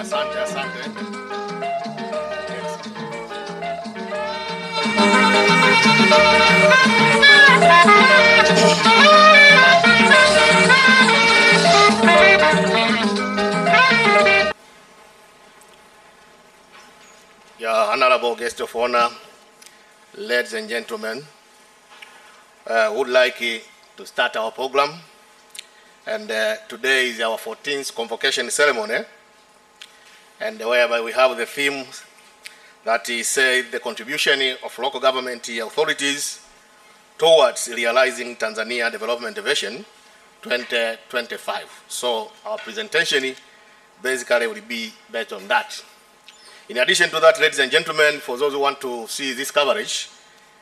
Asante, asante. Your honorable guest of honor, ladies and gentlemen, would like to start our program. And today is our 14th convocation ceremony, and whereby we have the theme that is the contribution of local government authorities towards realizing Tanzania Development Vision 2025. So our presentation basically will be based on that. In addition to that, ladies and gentlemen, for those who want to see this coverage,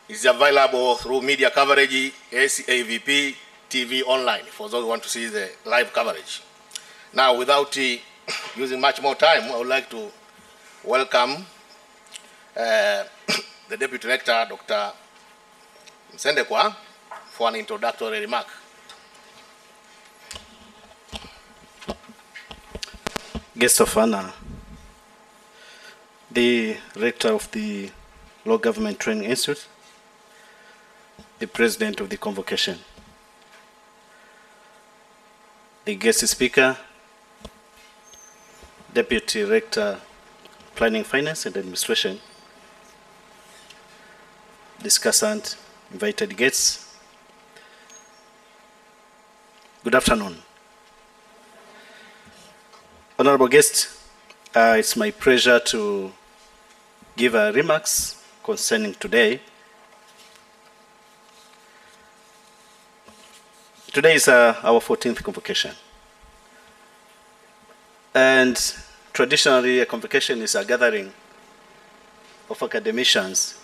it's available through media coverage, AVP TV online, for those who want to see the live coverage. Now, without using much more time, I would like to welcome the Deputy Rector, Dr. Msendekwa, for an introductory remark. Guest of honor, the Rector of the Law Government Training Institute, the President of the Convocation, the guest speaker, Deputy Rector, Planning, Finance and Administration, discussant, invited guests. Good afternoon. Honorable guests, it's my pleasure to give remarks concerning today. Today is our 14th convocation. And traditionally, a convocation is a gathering of academicians,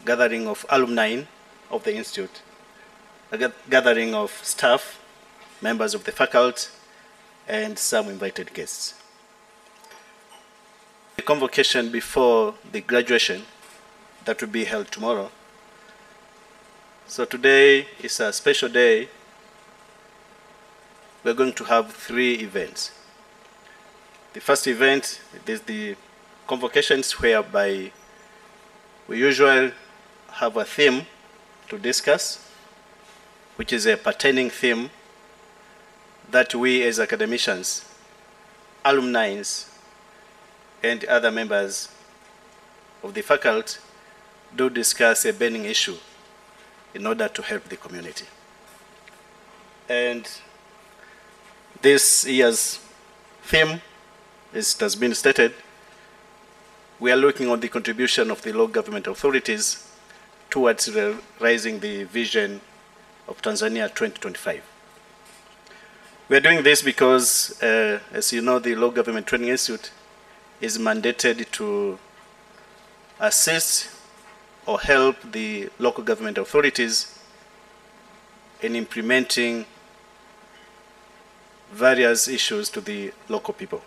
a gathering of alumni of the institute, a gathering of staff, members of the faculty, and some invited guests. The convocation before the graduation that will be held tomorrow. So today is a special day. We're going to have 3 events. The first event is the convocations, whereby we usually have a theme to discuss, which is a pertaining theme that we as academicians, alumni, and other members of the faculty do discuss a burning issue in order to help the community. And this year's theme, as it has been stated, we are looking on the contribution of the local government authorities towards realizing the vision of Tanzania 2025. We are doing this because, as you know, the Law Government Training Institute is mandated to assist or help the local government authorities in implementing various issues to the local people.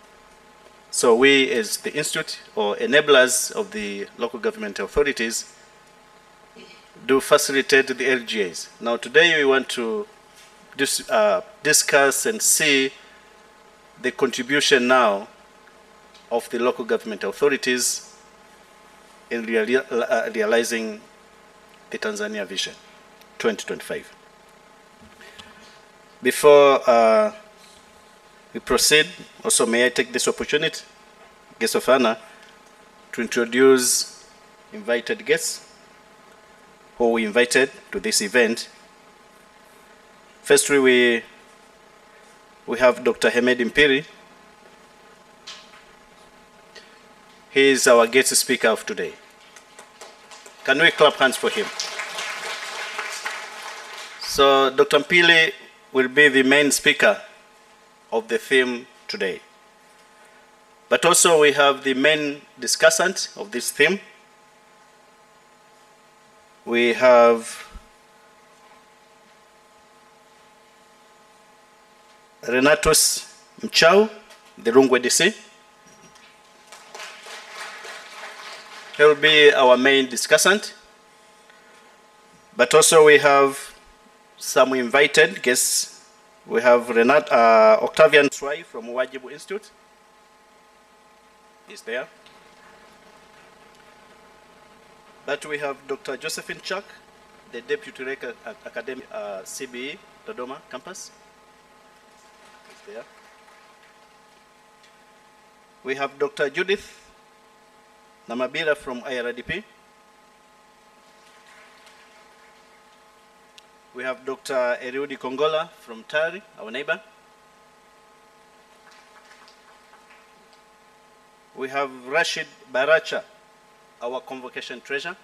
So we, as the institute or enablers of the local government authorities, do facilitate the LGAs. Now today we want to discuss and see the contribution now of the local government authorities in realizing the Tanzania Vision 2025. Before we proceed, also may I take this opportunity, guest of honor, to introduce invited guests who we invited to this event. Firstly, we have Dr. Hemed Mpiri. He is our guest speaker of today. Can we clap hands for him? So Dr. Mpiri will be the main speaker of the theme today. But also we have the main discussant of this theme. We have Renatus Mchau, the Rungwe DC. He will be our main discussant. But also we have some invited guests. We have Octavian Swai from Wajibu Institute. is there. But we have Dr. Josephine Chuck, the Deputy Rector at Academic CBE, Dodoma campus. Is there. We have Dr. Judith Namabira from IRDP. We have Dr. Eriudi Kongola from Tari, our neighbor. We have Rashid Baracha, our convocation treasurer.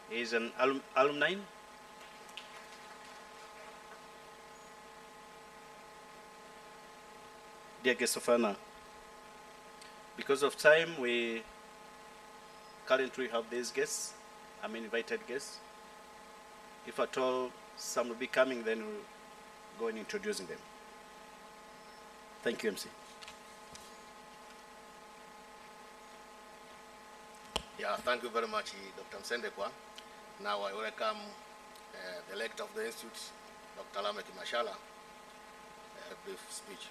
He is an alumni. Dear guests of honor, because of time, we currently have these guests, invited guests. If at all some will be coming, then we'll go in introducing them. Thank you, MC. Yeah, thank you very much, Dr. Msendekwa. Now I welcome the Rector of the Institute, Dr. Lamek Mashala, a brief speech.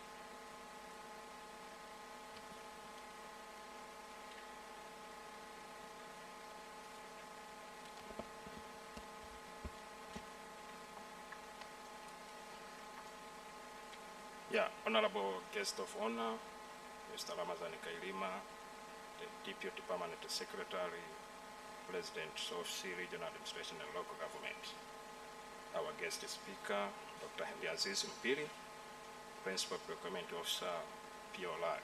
Yeah, Honorable Guest of Honor, Mr. Ramazani Kailima, the Deputy Permanent Secretary, President of C Regional Administration and Local Government. Our guest speaker, Dr. Henry Aziz Mpiri, Principal Procurement Officer, POLAG.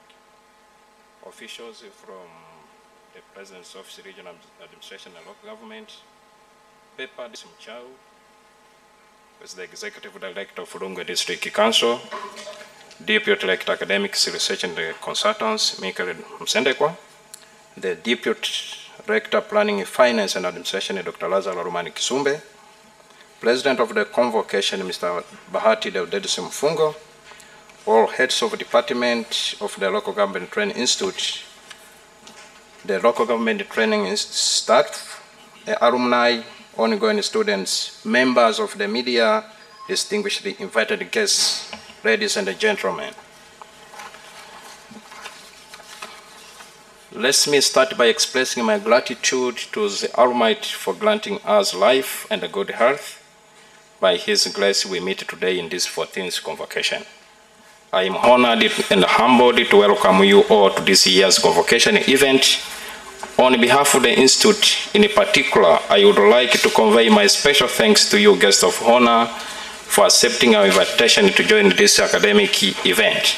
Officials from the President's Office, Regional Administration and Local Government, Pepa Simchau, who is the Executive Director of Rungwe District Council, Deputy Director Academics, Research and Consultants, Michael Msendekwa, the Deputy Director Planning, Finance and Administration, Dr. Lazaro Romani Kisumbe, President of the Convocation, Mr. Bahati Deudedis Mfungo, all heads of department of the Local Government Training Institute, the Local Government Training staff, the alumni, ongoing students, members of the media, distinguished invited guests, ladies and gentlemen. Let me start by expressing my gratitude to the Almighty for granting us life and good health. By His grace, we meet today in this 14th convocation. I am honored and humbled to welcome you all to this year's convocation event. On behalf of the Institute in particular, I would like to convey my special thanks to you, guests of honor, for accepting our invitation to join this academic event.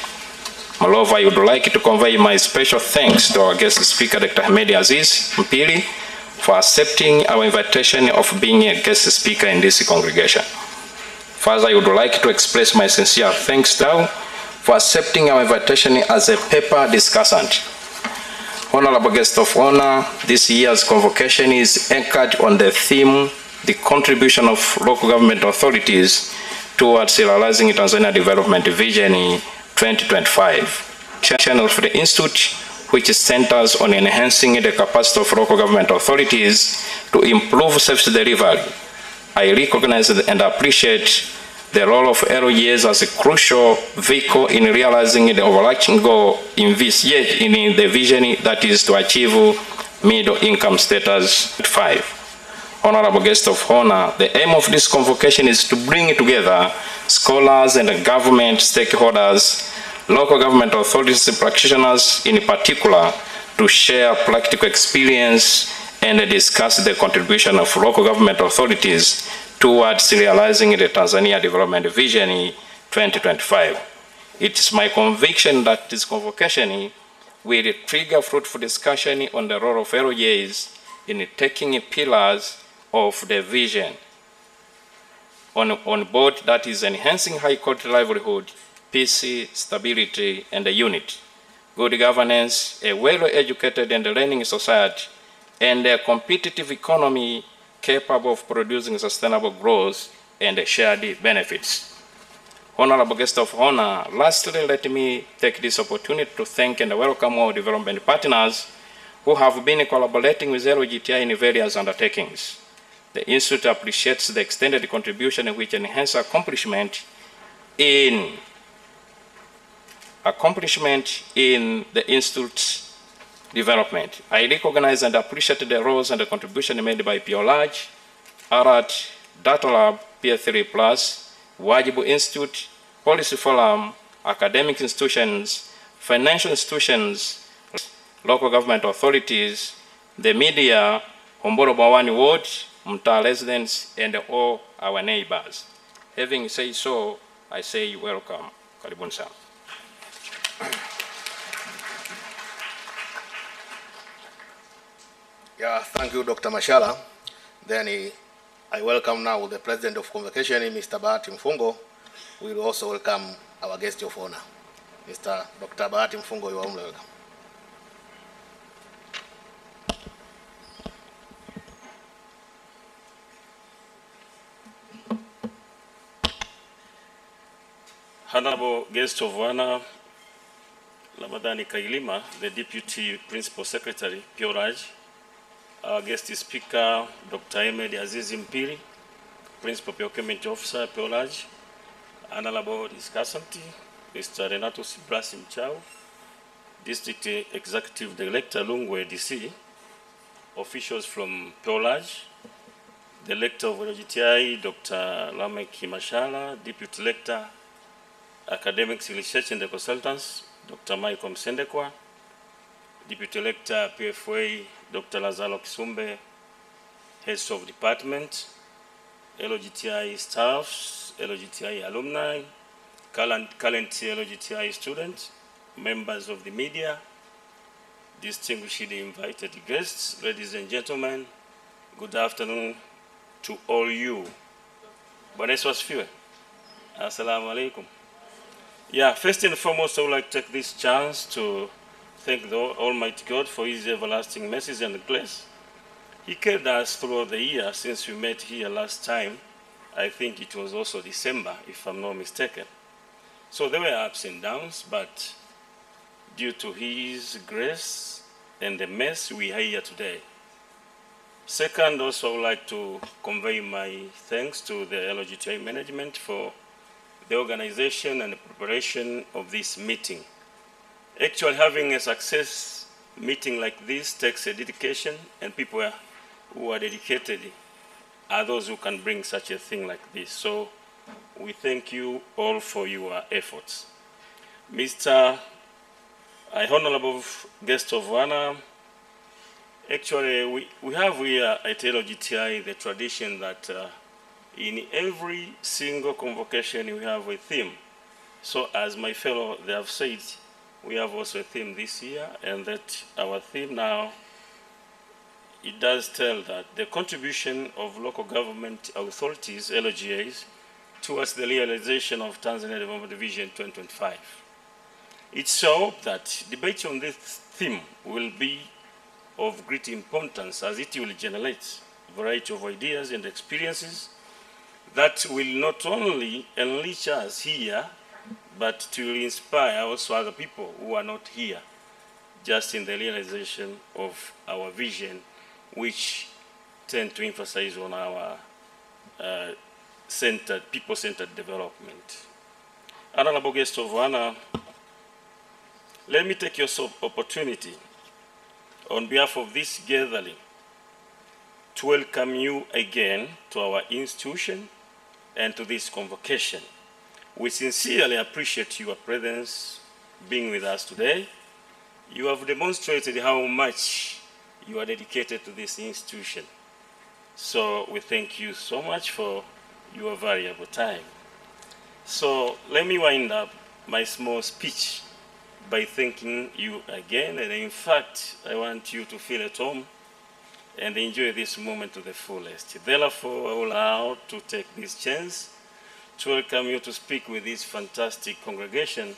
Moreover, I would like to convey my special thanks to our guest speaker, Dr. Henry Aziz Mpiri, for accepting our invitation of being a guest speaker in this congregation. Further, I would like to express my sincere thanks now for accepting our invitation as a paper discussant. Honorable guest of honor, this year's convocation is anchored on the theme, the contribution of local government authorities towards realizing Tanzania Development Vision 2025. Channel for the Institute, which centers on enhancing the capacity of local government authorities to improve service delivery. I recognize and appreciate the role of LGAs as a crucial vehicle in realizing the overarching goal envisaged in the vision, that is to achieve middle income status 5. Honorable guest of honor, the aim of this convocation is to bring together scholars and government stakeholders, local government authorities, practitioners in particular, to share practical experience and discuss the contribution of local government authorities towards realizing the Tanzania Development Vision 2025. It is my conviction that this convocation will trigger fruitful discussion on the role of LGAs in taking pillars of the vision on board, that is enhancing high quality livelihood, peace, stability, and unity, good governance, a well-educated and learning society, and a competitive economy capable of producing sustainable growth and shared benefits. Honorable guest of honor, lastly, let me take this opportunity to thank and welcome all development partners who have been collaborating with LGTI in various undertakings. The Institute appreciates the extended contribution which enhance accomplishment in the Institute's development. I recognize and appreciate the roles and the contribution made by Pure Large, ARAT, Data Lab, Peer 3 Plus, Wajibu Institute, Policy Forum, academic institutions, financial institutions, local government authorities, the media, Hombolo Bawani Ward, Mtaa residents, and all our neighbors. Having said so, I say welcome. Karibuni sana. Yeah, thank you, Dr. Mashala. Then I welcome now the President of Convocation, Mr. Bahati Mfungo. We will also welcome our guest of honor, Mr. Dr. Bahati Mfungo. You are welcome. Honorable guest of honor, Lamadani Kailima, the Deputy Principal Secretary, Pure Large. Our guest speaker, Dr. Ahmed Aziz Mpiri, Principal Procurement Officer, Pure Large. Honorable discussant, Mr. Renato Sibrasi Mchau, District Executive Director, Lungwe, DC. Officials from Pure Large. The Lector of LGTI, Dr. Lamek Mashala, Deputy Lector, Academics, Research and the Consultants, Dr. Michael Msendekwa, Deputy Lector, PFA, Dr. Lazaro Kisumbe, Heads of Department, LGTI staffs, LGTI alumni, current LGTI students, members of the media, distinguished invited guests, ladies and gentlemen, good afternoon to all you. Bwana Yesu asifiwe. Assalamu alaikum. Yeah, first and foremost, I would like to take this chance to thank the Almighty God for His everlasting mercies and grace. He carried us throughout the year since we met here last time. I think it was also December, if I'm not mistaken. So there were ups and downs, but due to His grace and the mercy, we are here today. Second, also I would like to convey my thanks to the LGTI management for the organization and the preparation of this meeting. Actually, having a success meeting like this takes a dedication, and people who are dedicated are those who can bring such a thing like this. So we thank you all for your efforts. Mr. Honorable Guest of Honor, actually we have here at LGTI the tradition that in every single convocation we have a theme. So as my fellow they have said, we have also a theme this year, and that our theme now, it does tell that the contribution of local government authorities, LGAs, towards the realization of Tanzania Development Vision 2025. It's hoped that debate on this theme will be of great importance, as it will generate a variety of ideas and experiences that will not only enrich us here, but to inspire also other people who are not here, just in the realization of our vision, which tend to emphasize on our people-centered development. Honorable guest of honor, let me take your opportunity on behalf of this gathering to welcome you again to our institution and to this convocation. We sincerely appreciate your presence being with us today. You have demonstrated how much you are dedicated to this institution. So we thank you so much for your valuable time. So let me wind up my small speech by thanking you again. And in fact, I want you to feel at home and enjoy this moment to the fullest. Therefore, I will allow to take this chance to welcome you to speak with this fantastic congregation.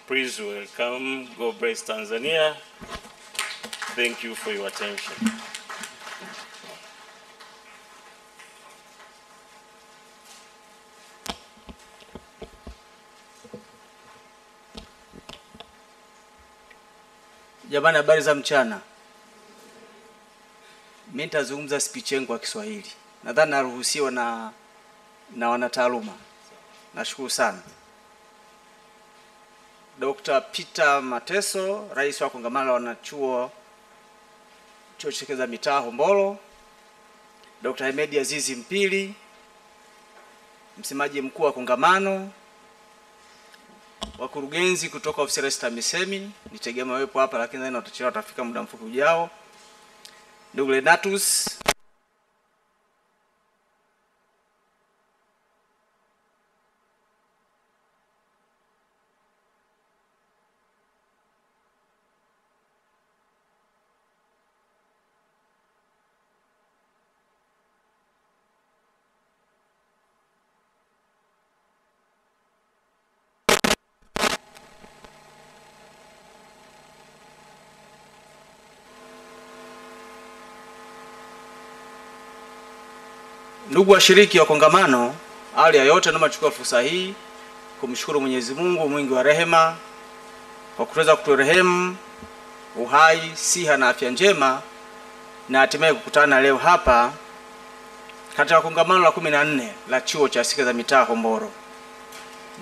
Please welcome, God bless Tanzania. Thank you for your attention. Jamani, habari za mchana. Mimi nitazungumza speech yangu kwa Kiswahili. Nadhani naruhusiwa na wanataaluma. Nashukuru sana. Dr. Peter Mateso, Rais wa Kongamano la Wanachuo chuo cha sekta za mitaa Hombolo, Dr. Hemedi Azizi Mpili, msemaji mkuu wa kongamano, wakurugenzi kutoka ofisi ya TAMISEMI, nitegemea wawepo hapa lakini ndio watachelewa, watafika muda mfupi ujao. Ndugu Lenatus, ndugu washiriki wa kongamano, awali ya yote naomba nichukue fursa hii kumshukuru Mwenyezi Mungu mwingi wa rehema kwa kuweza kuturehemu uhai, siha na afya njema na hatimaye kukutana leo hapa katika kongamano la 14 la chuo cha sekta za mitaa Hombolo.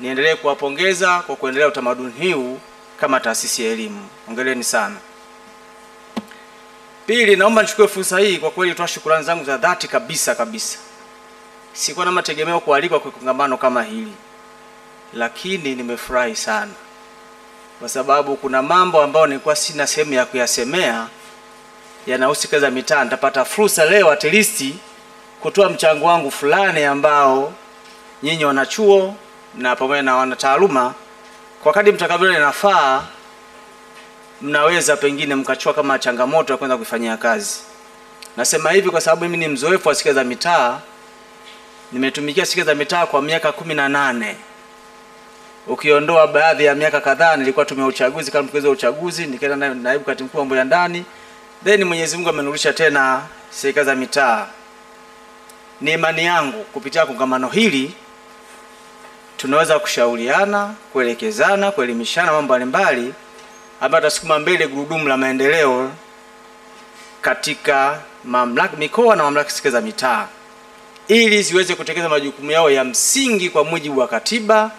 Niendelee kuwapongeza kwa kuendelea utamaduni huu kama taasisi ya elimu. Hongereni sana. Pili, naomba nichukue fursa hii kwa kweli kutoa shukrani zangu za dhati kabisa. Sikuwa na mategemeo kualikwa kwa kongamano kama hili, lakini nimefurahi sana kwa sababu kuna mambo ambayo nilikuwa sina sehemu ya kuyasemea yanahusu sekta za mitaa. Nitapata fursa leo at least kutoa mchango wangu fulani ambao nyinyi wanachuo na pamoja na wanataaluma kwa kadri mtakavyoona inafaa mnaweza pengine mkachukua kama changamoto ya kwenda kufanyia kazi. Nasema hivi kwa sababu mimi ni mzoefu wa sekta za mitaa. Nimetumikia sekta za mitaa kwa miaka 18. Ukiondoa baadhi ya miaka kadhaa nilikuwa tume uchaguzi kama mkurugenzi wa uchaguzi, nikaenda naibu katibu mkuu wa mambo ya ndani. Then Mwenyezi Mungu amenirudisha tena sekta za mitaa. Ni imani yangu kupitia kongamano hili tunaweza kushauriana, kuelekezana, kuelimishana mambo mbalimbali ambayo tasukuma mbele gurudumu la maendeleo katika mamlaka mikoa na mamlaka sekta za mitaa, ili ziweze kutekeleza majukumu yao ya msingi kwa mujibu wa katiba,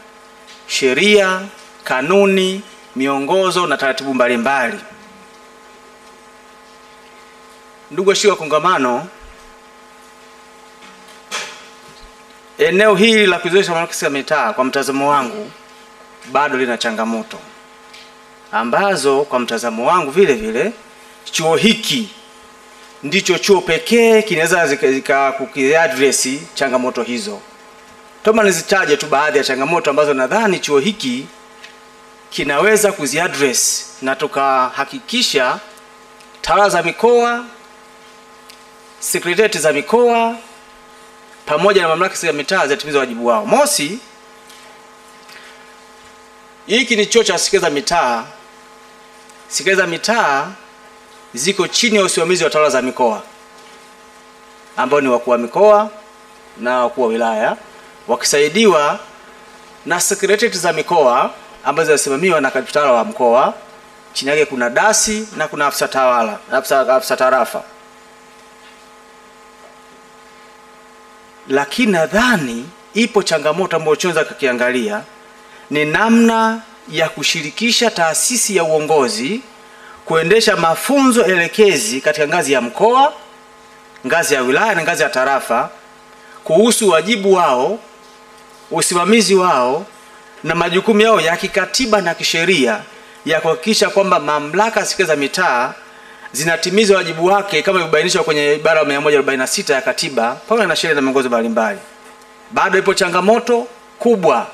sheria, kanuni, miongozo na taratibu mbalimbali. Ndugu washiriki wa kongamano, eneo hili la kuzoesha mamlaka sekta za mitaa kwa mtazamo wangu bado lina changamoto ambazo kwa mtazamo wangu vile vile chuo hiki ndicho chuo pekee kinaweza kukiaddress changamoto hizo. Toma nizitaje tu baadhi ya changamoto ambazo nadhani chuo hiki kinaweza kuziaddress na tukahakikisha tawala za mikoa, sekretarieti za mikoa pamoja na mamlaka za mitaa zinatimiza wajibu wao. Mosi, hiki ni chuo cha sekta za mitaa. Sekta za mitaa ziko chini ya usimamizi wa tawala za mikoa ambao ni wakuu wa mikoa na wakuu wa wilaya, wakisaidiwa na sekretarieti za mikoa ambazo zinasimamiwa na katibu tawala wa mkoa. Chini yake kuna dasi na kuna afisa tawala, afisa tarafa. Lakini nadhani ipo changamoto ambayo tunaweza kukiangalia ni namna ya kushirikisha taasisi ya uongozi kuendesha mafunzo elekezi katika ngazi ya mkoa, ngazi ya wilaya na ngazi ya tarafa kuhusu wajibu wao, usimamizi wao na majukumu yao ya kikatiba na kisheria ya kuhakikisha kwamba mamlaka sekta za mitaa zinatimiza wajibu wake kama ilivyobainishwa kwenye ibara ya 146 ya katiba pamoja na sheria na miongozo mbalimbali. Bado ipo changamoto kubwa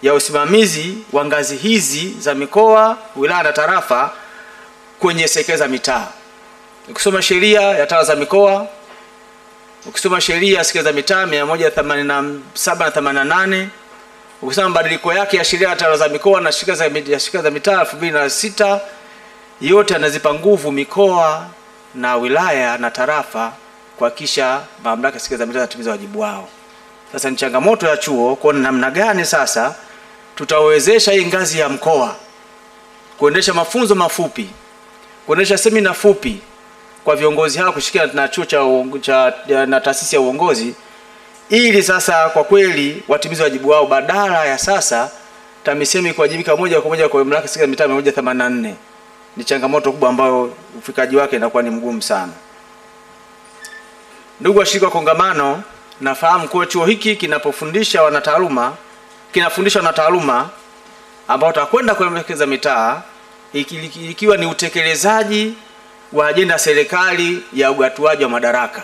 ya usimamizi wa ngazi hizi za mikoa, wilaya na tarafa kwenye sekta za mitaa. Ukisoma sheria ya tawala za mikoa, ukisoma sheria ya sekta za mitaa 187 na 88, ukisoma mabadiliko yake ya sheria ya tawala za mikoa na sekta za mitaa 2006, yote anazipa nguvu mikoa na wilaya na tarafa kuhakikisha mamlaka sekta za mitaa zinatimiza wajibu wao. Sasa ni changamoto ya chuo kuona namna gani sasa tutawezesha hii ngazi ya mkoa kuendesha mafunzo mafupi, kuendesha semina fupi kwa viongozi hao kushirikiana na chuo na taasisi ya uongozi, ili sasa kwa kweli watimize wajibu wao badala ya sasa TAMISEMI kuwajibika moja kwa moja kwa mamlaka sekta ya mitaa 184. Ni changamoto kubwa ambayo ufikaji wake inakuwa ni mgumu sana. Ndugu washiriki wa kongamano, nafahamu kuwa chuo hiki kinapofundisha wanataaluma, kinafundisha wanataaluma ambao watakwenda kuelekeza mitaa, ikiwa ni utekelezaji wa ajenda serikali ya ugatuaji wa madaraka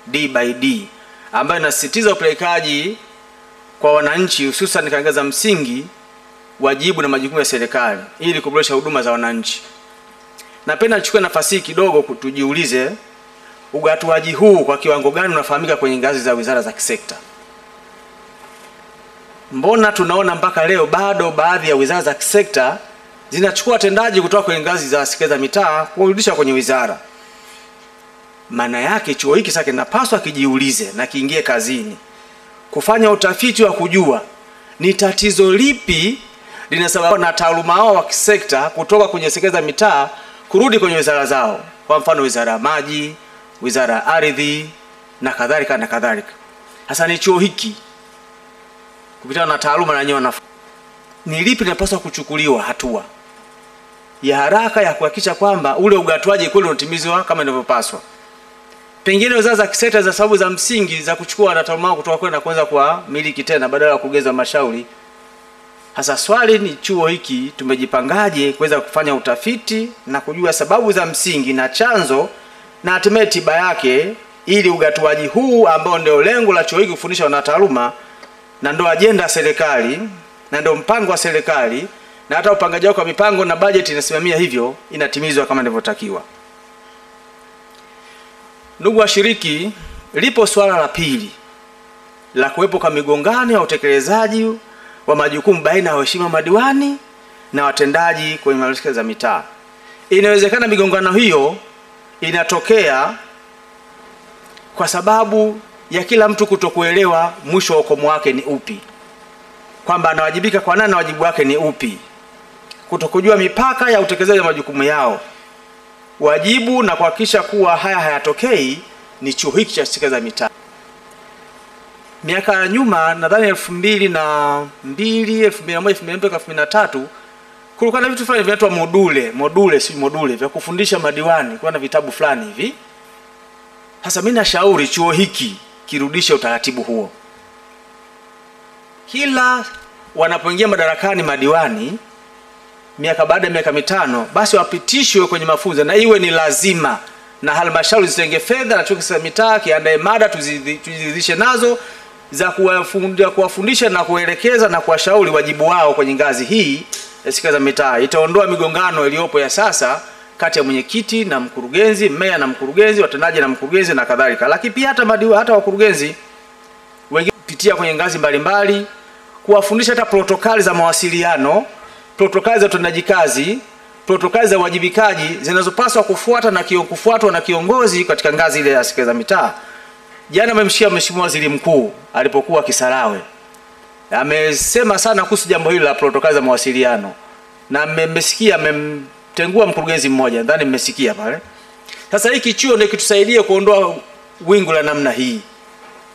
D by D, ambayo inasisitiza upelekaji kwa wananchi, hususan katika ngazi za msingi, wajibu na majukumu ya serikali ili kuboresha huduma za wananchi. Napenda nichukue nafasi hii kidogo tujiulize, ugatuaji huu kwa kiwango gani unafahamika kwenye ngazi za wizara za kisekta? Mbona tunaona mpaka leo bado baadhi ya wizara za kisekta zinachukua watendaji kutoka kwenye ngazi za serikali za mitaa kurudisha kwenye wizara? Maana yake chuo hiki sasa kinapaswa kijiulize na kiingie kazini kufanya utafiti wa kujua ni tatizo lipi linasababisha na taaluma wao wa kisekta kutoka kwenye serikali za mitaa kurudi kwenye wizara zao. Kwa mfano wizara ya maji, wizara ya ardhi na kadhalika na kadhalika. Sasa ni chuo hiki kupitia na taaluma na wenyewe ni lipi linapaswa kuchukuliwa hatua ya haraka ya kuhakikisha kwamba ule ugatuaji kweli unatimizwa kama inavyopaswa. Pengine wizara za kisekta za sababu za msingi za kuchukua wanataaluma kutoka kwenda kuanza kwa miliki tena badala ya kuongeza mashauri. Hasa swali ni chuo hiki tumejipangaje kuweza kufanya utafiti na kujua sababu za msingi na chanzo na hatimaye tiba yake, ili ugatuaji huu ambao ndio lengo la chuo hiki kufundisha wanataaluma na ndio ajenda ya serikali na ndio mpango wa serikali na hata upangaji wako wa mipango na bajeti inasimamia hivyo, inatimizwa kama ndivyotakiwa. Ndugu washiriki, lipo swala la pili la kuwepo kwa migongano ya utekelezaji wa majukumu baina ya waheshimiwa madiwani na watendaji kwenye halmashauri za mitaa. Inawezekana migongano hiyo inatokea kwa sababu ya kila mtu kutokuelewa mwisho wa ukomo wake ni upi, kwamba anawajibika kwa nani na wajibu wake ni upi, kutokujua mipaka ya utekelezaji wa majukumu yao, wajibu na kuhakikisha kuwa haya hayatokei ni chuo hiki cha serikali za mitaa. Miaka ya nyuma nadhani 2002, 2001, 2003 kulikuwa na vitu fulani vinaitwa module vya kufundisha madiwani, kwa na vitabu fulani hivi. Sasa mimi nashauri chuo hiki kirudishe utaratibu huo. Kila wanapoingia madarakani madiwani miaka baada ya miaka 5, basi wapitishwe kwenye mafunzo na iwe ni lazima, na halmashauri zitenge fedha na chuo cha mitaa kiandae mada tujiridhishe nazo za kuwafundisha na kuelekeza na kuwashauri wajibu wao kwenye ngazi hii ya serikali za mitaa. Itaondoa migongano iliyopo ya sasa kati ya mwenyekiti na mkurugenzi, meya na mkurugenzi, watendaji na mkurugenzi na kadhalika. Lakini pia hata wakurugenzi wengine kupitia kwenye ngazi mbalimbali kuwafundisha hata protokali za mawasiliano, protokali za utendaji kazi, protokali za wajibikaji zinazopaswa kufuatwa na kiongozi katika ngazi ile ya serikali za mitaa. Jana mmemsikia Mheshimiwa Waziri Mkuu alipokuwa Kisarawe, amesema sana kuhusu jambo hili la protokali za mawasiliano, na mmesikia amemtengua mkurugenzi mmoja, ndani mmesikia pale. Sasa hiki chuo ndio kitusaidia kuondoa wingu la namna hii,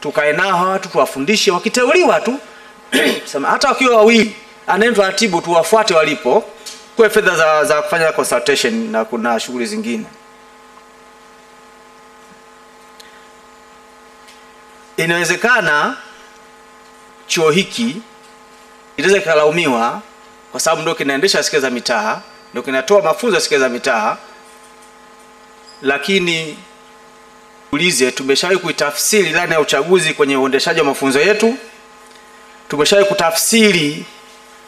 tukae nao watu tuwafundishe, wakiteuliwa tu sema hata wakiwa wawili anaenda ratibu tuwafuate walipo kwa fedha za kufanya consultation na kuna shughuli zingine. Inawezekana chuo hiki inaweza kulaumiwa kwa sababu ndio kinaendesha serikali za mitaa, ndio kinatoa mafunzo ya serikali za mitaa, lakini ulize, tumeshawahi kuitafsiri ilani ya uchaguzi kwenye uendeshaji wa mafunzo yetu? Tumeshawahi kutafsiri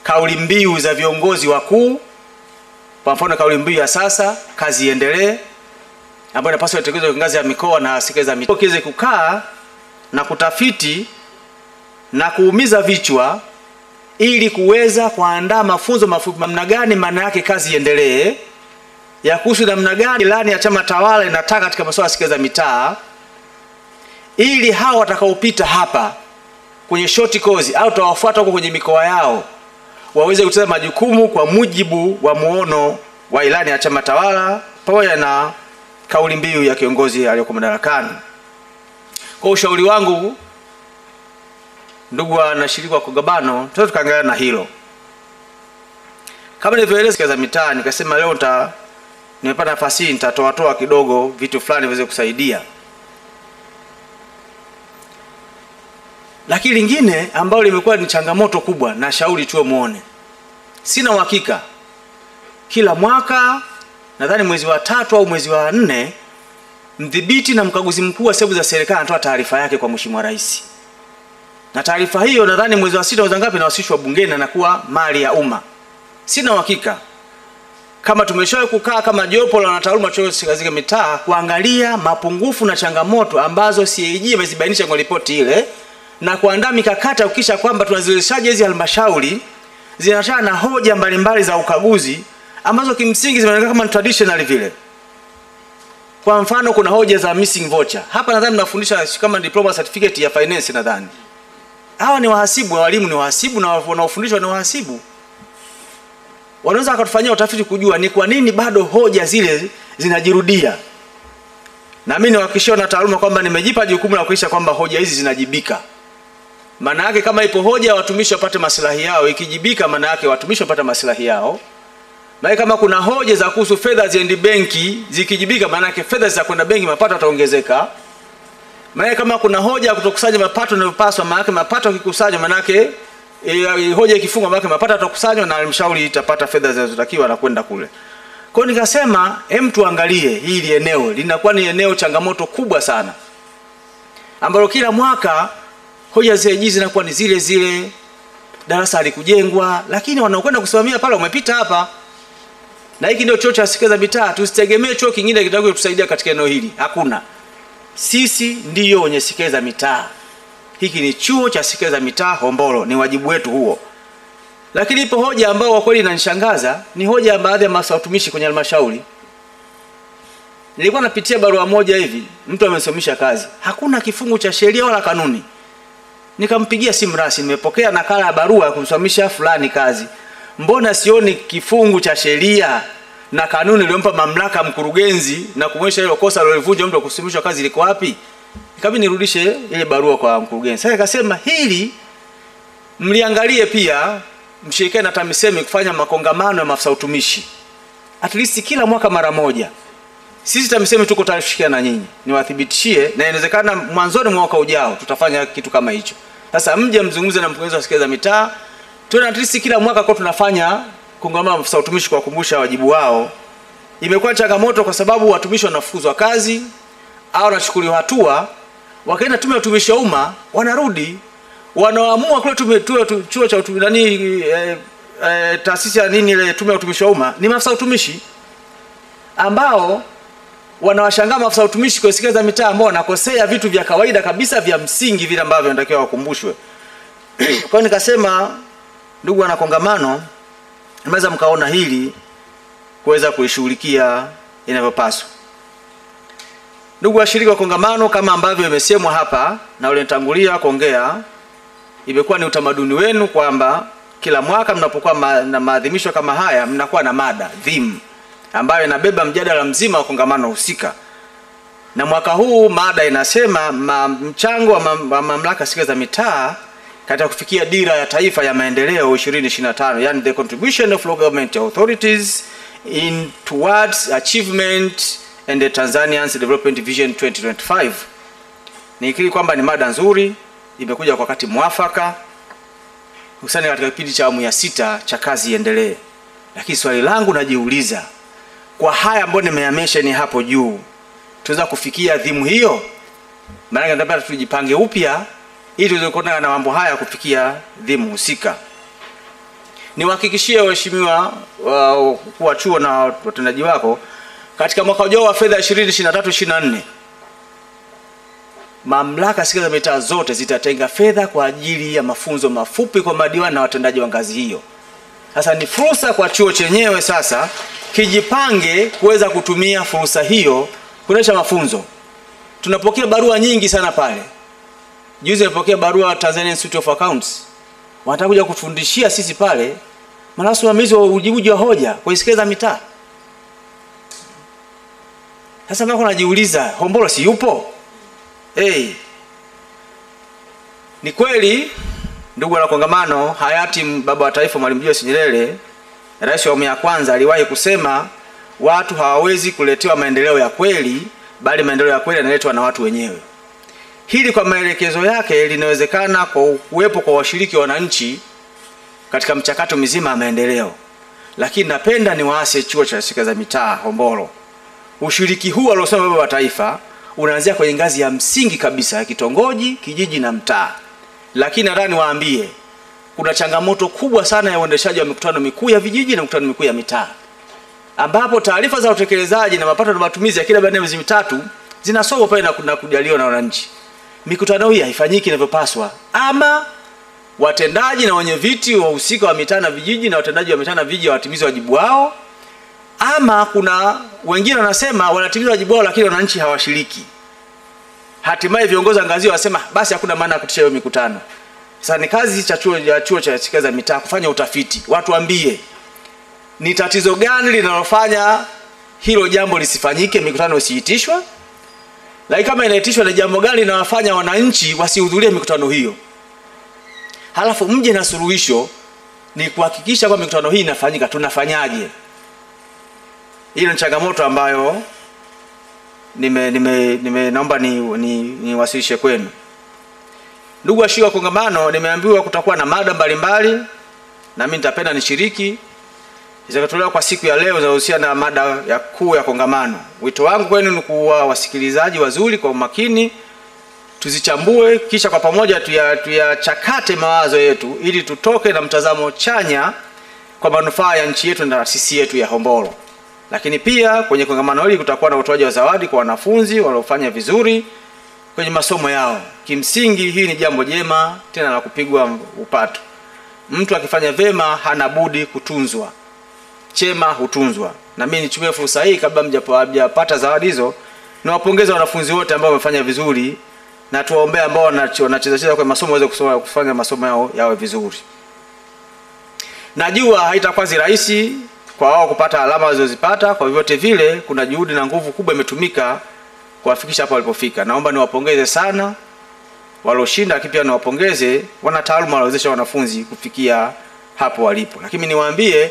kauli mbiu za viongozi wakuu? Kwa mfano kauli mbiu ya sasa, kazi iendelee, ambayo inapaswa kutekelezwa kwa ngazi ya mikoa na serikali za mitaa. Kiweze kukaa na kutafiti na kuumiza vichwa ili kuweza kuandaa mafunzo mafupi namna gani maana yake kazi iendelee, ya kuhusu namna gani ilani ya chama tawala inataka katika masuala ya serikali za mitaa, ili hao watakaopita hapa kwenye short course au tawafuata huko kwenye mikoa yao waweze kutekeleza majukumu kwa mujibu wa muono wa ilani ya chama tawala pamoja na kauli mbiu ya kiongozi aliyokuwa madarakani. Kwa ushauri wangu, ndugu wanashiriki wa kongamano, tukaangalia na hilo. Kama nilivyoeleza serikali za mitaa, nikasema leo nimepata nafasi hii nitatoa kidogo vitu fulani viweze kusaidia. Lakini lingine ambalo limekuwa ni changamoto kubwa, na shauri chuo muone. Sina uhakika. Kila mwaka nadhani mwezi wa 3 au mwezi wa 4 mdhibiti na mkaguzi mkuu wa hesabu za serikali anatoa taarifa yake kwa Mheshimiwa Rais. Na taarifa hiyo nadhani mwezi wa 6 au ngapi inawasilishwa bungeni na kuwa mali ya umma. Sina uhakika kama tumeshawahi kukaa kama jopo la wanataaluma chuo cha mitaa kuangalia mapungufu na changamoto ambazo CAG imezibainisha kwa ripoti ile na kuandaa mikakati ukisha kwamba tunaziwezeshaje hizi halmashauri zinatana na hoja mbalimbali za ukaguzi ambazo kimsingi zimeonekana kama traditional vile. Kwa mfano kuna hoja za missing voucher. Hapa nadhani mnafundisha kama diploma certificate ya finance nadhani. Hawa ni wahasibu, walimu ni wahasibu na wanaofundishwa ni wahasibu. Wanaweza wakatufanyia utafiti kujua ni kwa nini bado hoja zile zinajirudia. Na mimi niwahakikishie na taaluma kwamba nimejipa jukumu la kuhakikisha kwamba hoja hizi zinajibika. Maana yake kama ipo hoja watumishi wapate maslahi yao, ikijibika maana yake watumishi wapate maslahi yao. Na kama kuna hoja za kuhusu fedha ziende benki, zikijibika maana yake fedha za kwenda benki mapato yataongezeka. Maana kama kuna hoja kutokusanya mapato yanayopaswa, maana yake mapato yakikusanywa maana yake hoja ikifungwa maana yake mapato yatakusanywa na halmashauri itapata fedha zinazotakiwa na kwenda kule. Kwa hiyo nikasema tuangalie hili eneo, linakuwa ni eneo changamoto kubwa sana. Ambalo kila mwaka hoja za CAG zinakuwa ni zile zile, darasa halikujengwa, lakini wanaokwenda kusimamia pale wamepita hapa. Na hiki ndio chuo cha Sikeza Mitaa, tusitegemee chuo kingine kitakacho tusaidia katika eneo hili. Hakuna. Sisi ndiyo wenye Sikeza Mitaa. Hiki ni chuo cha Sikeza Mitaa Hombolo, ni wajibu wetu huo. Lakini ipo hoja ambao kwa kweli inanishangaza, ni hoja ya baadhi ya maafisa watumishi kwenye halmashauri. Nilikuwa napitia barua moja hivi, mtu amesomesha kazi. Hakuna kifungu cha sheria wala kanuni. Nikampigia simu rasmi, nimepokea nakala ya barua ya kumsomesha fulani kazi. Mbona sioni kifungu cha sheria na kanuni iliyompa mamlaka mkurugenzi na kumwonyesha hilo kosa alilovunja mtu kusimamishwa kazi liko wapi? Ikabidi nirudishe ile barua kwa mkurugenzi. Sasa akasema hili mliangalie pia, mshirikiane na TAMISEMI kufanya makongamano ya maafisa utumishi. At least kila mwaka mara moja. Sisi TAMISEMI tuko tayari kushirikiana na nyinyi. Niwathibitishie na inawezekana mwanzoni mwa mwaka ujao tutafanya kitu kama hicho. Sasa mje mzungumze na mkurugenzi wa Sikeza Mitaa. Tuna at least kila mwaka kwa tunafanya kongamano la maafisa utumishi kwa kukumbusha wajibu wao. Imekuwa changamoto kwa sababu watumishi wanafukuzwa kazi au wanachukuliwa hatua, wakaenda tume ya utumishi wa umma, wanarudi wanaamua kule chuo cha utumishi taasisi ya nini ile tume ya utumishi wa umma ni maafisa utumishi ambao wanawashangaa maafisa utumishi kwa Sikeza Mitaa ambao wanakosea vitu vya kawaida kabisa vya msingi vile ambavyo wanatakiwa wakumbushwe. Kwa nikasema ndugu wana kongamano, mnaweza mkaona hili kuweza kulishughulikia inavyopaswa. Ndugu washiriki wa kongamano, kama ambavyo imesemwa hapa na wale nitangulia kuongea, imekuwa ni utamaduni wenu kwamba kila mwaka mnapokuwa na maadhimisho kama haya mnakuwa na mada theme ambayo inabeba mjadala mzima wa kongamano husika. Na mwaka huu mada inasema mchango wa mamlaka Sikeza Mitaa katika kufikia dira ya taifa ya maendeleo 2025, yani the contribution of local government authorities in towards achievement and the Tanzanians Development Vision 2025. Nikiri kwamba ni mada nzuri, imekuja kwa wakati mwafaka, hususani katika kipindi cha awamu ya 6 cha kazi iendelee. Lakini swali langu najiuliza, kwa haya ambayo nimeyamesha hapo juu, tunaweza kufikia dhimu hiyo? Maana tunataka tujipange upya ili tuweze kuona na mambo haya kufikia dhimu husika. Niwahakikishie waheshimiwa wa chuo na watendaji wako, katika mwaka ujao wa fedha 2023-24 mamlaka Sikeza Mitaa zote zitatenga fedha kwa ajili ya mafunzo mafupi kwa madiwani na watendaji wa ngazi hiyo. Sasa ni fursa kwa chuo chenyewe sasa kijipange kuweza kutumia fursa hiyo kuonesha mafunzo. Tunapokea barua nyingi sana pale. Juzi nilipokea barua Tanzania Institute of Accounts. Wanataka kuja kufundishia sisi pale masuala wa ujibuji wa hoja kwa Sikeza Mitaa. Sasa mimi najiuliza, Hombolo si yupo? Ni kweli ndugu wana kongamano, hayati baba wa taifa Mwalimu Julius Nyerere, rais wa awamu ya kwanza, aliwahi kusema watu hawawezi kuletewa maendeleo ya kweli, bali maendeleo ya kweli yanaletwa na watu wenyewe. Hili kwa maelekezo yake linawezekana kwa uwepo kwa washiriki wananchi katika mchakato mzima wa maendeleo. Lakini napenda niwaase chuo cha shirika za mitaa Hombolo. Ushiriki huu aliosema baba wa taifa unaanzia kwenye ngazi ya msingi kabisa ya kitongoji, kijiji na mtaa. Lakini nadhani waambie kuna changamoto kubwa sana ya uendeshaji wa mikutano mikuu ya vijiji na mikutano mikuu ya mitaa, ambapo taarifa za utekelezaji na mapato na matumizi ya kila baada ya miezi mitatu zinasomwa pale na kujaliwa na wananchi. Mikutano hii haifanyiki inavyopaswa, ama watendaji na wenye viti wahusika wa mitaa na vijiji na watendaji wa mitaa na vijiji hawatimizi wajibu wao, ama kuna wengine wanasema wanatimiza wajibu wao lakini wananchi hawashiriki. Hatimaye viongozi ngazi wasema basi hakuna maana ya kutisha hiyo mikutano. Sasa ni kazi chuo cha shirika za mitaa kufanya utafiti. Watu waambie ni tatizo gani linalofanya hilo jambo lisifanyike, mikutano isiitishwe? Lakini kama inaitishwa ni jambo gani linawafanya wananchi wasihudhurie mikutano hiyo? Halafu mje na suluhisho ni kuhakikisha kwa mikutano hii inafanyika. Tunafanyaje? Hilo ni changamoto ambayo naomba niwasilishe kwenu. Ndugu washiriki wa kongamano, nimeambiwa kutakuwa na mada mbalimbali na mimi nitapenda nishiriki. Zitatolewa kwa siku ya leo zinazohusiana na mada ya kuu ya kongamano. Wito wangu kwenu ni kuwa wasikilizaji wazuri kwa umakini, tuzichambue kisha kwa pamoja tuyachakate mawazo yetu ili tutoke na mtazamo chanya kwa manufaa ya nchi yetu na taasisi yetu ya Hombolo. Lakini pia kwenye kongamano hili kutakuwa na utoaji wa zawadi kwa wanafunzi waliofanya vizuri kwenye masomo yao. Kimsingi hii ni jambo jema tena la kupigwa upato. Mtu akifanya vema hana budi kutunzwa. Chema hutunzwa. Na mimi nichukue fursa hii kabla mjapata zawadi hizo, niwapongeze wanafunzi wote ambao wamefanya vizuri na tuwaombee ambao wanacheza kwa masomo waweze kufanya masomo yao yawe vizuri. Najua haitakuwa rahisi kwa wao kupata alama walizozipata, kwa vyote vile kuna juhudi na nguvu kubwa imetumika kuwafikisha hapo walipofika. Naomba niwapongeze sana walioshinda, lakini pia niwapongeze wanataaluma waliowezesha wanafunzi kufikia hapo walipo. Lakini niwaambie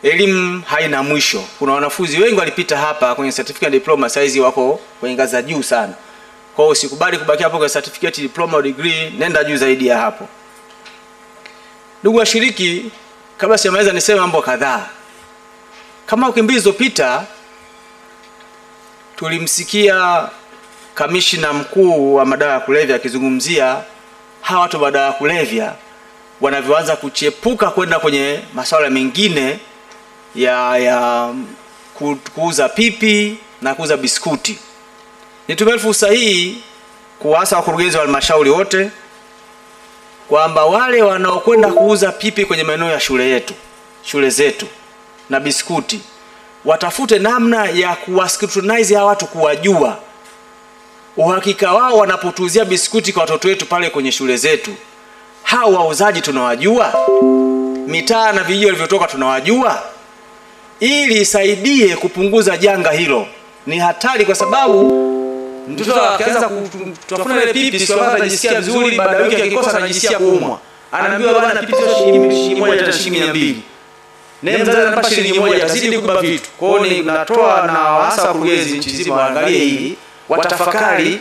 elimu haina mwisho. Kuna wanafunzi wengi walipita hapa kwenye certificate na diploma, saizi wako kwenye ngazi za juu sana. Kwa hiyo usikubali kubaki hapo kwa certificate, diploma au degree, nenda juu zaidi ya hapo. Ndugu washiriki, kabla sijamaliza niseme mambo kadhaa. Kama wiki mbili zilizopita tulimsikia kamishna mkuu wa madawa ya kulevya akizungumzia hawa watu wa madawa ya kulevya wanavyoanza kuchepuka kwenda kwenye masuala mengine ya kuuza pipi na kuuza biskuti. Nitumie fursa hii kuwaasa wakurugenzi wa halmashauri wote kwamba wale wanaokwenda kuuza pipi kwenye maeneo ya shule zetu na biskuti watafute namna ya kuwascrutinize hawa watu, kuwajua uhakika wao wanapotuzia biskuti kwa watoto wetu pale kwenye shule zetu. Hao wauzaji tunawajua, mitaa na vijiji walivyotoka tunawajua, ili isaidie kupunguza janga hilo. Ni hatari kwa sababu mtoto akianza kutafuna ile pipi sio hata anajisikia vizuri, baada ya wiki akikosa anajisikia kuumwa. Anaambiwa bwana pipi sio shilingi 1 hata shilingi 200. Na mzazi anampa shilingi 1 atazidi kuba vitu. Kwa hiyo ninatoa na hasa wakurugenzi nchi nzima waangalie hili, watafakari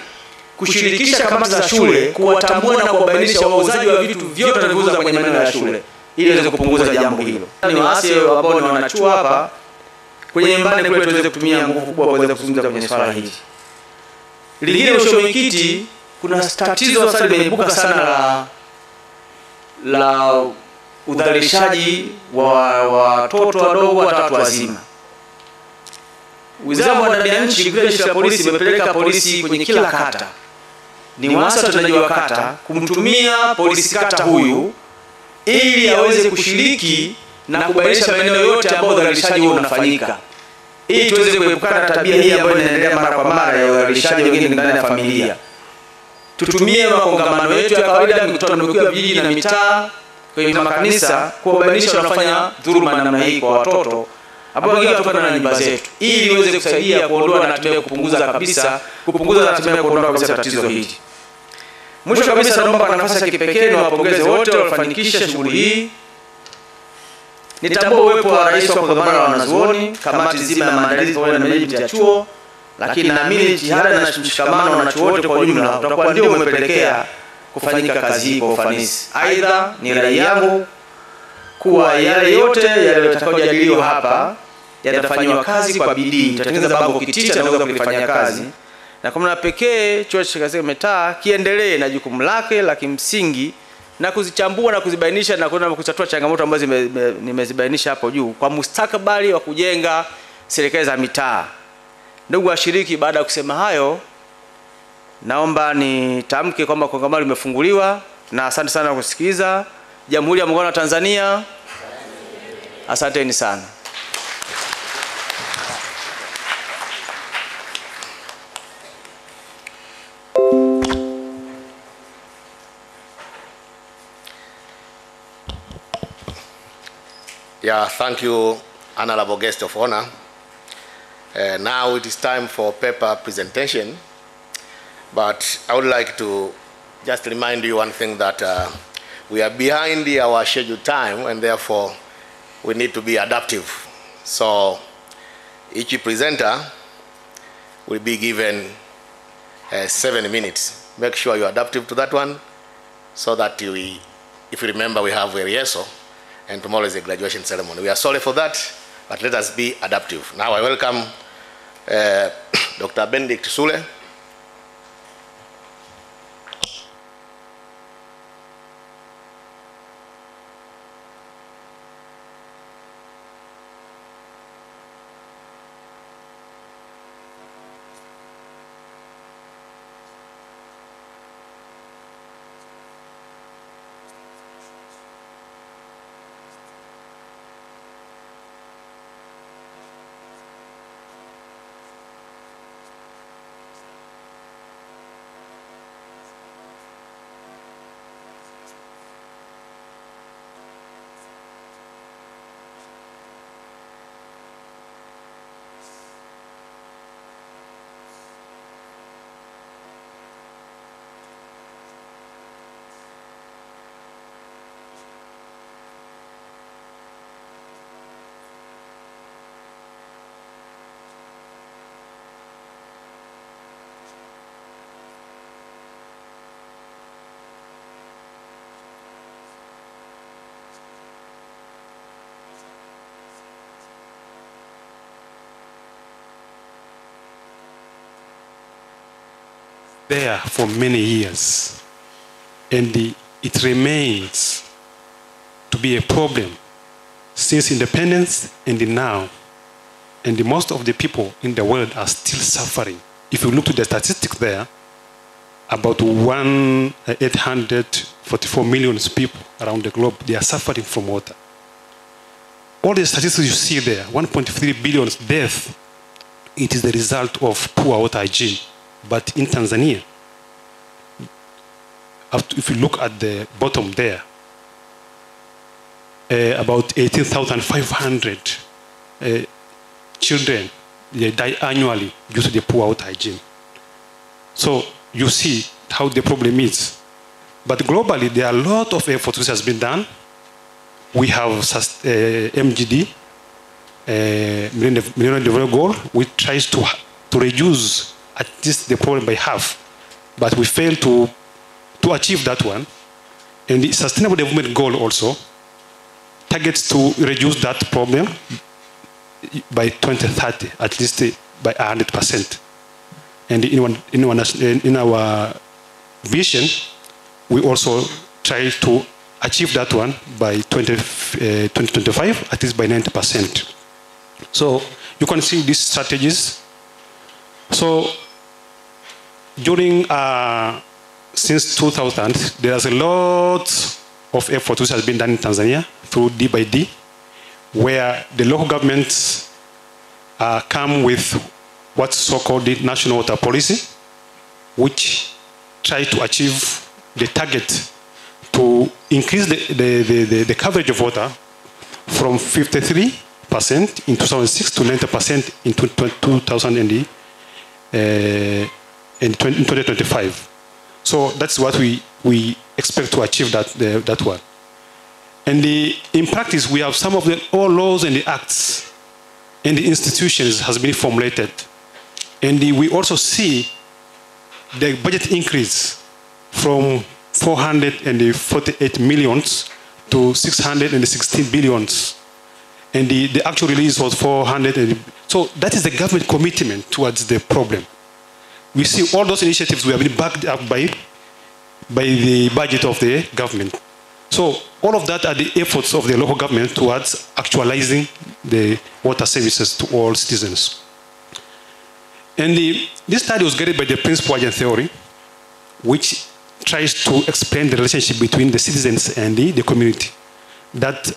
kushirikisha kamati za shule, kuwatambua na kuwabainisha wauzaji wa vitu vyote wanavyouza kwenye maeneo ya shule ili iweze kupunguza jambo hilo. Ni waasi ambao ni wanachuo hapa kwenye mbane kule tuweze kutumia nguvu kubwa kuweza kuzungumza kwenye swala hili. Lingine mwenyekiti, kuna tatizo sasa limeibuka sana la udhalilishaji wa watoto wadogo, watu wazima. Wizara ya Ndani ya Nchi kupitia jeshi la polisi imepeleka polisi kwenye kila kata. Ni wasa watendaji wa kata kumtumia polisi kata huyu ili aweze kushiriki na kubainisha maeneo yote ambayo udhalilishaji huo unafanyika, ili tuweze kuepukana na tabia hii ambayo inaendelea mara kwa mara ya udhalilishaji wengine ndani ya familia. Tutumie makongamano yetu ya kawaida, mikutano mikuu ya vijiji na mitaa, kwenye makanisa, kuwabainisha wanafanya dhuluma namna hii kwa watoto ambao wengine wanatokana na nyumba zetu, ili iweze kusaidia kuondoa na hatimaye kupunguza na hatimaye kuondoa kabisa tatizo hili. Mwisho kabisa, naomba nafasi ya kipekee niwapongeze wote waliofanikisha shughuli hii. Nitambua uwepo wa rais wa kongamano la wanazuoni, kamati nzima ya maandalizi pamoja na management ya chuo, lakini naamini jitihada na mshikamano na chuo wote kwa ujumla utakuwa ndio umepelekea kufanyika kazi hii kwa ufanisi. Aidha, ni rai yangu kuwa yale yote yatakayojadiliwa hapa yatafanywa kazi kwa bidii, tutatengeneza bango kiticha na kuweza kulifanyia kazi, na kwa maana pekee chuo cha Kazi Mitaa kiendelee na jukumu lake la kimsingi na kuzichambua na kuzibainisha na kuona kutatua changamoto ambazo nimezibainisha hapo juu kwa mustakabali wa kujenga serikali za mitaa. Ndugu washiriki, baada ya kusema hayo, naomba nitamke kwamba kongamano limefunguliwa, na asante sana kwa kusikiliza. Jamhuri ya Muungano wa Tanzania. Asanteni sana. Yeah, thank you, Honorable Guest of Honor. Now it is time for paper presentation, but I would like to just remind you one thing, that we are behind our scheduled time, and therefore we need to be adaptive. So each presenter will be given 7 minutes. Make sure you're adaptive to that one, so that if you remember, we have a rehearsal, and tomorrow is a graduation ceremony. We are sorry for that, but let us be adaptive. Now I welcome Dr. Benedict Sule. There for many years, and it remains to be a problem since independence and now, and most of the people in the world are still suffering. If you look to the statistics there, about 844 million people around the globe, they are suffering from water. All the statistics you see there, 1.3 billion deaths, it is the result of poor water hygiene. But in Tanzania, if you look at the bottom there, about 18,500 children, they die annually due to the poor water hygiene. So you see how the problem is. But globally, there are a lot of efforts which has been done. We have MGD, Millennium Development Goal, which tries to reduce at least the problem by half, but we failed to achieve that one. And the Sustainable Development Goal also targets to reduce that problem by 2030, at least by 100%. And in our vision, we also try to achieve that one by 2025, at least by 90%. So you can see these strategies. So during, since 2000, there's a lot of effort which has been done in Tanzania through D by D, where the local governments come with what's so-called the National Water Policy, which try to achieve the target to increase the coverage of water from 53% in 2006 to 90% in 2025. So that's what we expect to achieve that one. And in practice, we have some of the all laws and the acts and the institutions has been formulated And we also see the budget increase from 448 millions to 616 billions. And the actual release was 400. So that is the government commitment towards the problem. We see all those initiatives we have been backed up by the budget of the government. So all of that are the efforts of the local government towards actualizing the water services to all citizens. And this study was guided by the principal agent theory, which tries to explain the relationship between the citizens and the community. That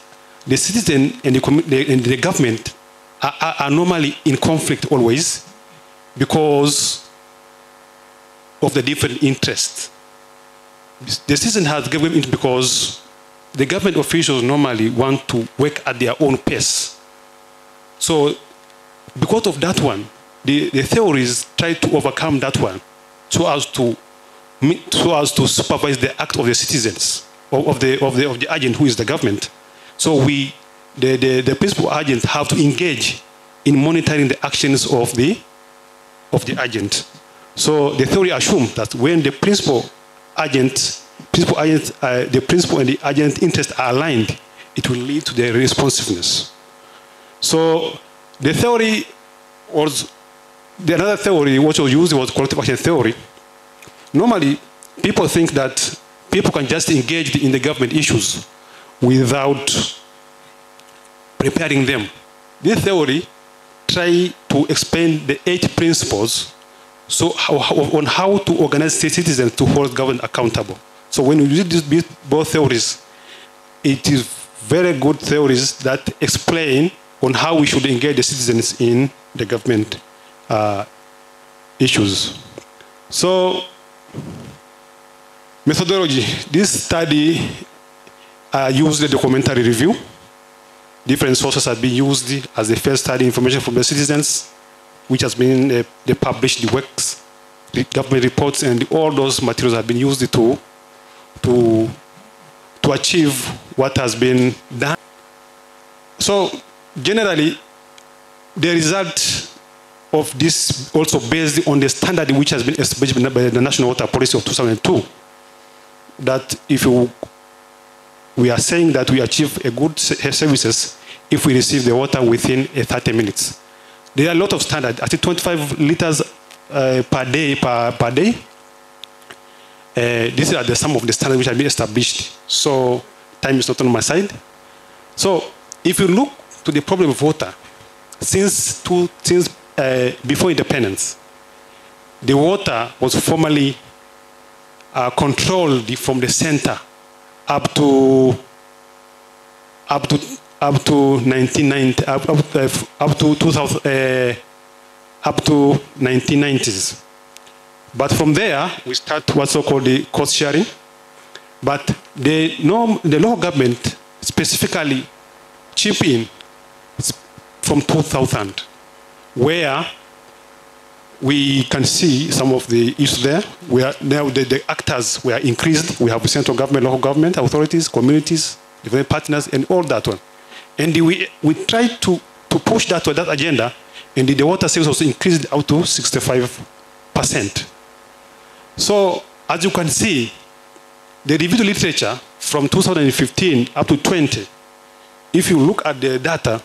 the citizen and the government are normally in conflict always because of the different interests. The citizen has government because the government officials normally want to work at their own pace. So because of that one, the theories try to overcome that one so as to supervise the act of the citizens, of the agent who is the government. So the principal agents have to engage in monitoring the actions of the agent. So the theory assumes that when the principal and the agent interests are aligned, it will lead to their responsiveness. So the theory was, another theory which was used was collective action theory. Normally, people think that people can just engage in the government issues without preparing them. This theory tries to explain the 8 principles on how to organize citizens to hold government accountable. So when you use both theories, it is very good theories that explain on how we should engage the citizens in the government issues. So methodology, this study used the documentary review. Different sources have been used as the first study, information from the citizens, which has been the published works, the government reports, and all those materials have been used to achieve what has been done. So generally, the result of this also based on the standard which has been established by the National Water Policy of 2002, that if we are saying that we achieve a good services if we receive the water within 30 minutes. There are a lot of standards. I think 25 liters per day. These are some of the standards which have been established. So time is not on my side. So if you look to the problem of water, since before independence, the water was formerly controlled from the center up to 1990, up to 1990s. But from there, we start what's called the cost sharing. But the local government specifically chipped in from 2000, where we can see some of the issues there. Now the actors were increased. We have central government, local government, authorities, communities, different partners, and all that one. And we tried to push that agenda, and the water sales also increased out to 65%. So as you can see, the reviewed literature from 2015 up to 20, if you look at the data,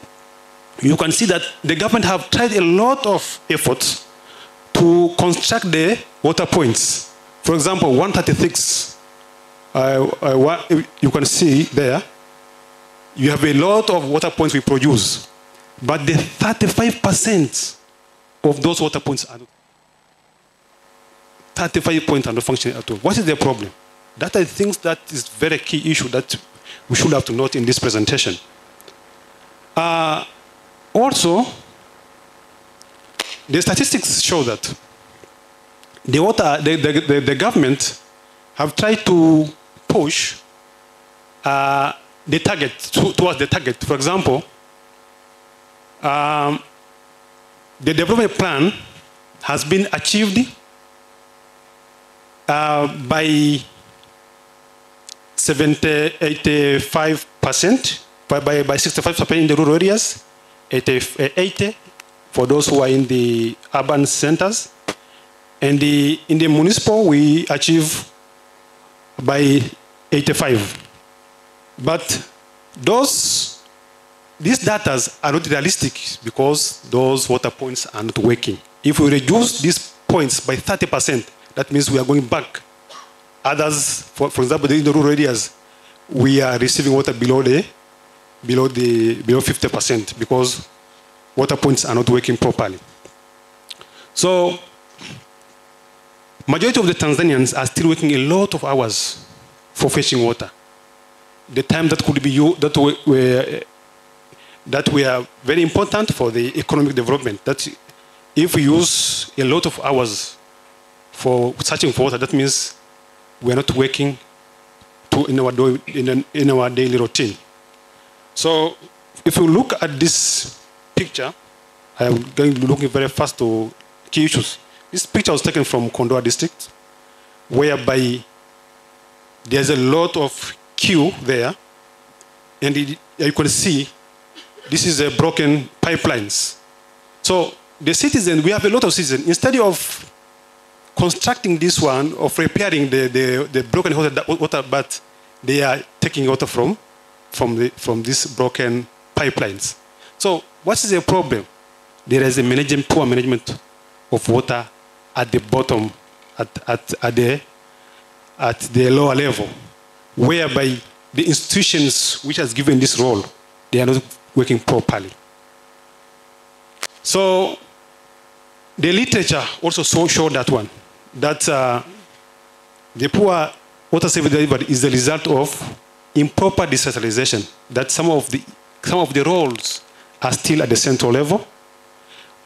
you can see that the government have tried a lot of efforts to construct the water points. For example, 136, you can see there, you have a lot of water points we produce, but the 35% of those water points are 35 points are not functioning at all. What is the problem? That I think that is a very key issue that we should have to note in this presentation. Also, the statistics show that the government have tried to push the target towards the target. For example, the development plan has been achieved by 85%, by 65% in the rural areas, 80 for those who are in the urban centers. And in the municipal, we achieve by 85. But these data are not realistic because those water points are not working. If we reduce these points by 30%, that means we are going back. Others, for example, in the rural areas, we are receiving water below 50% because water points are not working properly. So, majority of the Tanzanians are still working a lot of hours for fetching water. The time that could be used, that were very important for the economic development. That if we use a lot of hours for searching for water, that means we are not working in our daily routine. So if you look at this picture, I am going to be looking very fast to key issues. This picture was taken from Kondoa district, whereby there's a lot of queue there, and you can see this is a broken pipelines. So the citizens, we have a lot of citizens, instead of constructing this one, of repairing the broken water, but they are taking water from these broken pipelines. So what is the problem? There is a poor management of water at the bottom, at the lower level, whereby the institutions which has given this role, they are not working properly. So the literature also showed that one, that the poor water service delivery is the result of improper decentralization, that some of the roles are still at the central level.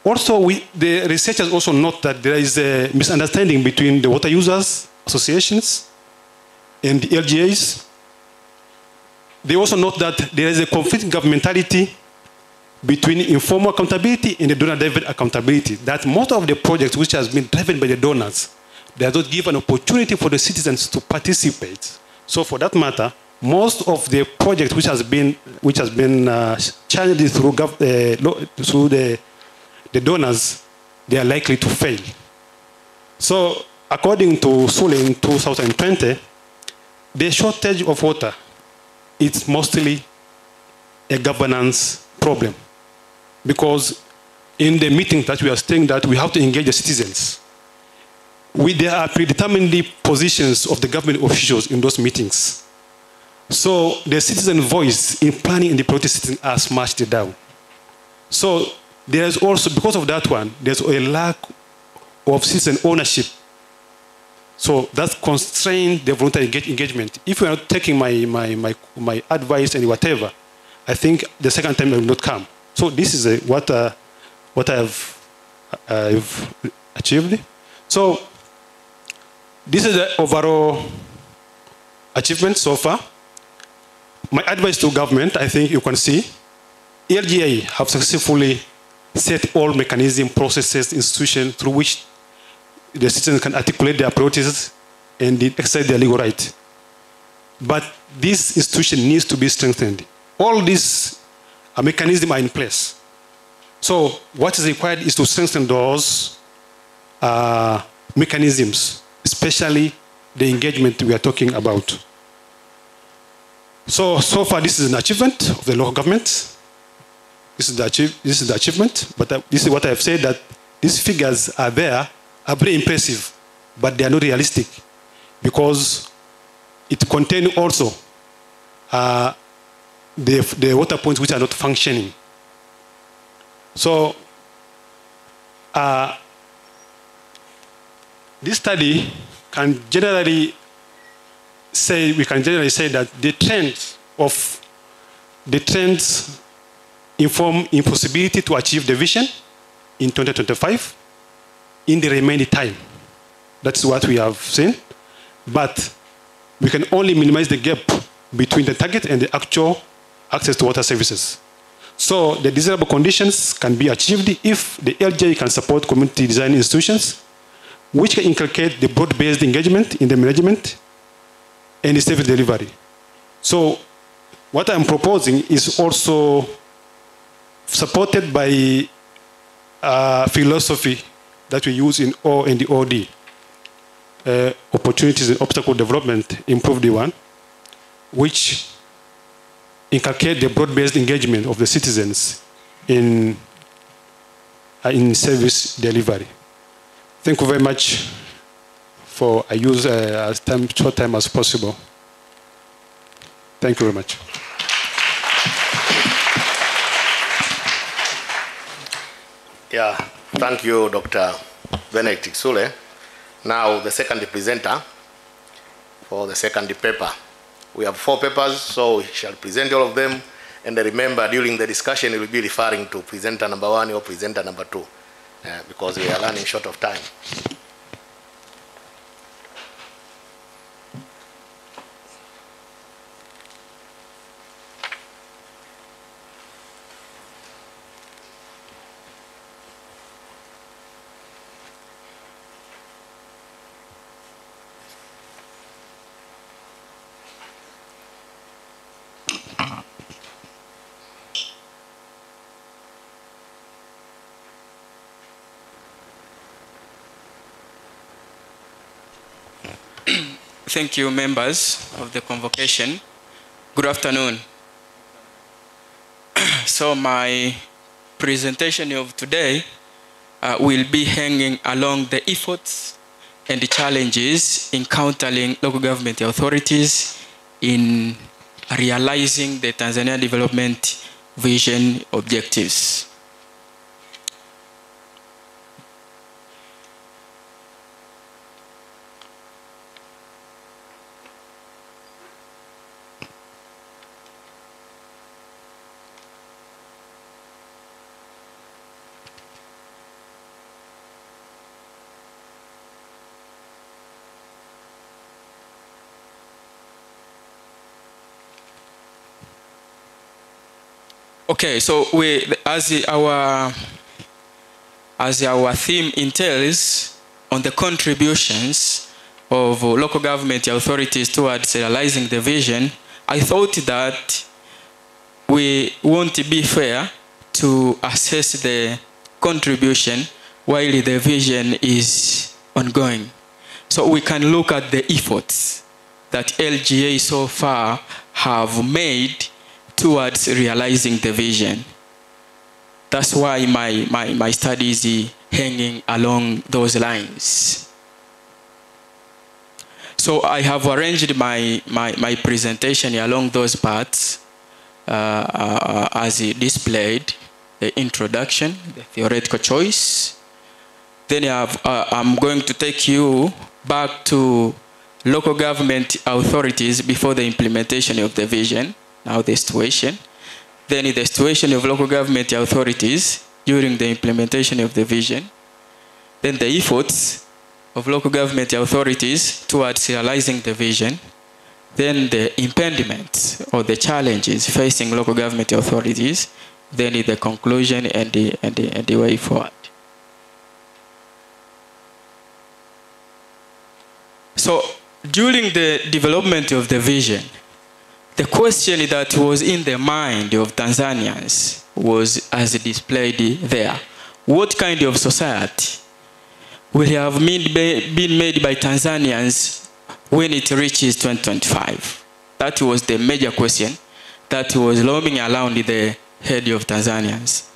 Also, the researchers also note that there is a misunderstanding between the water users associations and the LGAs. They also note that there is a conflicting governmentality between informal accountability and the donor-driven accountability, that most of the projects which has been driven by the donors, they do not give an opportunity for the citizens to participate. So for that matter, most of the projects which has been channeled through the donors, they are likely to fail. So according to Sule in 2020, the shortage of water is mostly a governance problem, because in the meetings that we are staying, that we have to engage the citizens. There are predetermined positions of the government officials in those meetings. So the citizen voice in planning and the priority system are smashed down. So there's also, because of that one, there's a lack of citizen ownership. So that constrains the voluntary engagement. If you are not taking my advice and whatever, I think the second time I will not come. So this is what I've achieved. So this is the overall achievement so far. My advice to government, I think you can see, LGA have successfully set all mechanisms, processes, institutions through which the citizens can articulate their priorities and exercise their legal right. But this institution needs to be strengthened. All these mechanisms are in place. So what is required is to strengthen those mechanisms, especially the engagement we are talking about. So far this is an achievement of the local government. This is the achievement, but this is what I have said, that these figures are there, are very impressive, but they are not realistic, because it contains also the water points which are not functioning. So this study can generally say that the trends inform impossibility to achieve the vision in 2025 in the remaining time. That's what we have seen. But we can only minimize the gap between the target and the actual access to water services. So the desirable conditions can be achieved if the LGA can support community design institutions, which can inculcate the broad-based engagement in the management and the service delivery. So what I'm proposing is also supported by philosophy that we use in O and the OD, opportunities and obstacle development, improved one, which inculcate the broad-based engagement of the citizens in service delivery. Thank you very much for I use as short time as possible. Thank you very much. Yeah, thank you, Dr. Benedict Sule. Now, the second presenter for the second paper. We have 4 papers, so we shall present all of them. And remember, during the discussion, we will be referring to presenter number 1 or presenter number 2, because we are running short of time. Thank you, members of the convocation. Good afternoon. So my presentation of today will be hanging along the efforts and the challenges encountering local government authorities in realizing the Tanzania Development Vision objectives. Okay, so as our theme entails on the contributions of local government authorities towards realizing the vision, I thought that we want to be fair to assess the contribution while the vision is ongoing. So we can look at the efforts that LGA so far have made towards realizing the vision. That's why my study is hanging along those lines. So I have arranged my presentation along those parts as displayed: the introduction, the theoretical choice. Then I'm going to take you back to local government authorities before the implementation of the vision. Now the situation. Then the situation of local government authorities during the implementation of the vision. Then the efforts of local government authorities towards realizing the vision. Then the impediments or the challenges facing local government authorities. Then the conclusion and the way forward. So during the development of the vision, the question that was in the mind of Tanzanians was as displayed there. What kind of society will have been made by Tanzanians when it reaches 2025? That was the major question that was roaming around the head of Tanzanians.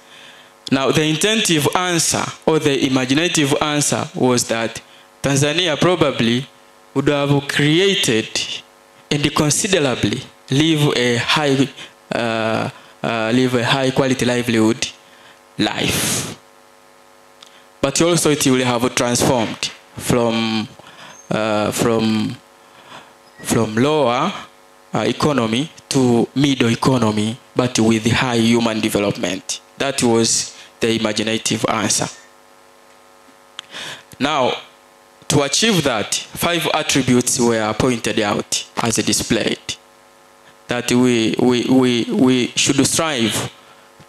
Now the intentive answer or the imaginative answer was that Tanzania probably would have created and considerably live a high quality livelihood life, but also it will have transformed from lower economy to middle economy, but with high human development. That was the imaginative answer. Now, to achieve that, 5 attributes were pointed out as displayed. That we should strive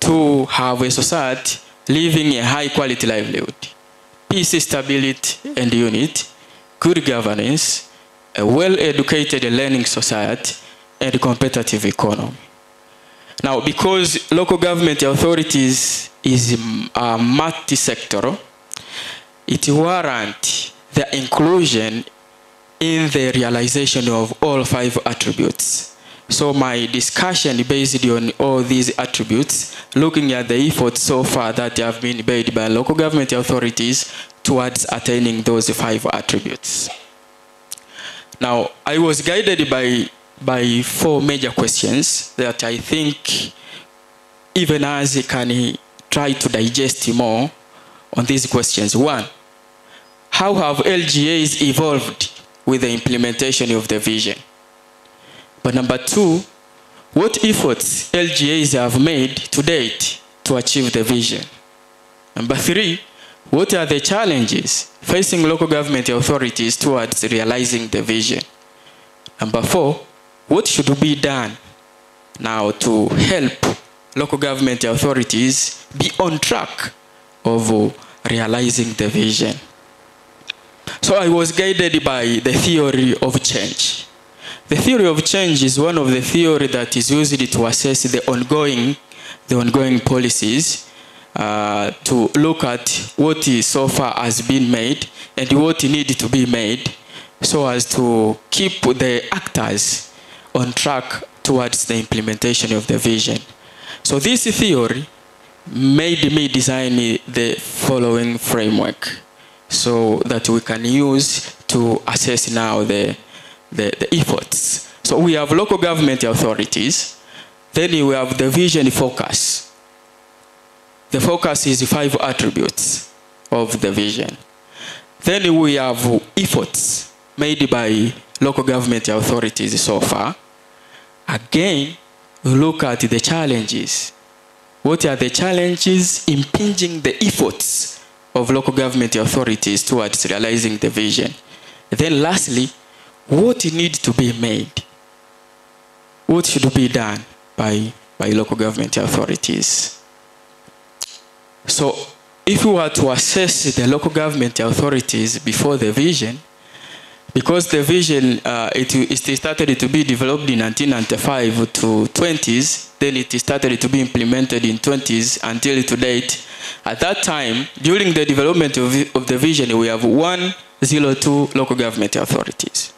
to have a society living a high quality livelihood, peace, stability and unity, good governance, a well-educated learning society, and competitive economy. Now, because local government authorities is multi-sectoral, it warrants the inclusion in the realization of all 5 attributes. So my discussion based on all these attributes, looking at the efforts so far that have been made by local government authorities towards attaining those 5 attributes. Now, I was guided by 4 major questions that I think even as can try to digest more on these questions. 1, how have LGAs evolved with the implementation of the vision? But number 2, what efforts LGAs have made to date to achieve the vision? Number 3, what are the challenges facing local government authorities towards realizing the vision? Number 4, what should be done now to help local government authorities be on track of realizing the vision? So I was guided by the theory of change. The theory of change is one of the theories that is used to assess the ongoing policies, to look at what is so far has been made and what needs to be made, so as to keep the actors on track towards the implementation of the vision. So this theory made me design the following framework, so that we can use to assess now the efforts. So we have local government authorities, then we have the vision focus. The focus is 5 attributes of the vision. Then we have efforts made by local government authorities so far. Again, we look at the challenges. What are the challenges impinging the efforts of local government authorities towards realizing the vision? Then lastly, what needs to be made? What should be done by local government authorities? So if we were to assess the local government authorities before the vision, because the vision, it started to be developed in 1995 to 20s, then it started to be implemented in 20s until to date. At that time, during the development of the vision, we have 102 local government authorities.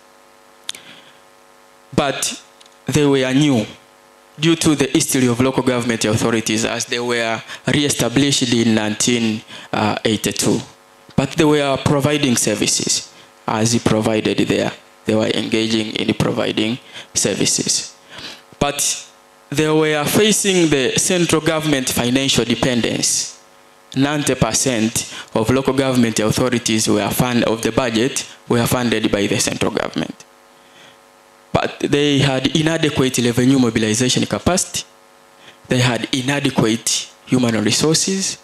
But they were new due to the history of local government authorities, as they were re-established in 1982. But they were providing services as provided there. They were engaging in providing services. But they were facing the central government financial dependence. 90% of local government authorities were funded, of the budget were funded by the central government. But they had inadequate revenue mobilization capacity. They had inadequate human resources.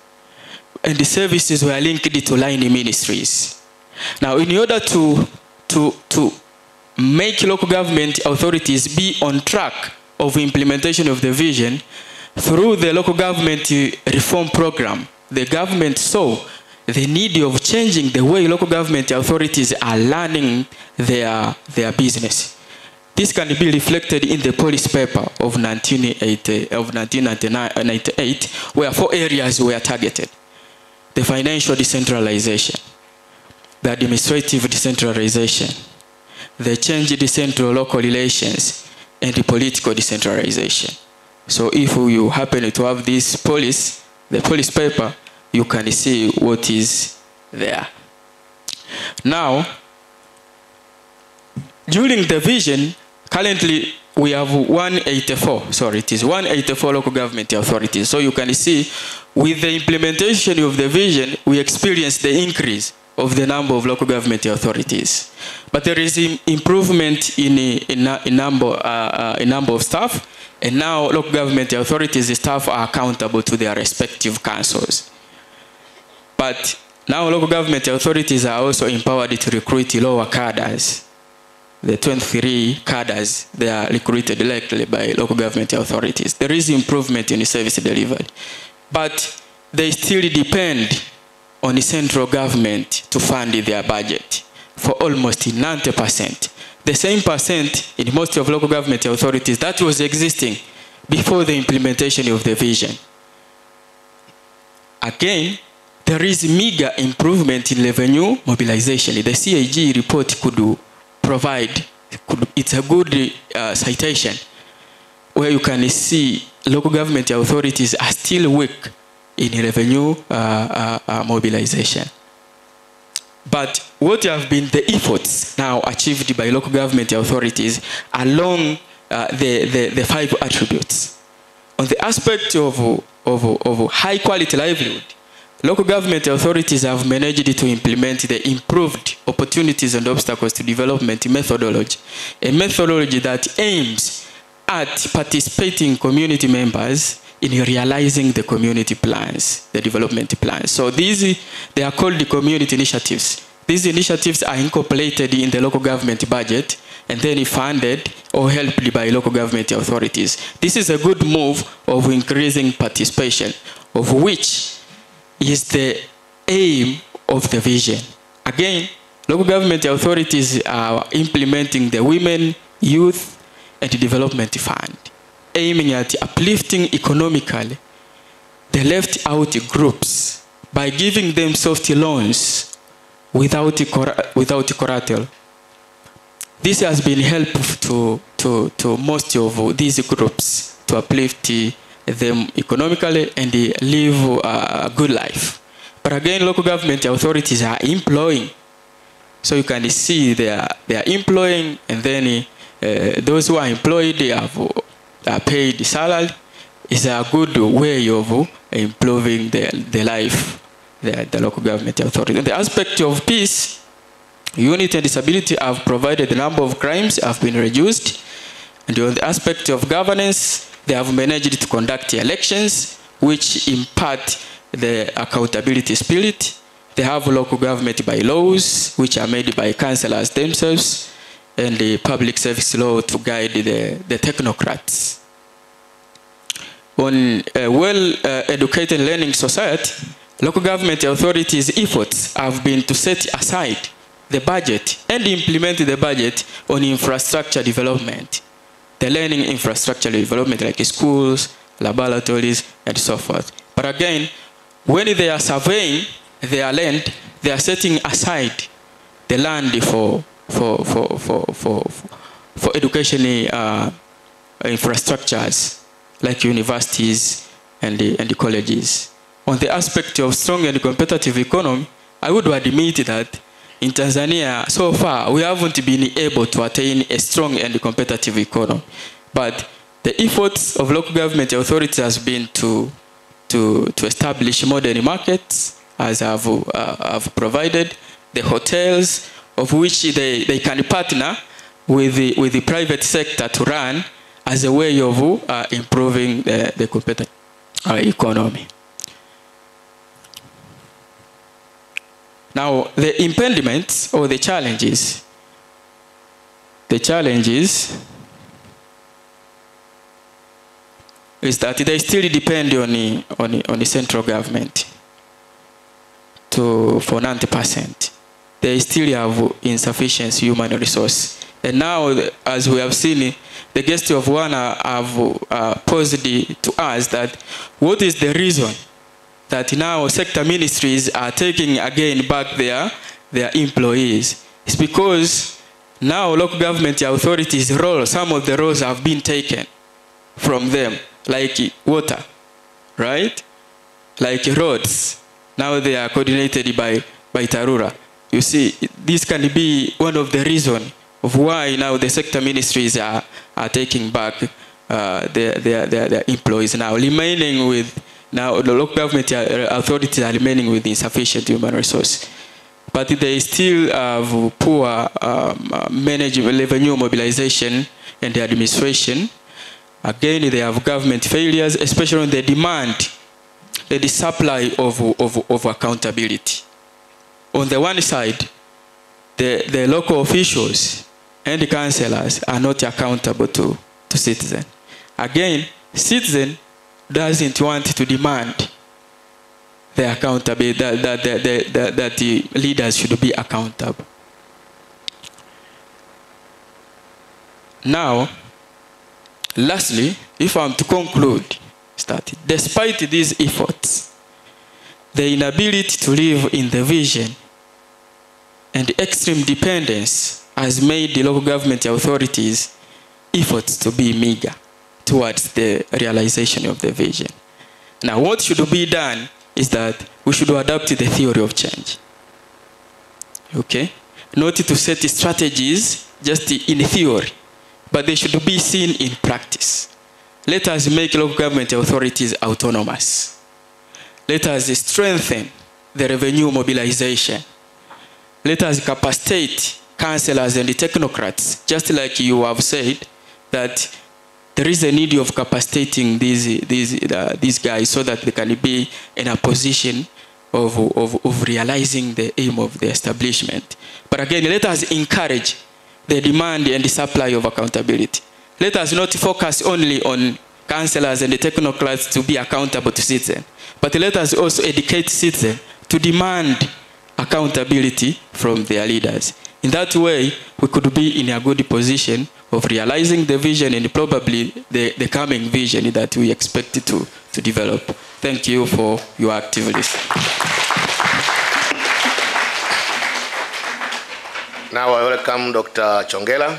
And the services were linked to line ministries. Now, in order to make local government authorities be on track of implementation of the vision, through the local government reform program, the government saw the need of changing the way local government authorities are running their business. This can be reflected in the policy paper of 1998, where 4 areas were targeted: the financial decentralization, the administrative decentralization, the change decentral local relations, and the political decentralization. So if you happen to have this policy, the policy paper, you can see what is there. Now, during the vision, currently we have 184 local government authorities. So you can see with the implementation of the vision, we experienced the increase of the number of local government authorities. But there is improvement in number of staff, and now local government authorities, the staff are accountable to their respective councils. But now local government authorities are also empowered to recruit lower cadres. The 23 cadres, they are recruited directly by local government authorities. There is improvement in the service delivery. But they still depend on the central government to fund their budget for almost 90%. The same percent in most of local government authorities that was existing before the implementation of the vision. Again, there is meager improvement in revenue mobilization. The CAG report could provide, it's a good citation where you can see local government authorities are still weak in revenue mobilization. But what have been the efforts now achieved by local government authorities along the 5 attributes? On the aspect of high quality livelihood, local government authorities have managed to implement the improved opportunities and obstacles to development methodology, a methodology that aims at participating community members in realizing the community plans, the development plans. So they are called the community initiatives. These initiatives are incorporated in the local government budget and then funded or helped by local government authorities. This is a good move of increasing participation, of which is the aim of the vision. Again, local government authorities are implementing the Women, Youth, and Development Fund, aiming at uplifting economically the left out groups by giving them soft loans without collateral. This has been helpful to most of these groups to uplift them economically and live a good life. But again, local government authorities are employing. So you can see they are employing, and then those who are employed, they are paid salary. Is a good way of improving the life the local government authority. In the aspect of peace, unity and stability have provided the number of crimes have been reduced. And on the aspect of governance, they have managed to conduct elections, which impart the accountability spirit. They have local government bylaws, which are made by councillors themselves, and the public service law to guide the technocrats. On a well-educated learning society, local government authorities' efforts have been to set aside the budget and implement the budget on infrastructure development, the learning infrastructure development like schools, laboratories, and so forth. But again, when they are surveying their land, they are setting aside the land for education infrastructures like universities and the colleges. On the aspect of strong and competitive economy, I would admit that in Tanzania, so far, we haven't been able to attain a strong and competitive economy. But the efforts of local government authorities has been to establish modern markets, as I've provided, the hotels, of which they can partner with the private sector to run as a way of improving the competitive economy. Now, the impediments or the challenges is that they still depend on the central government for 90%. They still have insufficient human resource. And now, as we have seen, the guests of WANA have posed to us that what is the reason that now sector ministries are taking again back their employees? It's because now local government authorities' role, some of the roles have been taken from them, like water, right? Like roads. Now they are coordinated by Tarura. You see, this can be one of the reasons of why now the sector ministries are taking back their employees now, remaining with, now the local government authorities are remaining with insufficient human resource. But they still have poor management, revenue mobilization and the administration. Again, they have government failures, especially on the demand and the supply of accountability. On the one side, the local officials and the councillors are not accountable to citizens. Again, citizen doesn't want to demand the accountability, that the leaders should be accountable. Now, Lastly, if I'm to conclude, despite these efforts, the inability to live in the vision and extreme dependence has made the local government authorities' efforts to be meager towards the realization of the vision. Now, what should be done is that we should adapt to the theory of change. Okay? Not to set strategies just in theory, but they should be seen in practice. Let us make local government authorities autonomous. Let us strengthen the revenue mobilization. Let us capacitate councillors and the technocrats, just like you have said, that there is a need of capacitating these guys so that they can be in a position of realizing the aim of the establishment. But again, let us encourage the demand and the supply of accountability. Let us not focus only on councillors and the technocrats to be accountable to citizens, but let us also educate citizens to demand accountability from their leaders. In that way, we could be in a good position of realizing the vision and probably the coming vision that we expect to develop. Thank you for your activities. Now I welcome Dr. Chongela.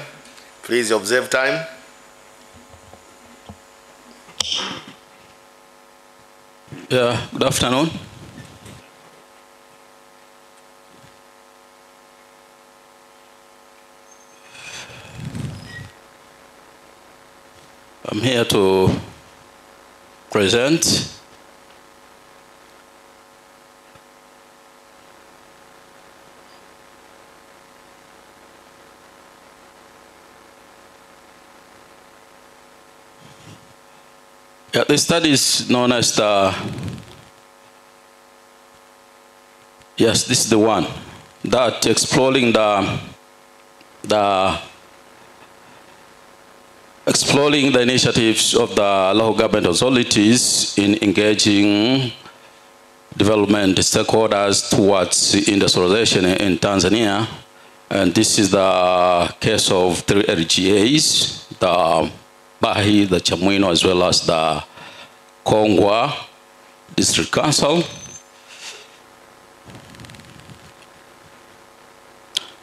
Please observe time. Yeah, good afternoon. I'm here to present the study is known as this is the one that exploring the initiatives of the local government authorities in engaging development stakeholders towards industrialization in Tanzania. And this is the case of 3 LGAs, the Bahi, the Chamwino, as well as the Kongwa District Council.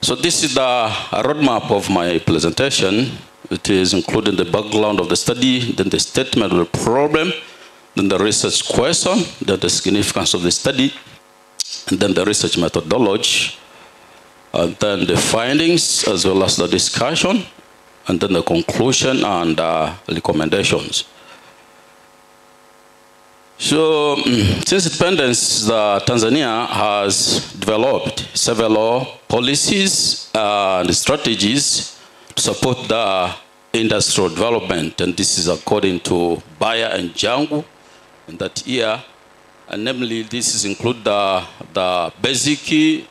So this is the roadmap of my presentation. It is including the background of the study, then the statement of the problem, then the research question, then the significance of the study, and then the research methodology, and then the findings, as well as the discussion, and then the conclusion and recommendations. So, since independence, Tanzania has developed several policies and strategies to support the industrial development, and this is according to Bayer and Jangu in that year. And namely, this is include the basic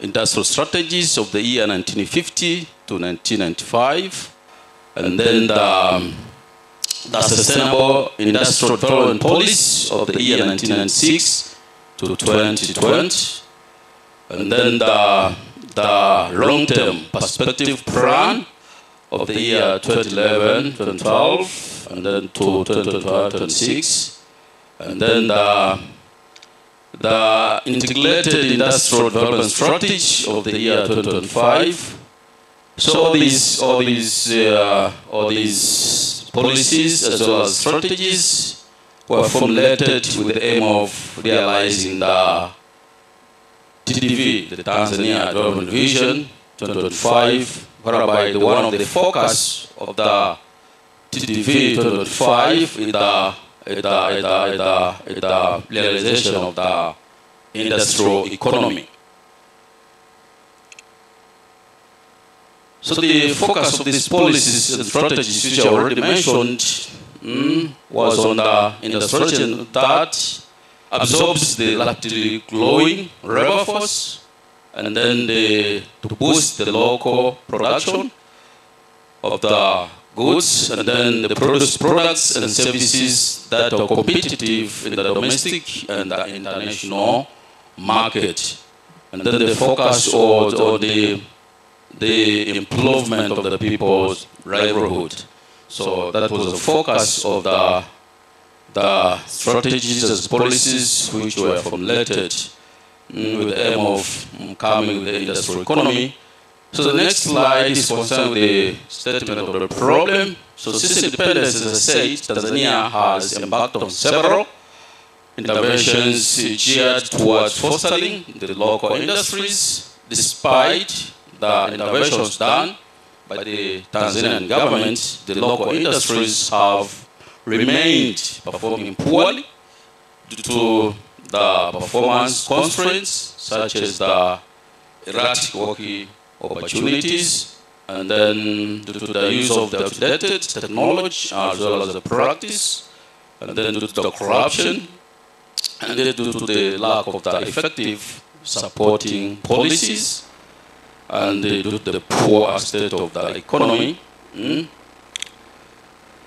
industrial strategies of the year 1950 to 1995, and then the sustainable industrial development policy of the year 1996 to 2020, and then the long-term perspective plan of the year 2011, 2012, and then to 2025, 2026, and then the integrated industrial development strategy of the year 2025. So all these policies as well as strategies were formulated with the aim of realizing the TDV, the Tanzania Development Vision 2025, whereby one of the focus of the TDV 2025 is the realization of the industrial economy. So the focus of these policies and strategies, which I already mentioned, was on the industrialization that absorbs the rapidly growing labor force, and then to boost the local production of the goods, and then the produce products and services that are competitive in the domestic and the international market. And then the focus on the improvement of the people's livelihood. So that was the focus of the strategies and policies which were formulated with the aim of coming with the industrial economy. So the next slide is concerned with the statement of the problem. So since independence, as I said, Tanzania has embarked on several interventions geared towards fostering the local industries. Despite the interventions done by the Tanzanian government, the local industries have remained performing poorly due to the performance constraints, such as the erratic working opportunities, and then due to the use of the outdated technology as well as the practice, and then due to the corruption, and then due to the lack of the effective supporting policies, and due to the poor state of the economy.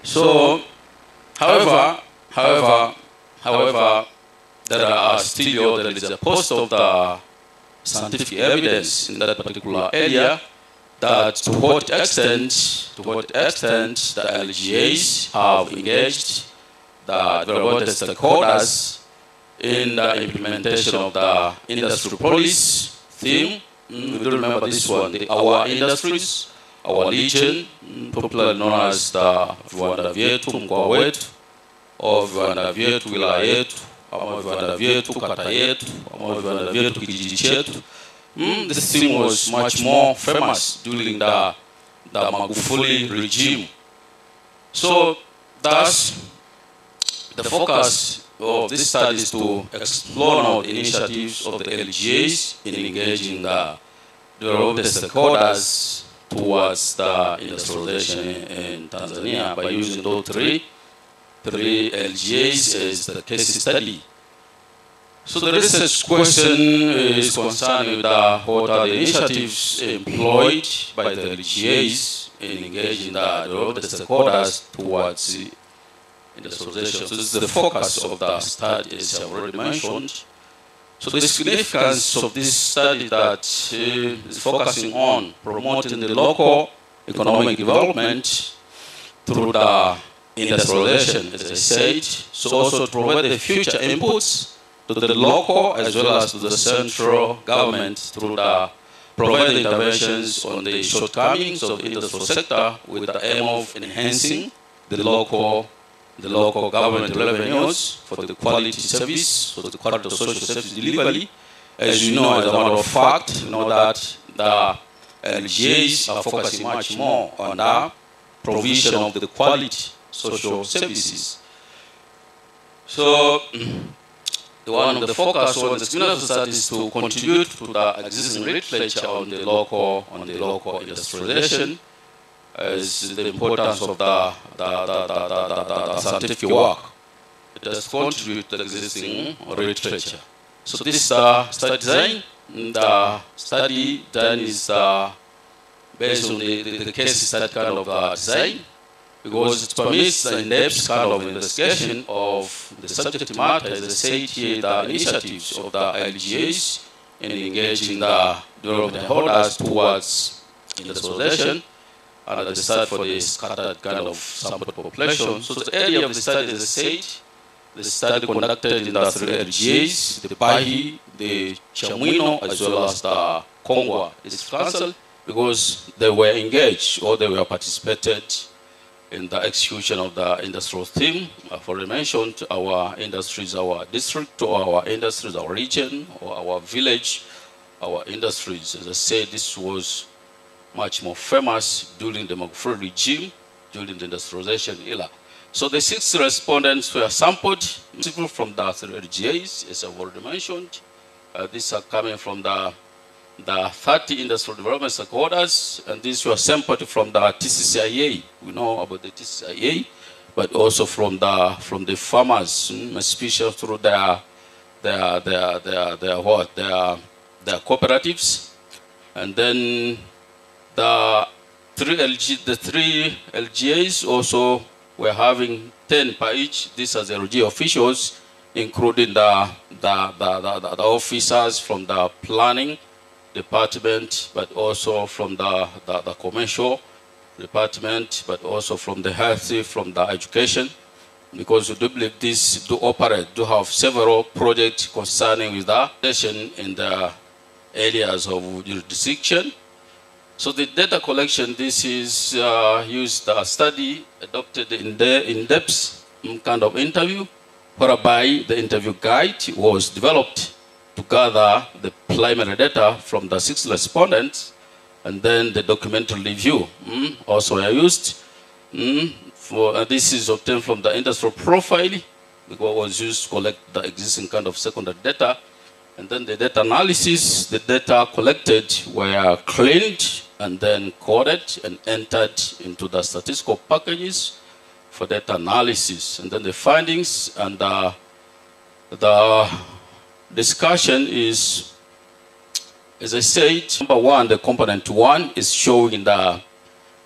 So, however, there are still there is a post of the scientific evidence in that particular area that to what extent the LGAs have engaged the development stakeholders in the implementation of the industrial policy theme. We do remember this one, our industries, our region, popularly known as the viwanda vyetu, mkoa wetu, au viwanda vyetu, wilaya yetu, ama viwanda vyetu, kata yetu, ama viwanda vyetu, kijiji chetu. This theme was much more famous during the Magufuli regime. So thus, the focus of this study is to explore now the initiatives of the LGAs in engaging the development stakeholders towards the industrialization in Tanzania by using those three LGAs as the case study. So the research question is concerned with what are the initiatives employed by the LGAs in engaging the development stakeholders towards the industrialization. So this is the focus of the study, as I've already mentioned. So the significance of this study that is focusing on promoting the local economic development through the industrialization, as I said, so also to provide the future inputs to the local as well as to the central government through the provided interventions on the shortcomings of the industrial sector with the aim of enhancing the local government revenues for the quality service, for the quality of social service delivery. As you know, as a matter of fact, you know that the LGAs are focusing much more on the provision of the quality social services. So, one of the focus on the criminal society is to contribute to the existing literature on the local industrialization, as the importance of the scientific work. It does contribute to the existing literature. So this study design, the study done is based on the case study kind of design, because it permits the in-depth kind of investigation of the subject matter, as I said here, the initiatives of the LGAs in engaging the development holders towards industrialization, and the study for the scattered kind of sample population. So the area of the study, as I said, the study conducted in the three LGAs, the Bahi, the Chamwino, as well as the Kongwa District Council, because they were engaged or they were participated in the execution of the industrial theme. For mentioned, our industries, our district, or our industries, our region, or our village, our industries. As I said, this was much more famous during the Magufuli regime, during the industrialization era. So the 6 respondents were sampled from the 3 LGAs, as I've already mentioned. These are coming from the 30 industrial development stakeholders, and these were sampled from the TCCIA. We know about the TCCIA, but also from the farmers, especially through their cooperatives, and then the 3 LGAs also were having 10 per each. These are the LGA officials, including the officers from the planning department, but also from the commercial department, but also from the health, from the education, because we do believe this do operate, do have several projects concerning with the station in the areas of jurisdiction. So the data collection, this is used a study adopted in the in-depth kind of interview, whereby the interview guide was developed to gather the preliminary data from the 6 respondents, and then the documental review also are used. This is obtained from the industrial profile, which was used to collect the existing kind of secondary data. And then the data analysis, the data collected were cleaned and then coded and entered into the statistical packages for data analysis. And then the findings and the discussion is, as I said, number one, the component 1 is showing the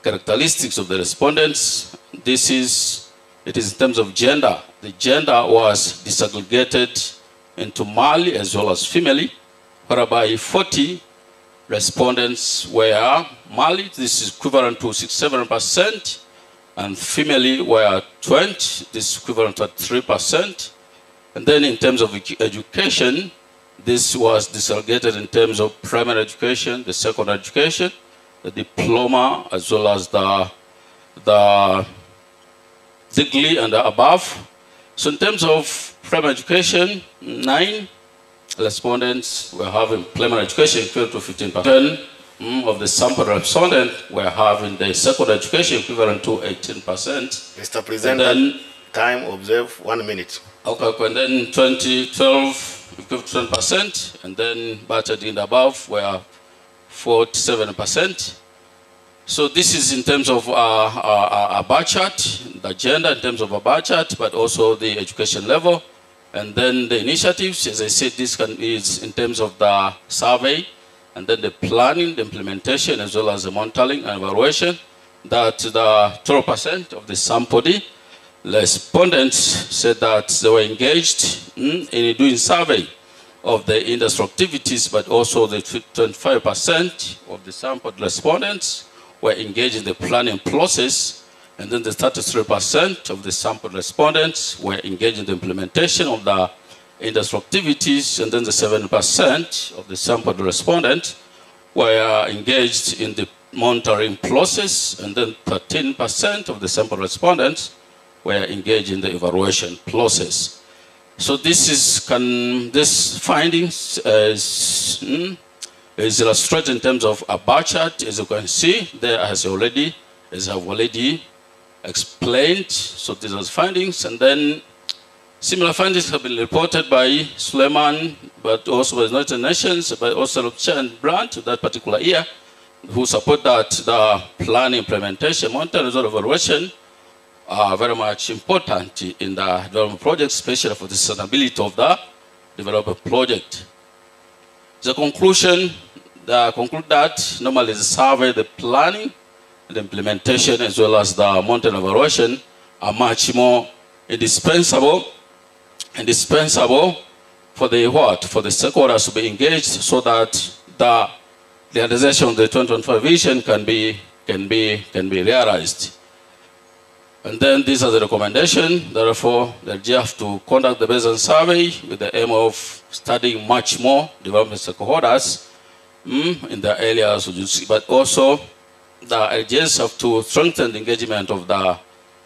characteristics of the respondents. It is in terms of gender. The gender was disaggregated into male as well as female, whereby 40 respondents were male, this is equivalent to 67%, and female were 20, this is equivalent to 3%. And then in terms of education, this was disaggregated in terms of primary education, the secondary education, the diploma, as well as the degree and the above. So in terms of primary education, 9 respondents were having primary education equivalent to 15%. Of the sample respondents were having the secondary education equivalent to 18%. Mr. Presenter, time observe 1 minute. Okay, and then 2012 equivalent to 10%, and then bachelor and above were 47%. So this is in terms of a bar chart, the gender in terms of a bar chart, but also the education level. And then the initiatives, as I said, this is in terms of the survey, and then the planning, the implementation, as well as the monitoring and evaluation, that the 12% of the sample respondents said that they were engaged in doing survey of the industrial activities, but also the 25% of the sampled respondents were engaged in the planning process, and then the 33% of the sampled respondents were engaged in the implementation of the industrial activities, and then the 7% of the sampled respondents were engaged in the monitoring process, and then 13% of the sampled respondents were engaged in the evaluation process. So this is findings is illustrated in terms of a bar chart. As you can see, there as I've already explained. So these are findings, and then similar findings have been reported by Suleiman, but also by the United Nations, but also Chair and Brandt that particular year, who support that the plan implementation, monitoring, and evaluation are very much important in the development project, especially for the sustainability of the development project. The conclusion, they conclude that normally the survey, the planning, the implementation, as well as the monitoring and evaluation are much more indispensable for the what? For the stakeholders to be engaged, so that the realization of the 2025 vision can be realized. And then these are the recommendations. Therefore, they have to conduct the baseline survey with the aim of studying much more development stakeholders in the areas, but also the LGS have to strengthen the engagement of the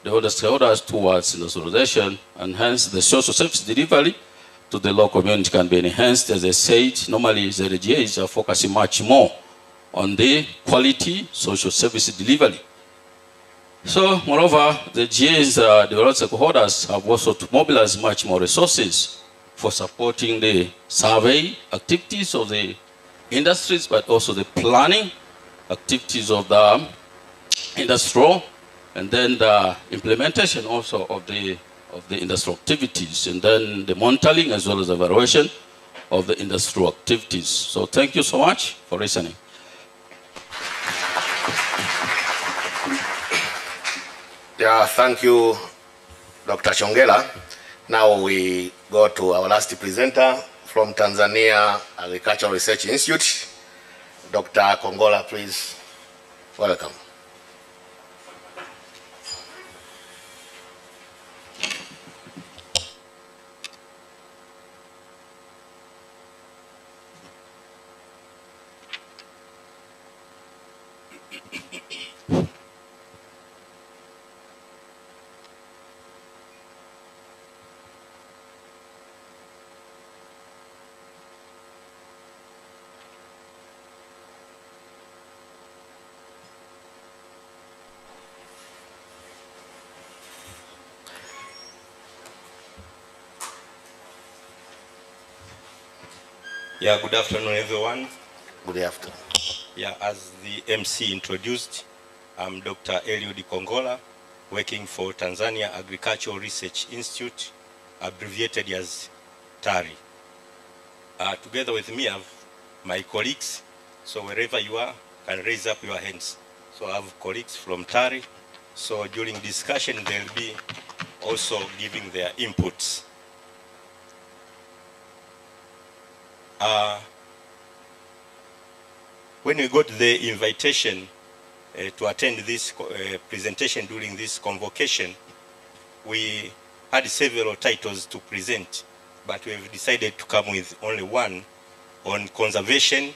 stakeholders towards industrialization, and hence the social service delivery to the local community can be enhanced. As I said, normally the LGAs are focusing much more on the quality social service delivery. So, moreover, the GAs, development stakeholders, have also to mobilize much more resources for supporting the survey activities of the industries, but also the planning activities of the industrial, and then the implementation also of the industrial activities, and then the monitoring as well as the evaluation of the industrial activities. So, thank you so much for listening. Yeah, thank you, Dr. Chongela. Now we go to our last presenter from Tanzania Agricultural Research Institute. Dr. Kongola, please. Welcome. Yeah, good afternoon, everyone. Good afternoon. Yeah, as the MC introduced, I'm Dr. Eliud Kongola, working for Tanzania Agricultural Research Institute, abbreviated as TARI. Together with me, I have my colleagues, so wherever you are, can raise up your hands. So I have colleagues from TARI, so during discussion, they'll be also giving their inputs. When we got the invitation to attend this presentation during this convocation, we had several titles to present, but we have decided to come with only one on conservation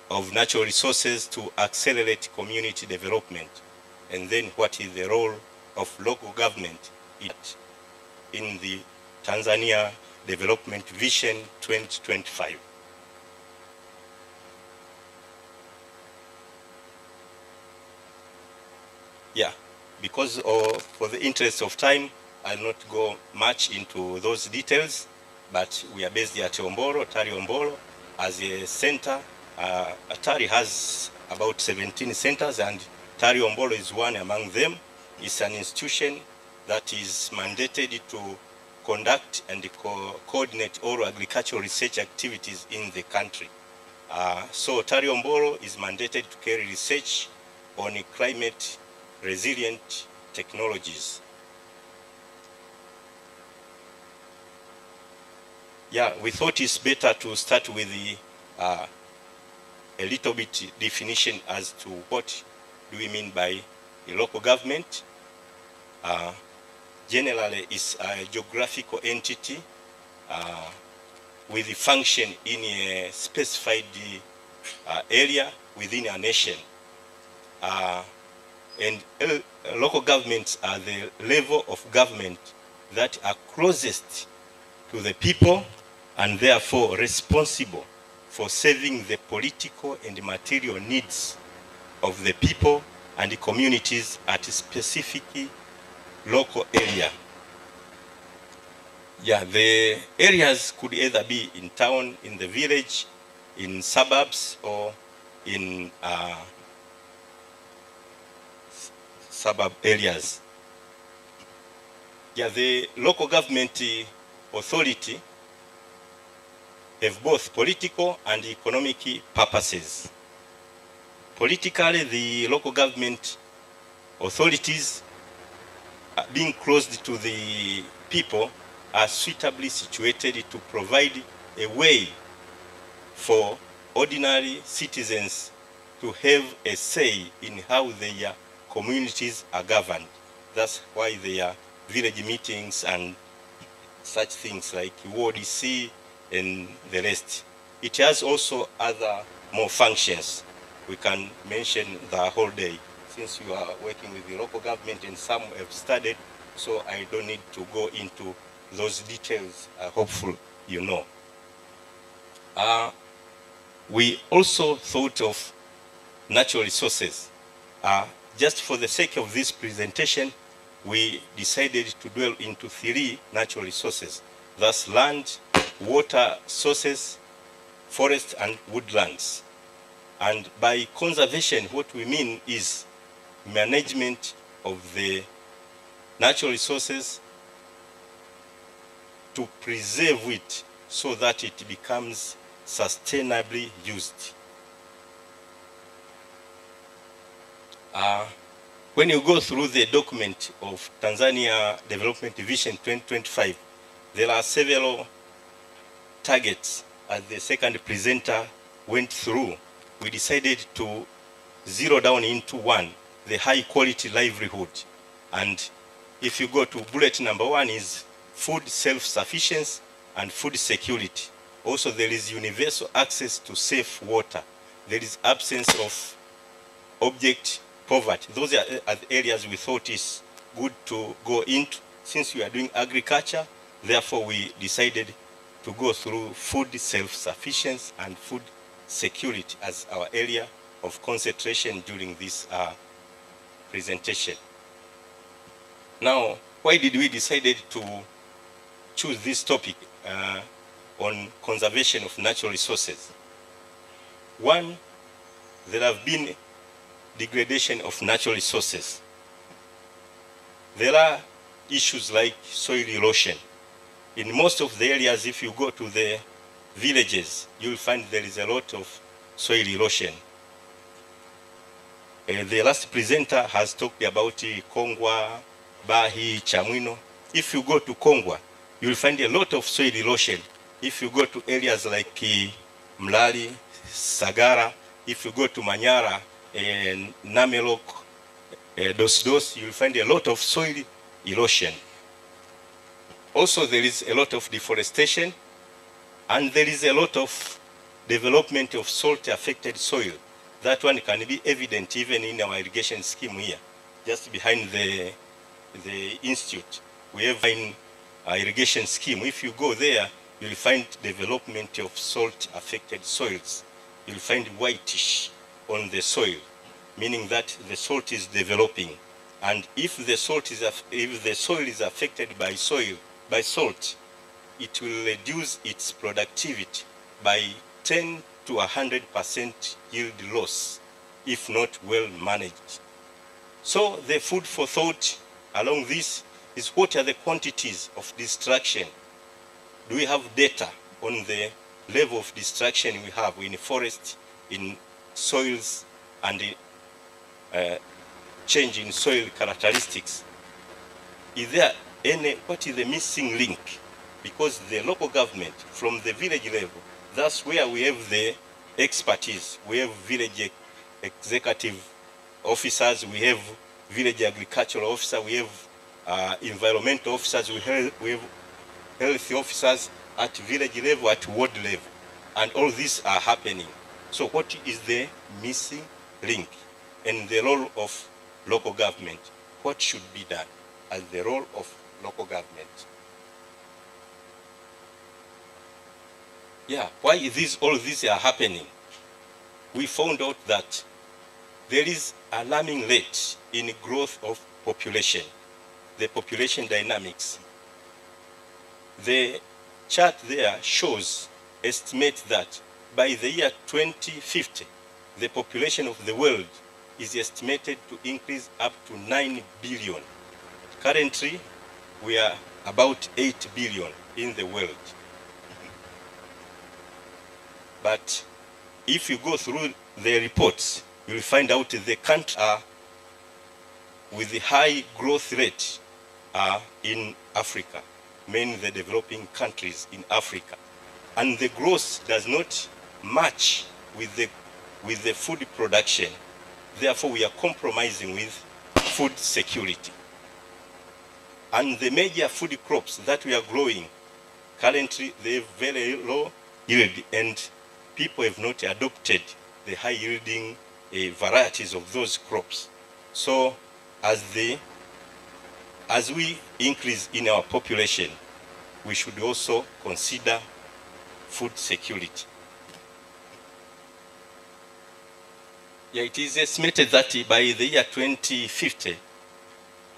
of natural resources to accelerate community development, and then what is the role of local government in the Tanzania Development Vision 2025. Yeah, because for the interest of time, I'll not go much into those details, but we are based at Ombolo, TARI Ombolo, as a center. TARI has about 17 centers, and TARI Ombolo is one among them. It's an institution that is mandated to conduct and coordinate all agricultural research activities in the country. So TARI Ombolo is mandated to carry research on climate resilient technologies. Yeah, we thought it's better to start with the, a little bit definition as to what do we mean by a local government. Generally, it's a geographical entity with a function in a specified area within a nation. And local governments are the level of government that are closest to the people and therefore responsible for serving the political and material needs of the people and the communities at a specific local area. Yeah, the areas could either be in town, in the village, in suburbs, or in suburb areas. Yeah, the local government authority have both political and economic purposes. Politically, the local government authorities being closed to the people are suitably situated to provide a way for ordinary citizens to have a say in how their communities are governed. That's why there are village meetings and such things like Ward C and the rest. It has also other more functions. We can mention the whole day, since you are working with the local government and some have studied, so I don't need to go into those details. Hopefully you know. We also thought of natural resources. Just for the sake of this presentation, we decided to dwell into 3 natural resources. Thus land, water sources, forest and woodlands. And by conservation, what we mean is management of the natural resources to preserve it so that it becomes sustainably used. When you go through the document of Tanzania Development Vision 2025, there are several targets. As the second presenter went through, we decided to zero down into one, the high quality livelihood. And if you go to bullet number 1 is food self-sufficiency and food security. Also there is universal access to safe water. There is absence of object poverty. Those are the areas we thought is good to go into. Since we are doing agriculture, therefore we decided to go through food self-sufficiency and food security as our area of concentration during this presentation. Now, why did we decide to choose this topic on conservation of natural resources? One, there have been degradation of natural resources. There are issues like soil erosion. In most of the areas, if you go to the villages, you will find there is a lot of soil erosion. The last presenter has talked about Kongwa, Bahi, Chamwino. If you go to Kongwa, you will find a lot of soil erosion. If you go to areas like Mlali, Sagara, if you go to Manyara, Namelok, Dos, you will find a lot of soil erosion. Also, there is a lot of deforestation, and there is a lot of development of salt-affected soil. That one can be evident even in our irrigation scheme here, just behind the institute. We have an irrigation scheme. If you go there, you'll find development of salt-affected soils. You'll find whitish on the soil, meaning that the salt is developing. And if the soil is affected by salt, it will reduce its productivity by 10 to 100% yield loss, if not well managed. So the food for thought along this is, what are the quantities of destruction? Do we have data on the level of destruction we have in forests, in soils, and in change in soil characteristics? Is there what is the missing link? Because the local government, from the village level, that's where we have the expertise. We have village executive officers, we have village agricultural officer, we have environmental officers, we have health officers at village level, at ward level, and all these are happening. So what is the missing link? And the role of local government, what should be done as the role of local government? Yeah, why is all this are happening? We found out that there is alarming rate in growth of population, the population dynamics. The chart there estimates that by the year 2050, the population of the world is estimated to increase up to 9 billion. Currently, we are about 8 billion in the world. But if you go through the reports, you will find out the countries are with the high growth rate are in Africa, mainly the developing countries in Africa. And the growth does not match with the food production. Therefore, we are compromising with food security. And the major food crops that we are growing, currently they have very low yield, and people have not adopted the high yielding varieties of those crops. So as we increase in our population, we should also consider food security. Yeah, it is estimated that by the year 2050,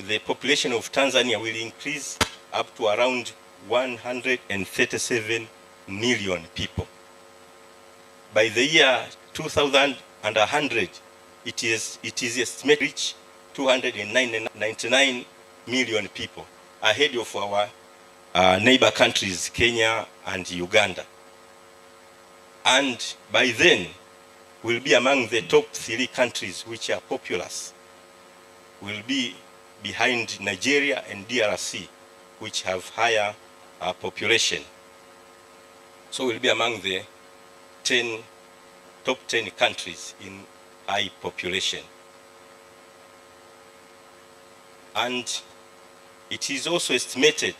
the population of Tanzania will increase up to around 137 million people. By the year 2100, it is estimated to reach 299 million people, ahead of our neighbor countries, Kenya and Uganda. And by then, we'll be among the top 3 countries which are populous. We'll be behind Nigeria and DRC, which have higher population. So we'll be among the top 10 countries in high population. And it is also estimated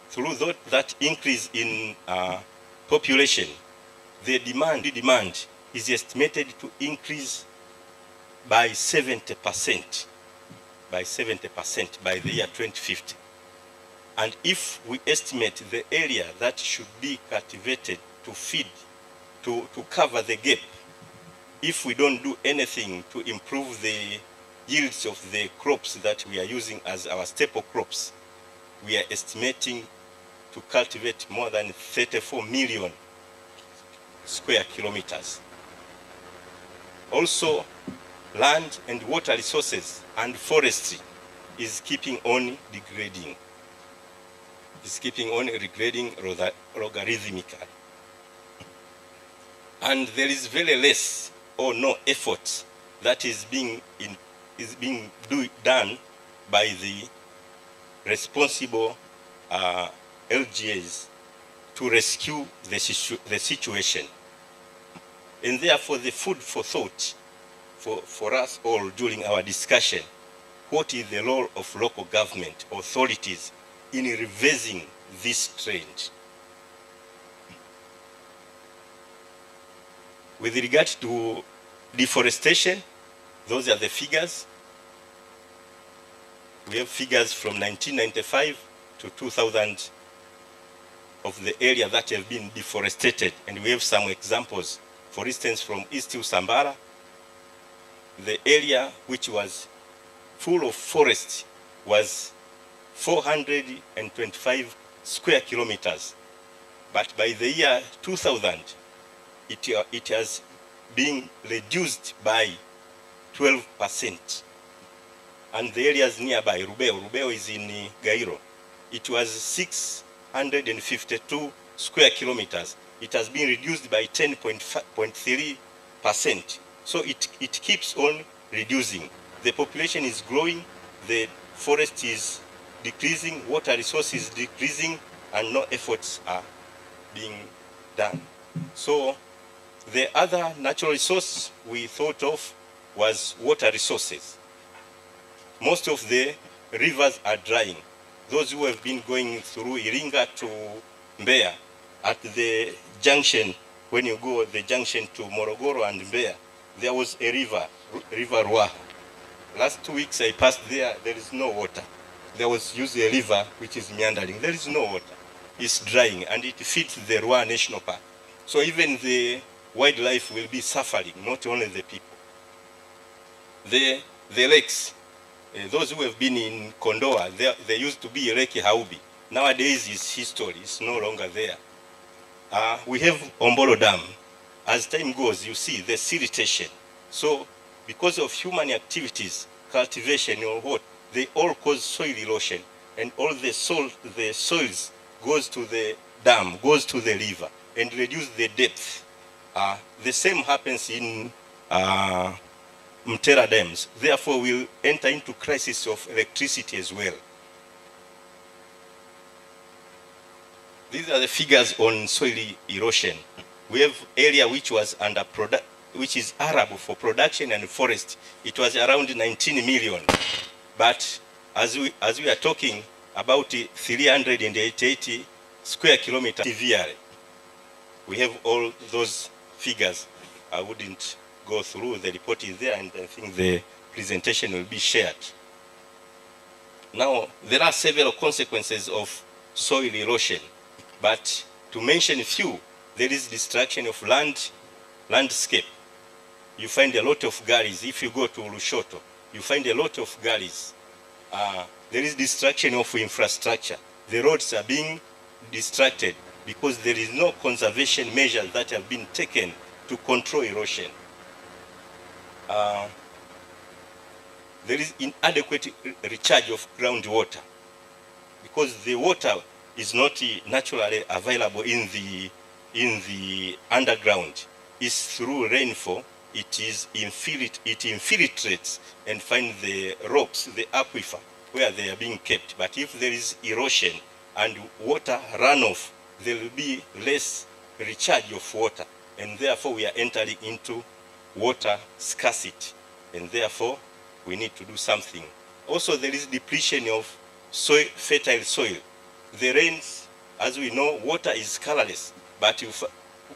through that increase in population, the demand is estimated to increase by 70%, by the year 2050. And if we estimate the area that should be cultivated to feed, to cover the gap, if we don't do anything to improve the yields of the crops that we are using as our staple crops, we are estimating to cultivate more than 34 million square kilometers. Also, land and water resources and forestry is keeping on degrading. Is keeping on regrading logarithmically. And there is very less or no effort that is being done by the responsible LGAs to rescue the situation. And therefore the food for thought for us all during our discussion, what is the role of local government authorities in reversing this trend? With regard to deforestation, those are the figures. We have figures from 1995 to 2000 of the area that have been deforested, and we have some examples. For instance, from East Usambara, the area which was full of forest was 425 square kilometers. But by the year 2000, it has been reduced by 12%. And the areas nearby, Rubeo is in Gairo, it was 652 square kilometers. It has been reduced by 10.3%. So it keeps on reducing. The population is growing, the forest is decreasing, water resources decreasing, and no efforts are being done. So the other natural resource we thought of was water resources. Most of the rivers are drying. Those who have been going through Iringa to Mbeya, at the junction, when you go the junction to Morogoro and Mbeya, there was a river, River Ruaha. Last 2 weeks I passed there, there is no water. There was usually a river which is meandering. There is no water. It's drying, and it feeds the Ruaha National Park. So even the wildlife will be suffering, not only the people. The lakes, those who have been in Kondoa, there used to be Lake Haubi. Nowadays it's history, it's no longer there. We have Ombolo Dam. As time goes, you see the siltation. So because of human activities, cultivation or what, they all cause soil erosion, and all the soils goes to the dam, goes to the river, and reduce the depth. The same happens in Mtera dams. Therefore, we'll enter into crisis of electricity as well. These are the figures on soil erosion. We have area which was which is arable for production and forest. It was around 19 million. But as we are talking about 388 square kilometers severely. We have all those figures. I wouldn't go through, the report is there, and I think the presentation will be shared. Now, there are several consequences of soil erosion, but to mention a few, there is destruction of landscape. You find a lot of gullies. If you go to Lushoto, you find a lot of gullies. There is destruction of infrastructure. The roads are being distracted because there is no conservation measures that have been taken to control erosion. There is inadequate recharge of groundwater because the water is not naturally available in the underground. It's through rainfall. It infiltrates and finds the rocks, the aquifer, where they are being kept. But if there is erosion and water runoff, there will be less recharge of water, and therefore we are entering into water scarcity, and therefore we need to do something. Also, there is depletion of soil, fertile soil. The rains, as we know, water is colorless, but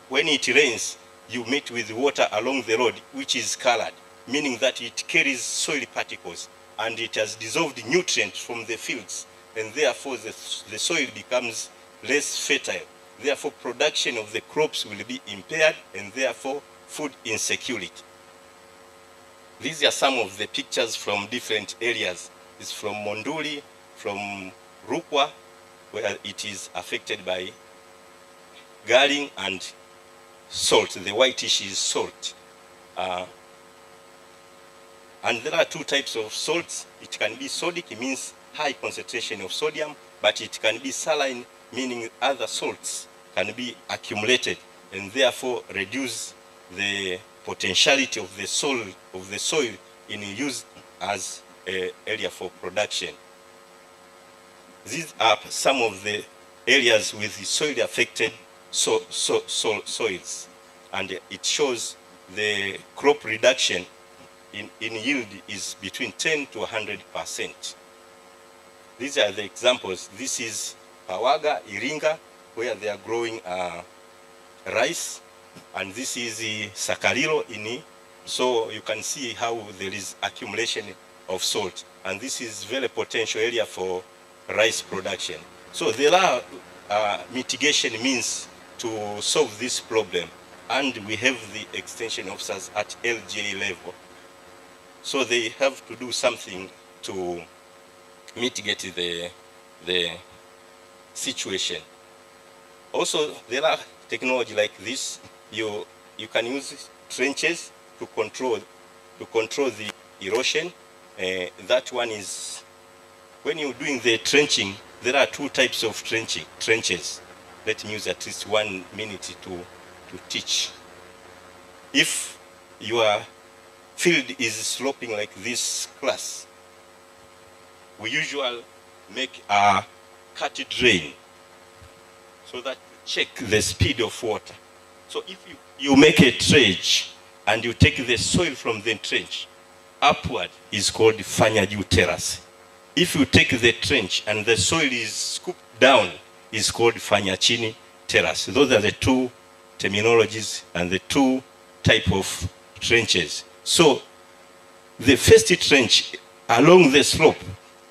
when it rains, you meet with water along the road, which is colored. meaning that it carries soil particles and it has dissolved nutrients from the fields, and therefore the soil becomes less fertile. Therefore, production of the crops will be impaired, and therefore food insecurity. These are some of the pictures from different areas. It's from Monduli, from Rukwa, where it is affected by galling and salt. The whitish is salt. And there are two types of salts. It can be sodic, it means high concentration of sodium, but it can be saline, meaning other salts can be accumulated and therefore reduce the potentiality of the soil in use as an area for production. These are some of the areas with the soil affected soils, and it shows the crop reduction in yield is between 10 to 100%. These are the examples. This is Pawaga, Iringa, where they are growing rice, and this is Sakarilo ini. So you can see how there is accumulation of salt, and this is very potential area for rice production. So there are mitigation means to solve this problem, and we have the extension officers at LGA level. So they have to do something to mitigate the situation. Also, there are technology like this. You can use trenches to control the erosion. That one is, when you're doing the trenching, there are two types of trenches. Let me use at least 1 minute to teach. If your field is sloping like this class, we usually make a cut drain so that check the speed of water. So if you make a trench and you take the soil from the trench upward, is called fanya juu terrace. If you take the trench and the soil is scooped down, is called fanya chini terrace. Those are the two terminologies and the two type of trenches. So the first trench along the slope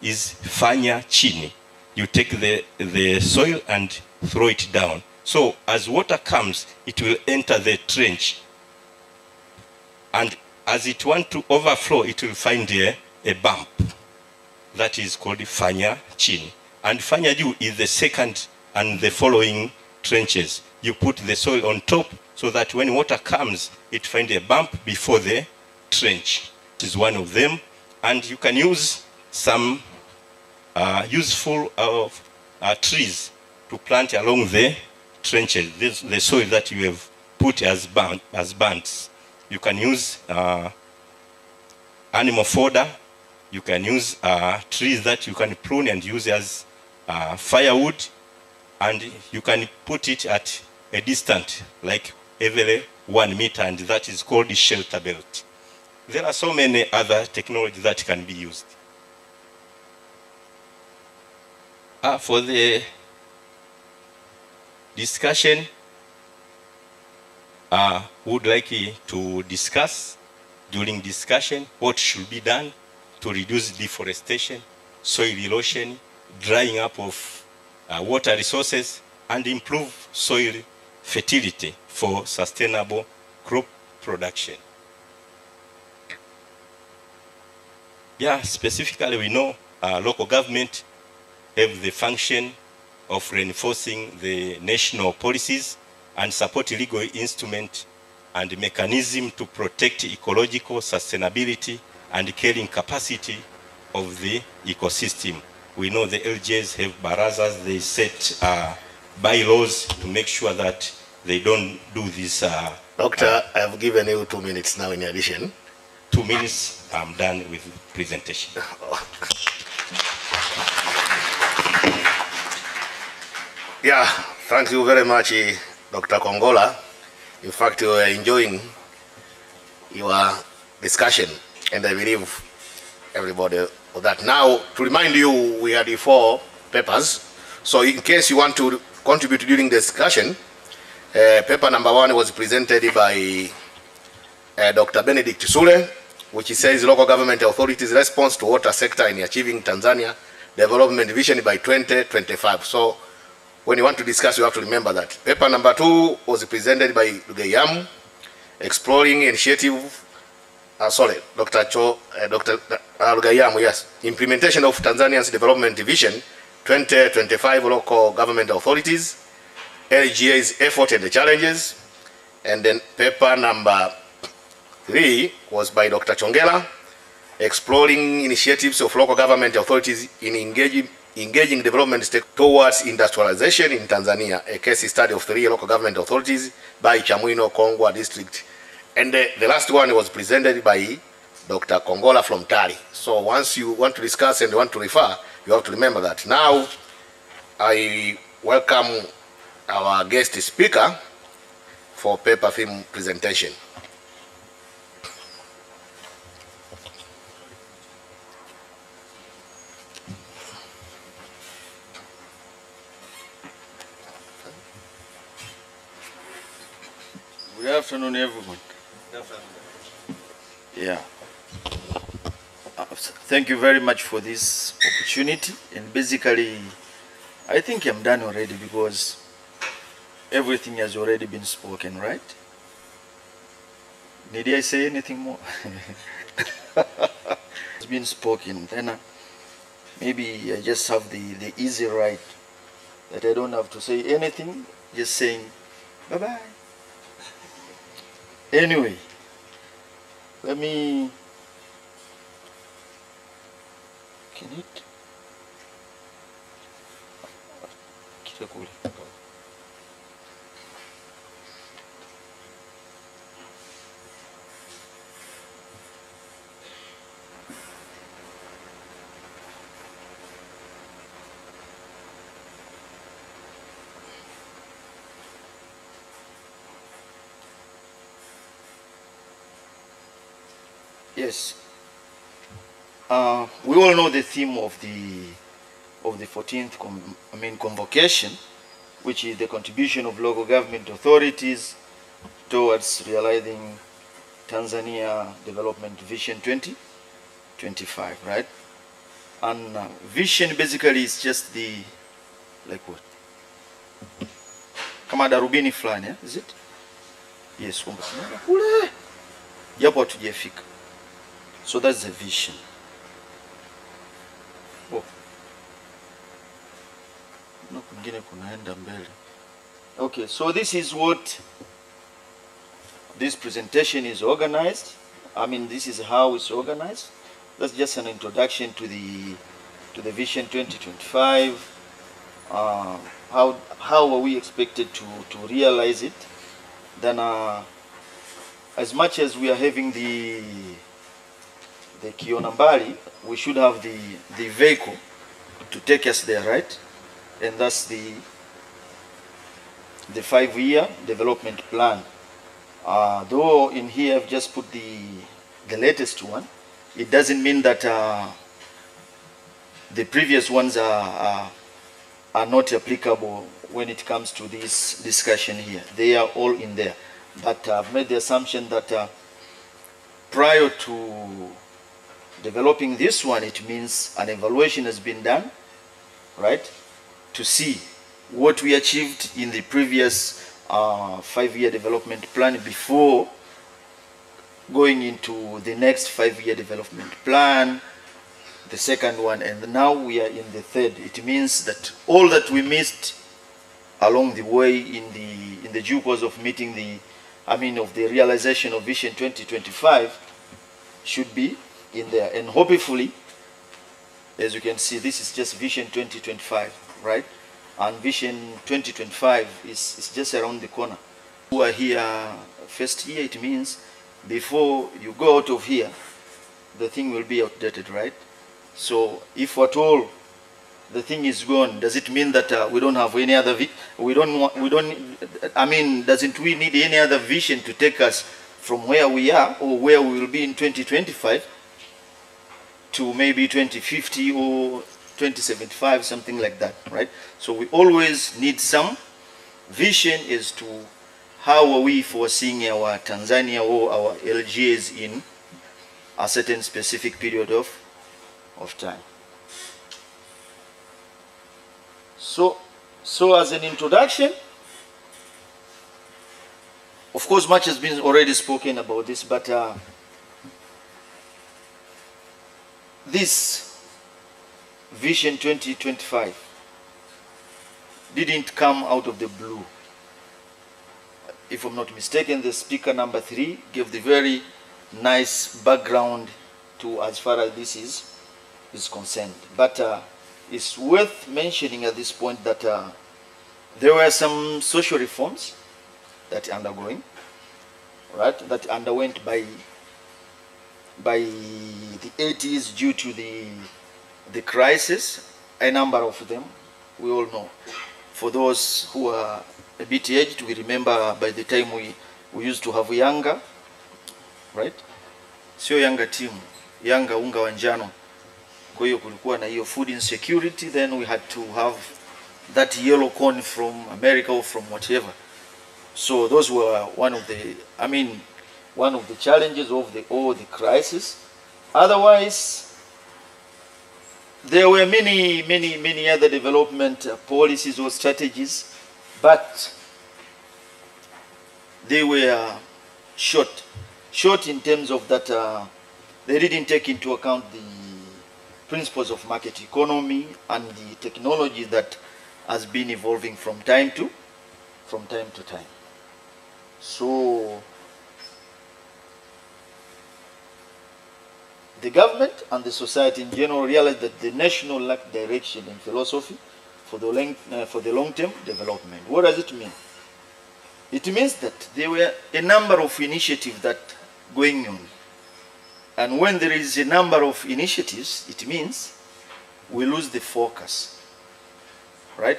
is fanya chini. You take the soil and throw it down. So as water comes, it will enter the trench. And as it wants to overflow, it will find a bump. That is called fanya chini. And fanya juu is the second and the following trenches. You put the soil on top so that when water comes, it finds a bump before the trench. This is one of them. And you can use some useful trees to plant along the trenches, the soil that you have put as bands. You can use animal fodder. You can use trees that you can prune and use as firewood, and you can put it at a distance, like every 1 meter, and that is called shelter belt. There are so many other technologies that can be used. For the discussion, would like to discuss during discussion what should be done to reduce deforestation, soil erosion, drying up of water resources, and improve soil fertility for sustainable crop production. Yeah, specifically we know local government have the function of reinforcing the national policies and support legal instrument and mechanism to protect ecological sustainability and carrying capacity of the ecosystem. We know the LGAs have barazas, they set bylaws to make sure that they don't do this. Doctor, I have given you 2 minutes now in addition. 2 minutes, I'm done with presentation. Yeah, thank you very much, Dr. Kongola. In fact, we are enjoying your discussion, and I believe everybody of that. Now, to remind you, we had the 4 papers. So in case you want to contribute during the discussion, paper number 1 was presented by Dr. Benedict Sule which says local government authorities' response to water sector in achieving Tanzania development vision by 2025. So when you want to discuss, you have to remember that. Paper number 2 was presented by Lugayam, exploring initiative, Dr. Lugayam, yes, implementation of Tanzania's development vision 2025 local government authorities, LGA's effort and the challenges. And then paper number 3 was by Dr. Chongela, exploring initiatives of local government authorities in engaging development towards industrialization in Tanzania, a case study of 3 local government authorities by Chamwino, Kongwa district. And the last one was presented by Dr. Kongola from Tari. So once you want to discuss and want to refer, you have to remember that. Now, I welcome our guest speaker for paper film presentation. Good afternoon, everyone. Yeah. Thank you very much for this opportunity. And basically, I think I'm done already because everything has already been spoken, right? Did I say anything more? It's been spoken. Then maybe I just have the easy right that I don't have to say anything, just saying bye-bye. Anyway, let me, can it? Yes. We all know the theme of the 14th convocation, which is the contribution of local government authorities towards realizing Tanzania Development Vision 2025, right? And vision basically is just the, like what? Kama darubini fulani, is it? Yes, kule. Japo hatujafika. So that's the vision. Oh. No kwingine kunaenda mbele. Okay, so this is what this presentation is organized. I mean, this is how it's organized. That's just an introduction to the Vision 2025. How are we expected to realize it? Then, as much as we are having the Kionambari, we should have the vehicle to take us there, right? And that's the 5-year development plan. Though in here I've just put the latest one, it doesn't mean that the previous ones are not applicable when it comes to this discussion here. They are all in there. But I've made the assumption that prior to developing this one, it means an evaluation has been done, right? To see what we achieved in the previous 5-year development plan before going into the next 5-year development plan, the second one, and now we are in the third. It means that all that we missed along the way in the due course of meeting the realization of Vision 2025 should be in there. And hopefully, as you can see, this is just Vision 2025, right? And Vision 2025 is just around the corner. Who are here first year, it means before you go out of here, the thing will be outdated, right? So if at all the thing is gone, does it mean that we don't have any other doesn't we need any other vision to take us from where we are or where we will be in 2025 to maybe 2050 or 2075, something like that, right? So we always need some vision as to how are we foreseeing our Tanzania or our LGAs a certain specific period of time. So as an introduction, of course, much has been already spoken about this, but this Vision 2025 didn't come out of the blue. If I'm not mistaken, the speaker number 3 gave the very nice background to as far as this is concerned. But it's worth mentioning at this point that there were some social reforms that undergoing, right? That underwent by the 80s due to the crisis. A number of them, we all know. For those who are a bit aged, we remember by the time we used to have younger, right? Sio younger team, younger unga wa njano. Kwa hiyo kulikuwa na hiyo food insecurity, then we had to have that yellow corn from America or from whatever. So those were one of the challenges of the crisis. Otherwise, there were many other development policies or strategies, but they were short in terms of that they didn't take into account the principles of market economy and the technology that has been evolving from time to time. So the government and the society in general realized that the nation lacked direction and philosophy for the long-term development. What does it mean? It means that there were a number of initiatives that going on. And when there is a number of initiatives, it means we lose the focus. Right?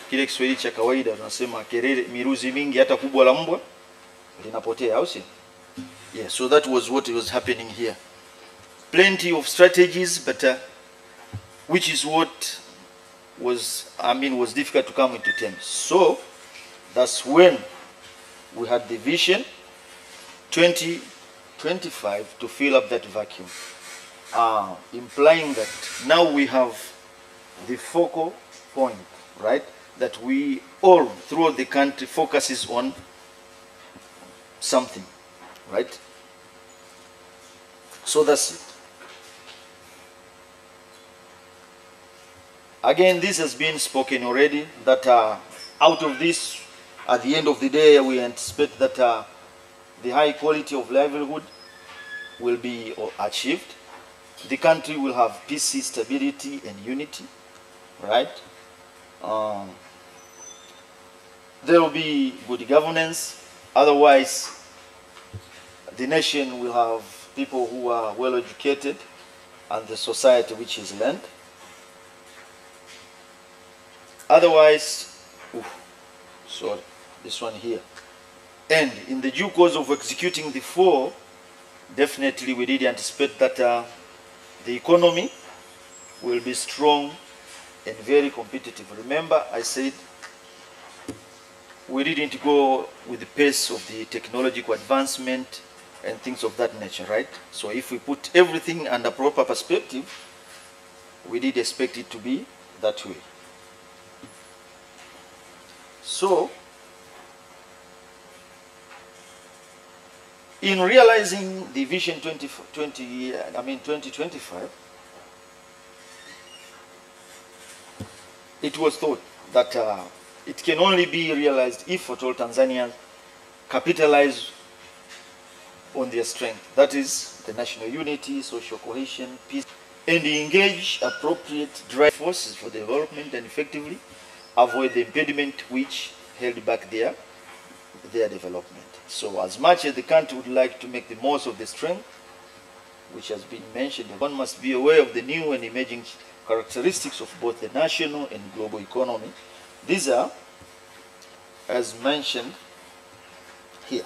Kile Kiswahili cha kawaida tunasema kelele miruzi mingi hata kubwa la mbwa linapotea, au si? Yeah, so that was what was happening here. Plenty of strategies, but which is what was difficult to come into terms. So that's when we had the Vision 2025 to fill up that vacuum, implying that now we have the focal point, right? That we all throughout the country focuses on something, right? So that's it. Again, this has been spoken already, that out of this, at the end of the day, we anticipate that the high quality of livelihood will be achieved. The country will have peace, stability, and unity, right? There will be good governance. Otherwise, the nation will have people who are well educated and the society which is learned. Otherwise, this one here. And in the due course of executing the 4, definitely we did anticipate that the economy will be strong and very competitive. Remember, I said we didn't go with the pace of the technological advancement and things of that nature, right? So if we put everything under proper perspective, we did expect it to be that way. So, in realizing the Vision 2025, it was thought that it can only be realized if at all Tanzanians capitalize on their strength. That is the national unity, social cohesion, peace, and engage appropriate drive forces for development and effectively avoid the impediment which held back their development. So as much as the country would like to make the most of the strength, which has been mentioned, one must be aware of the new and emerging characteristics of both the national and global economy. These are, as mentioned here.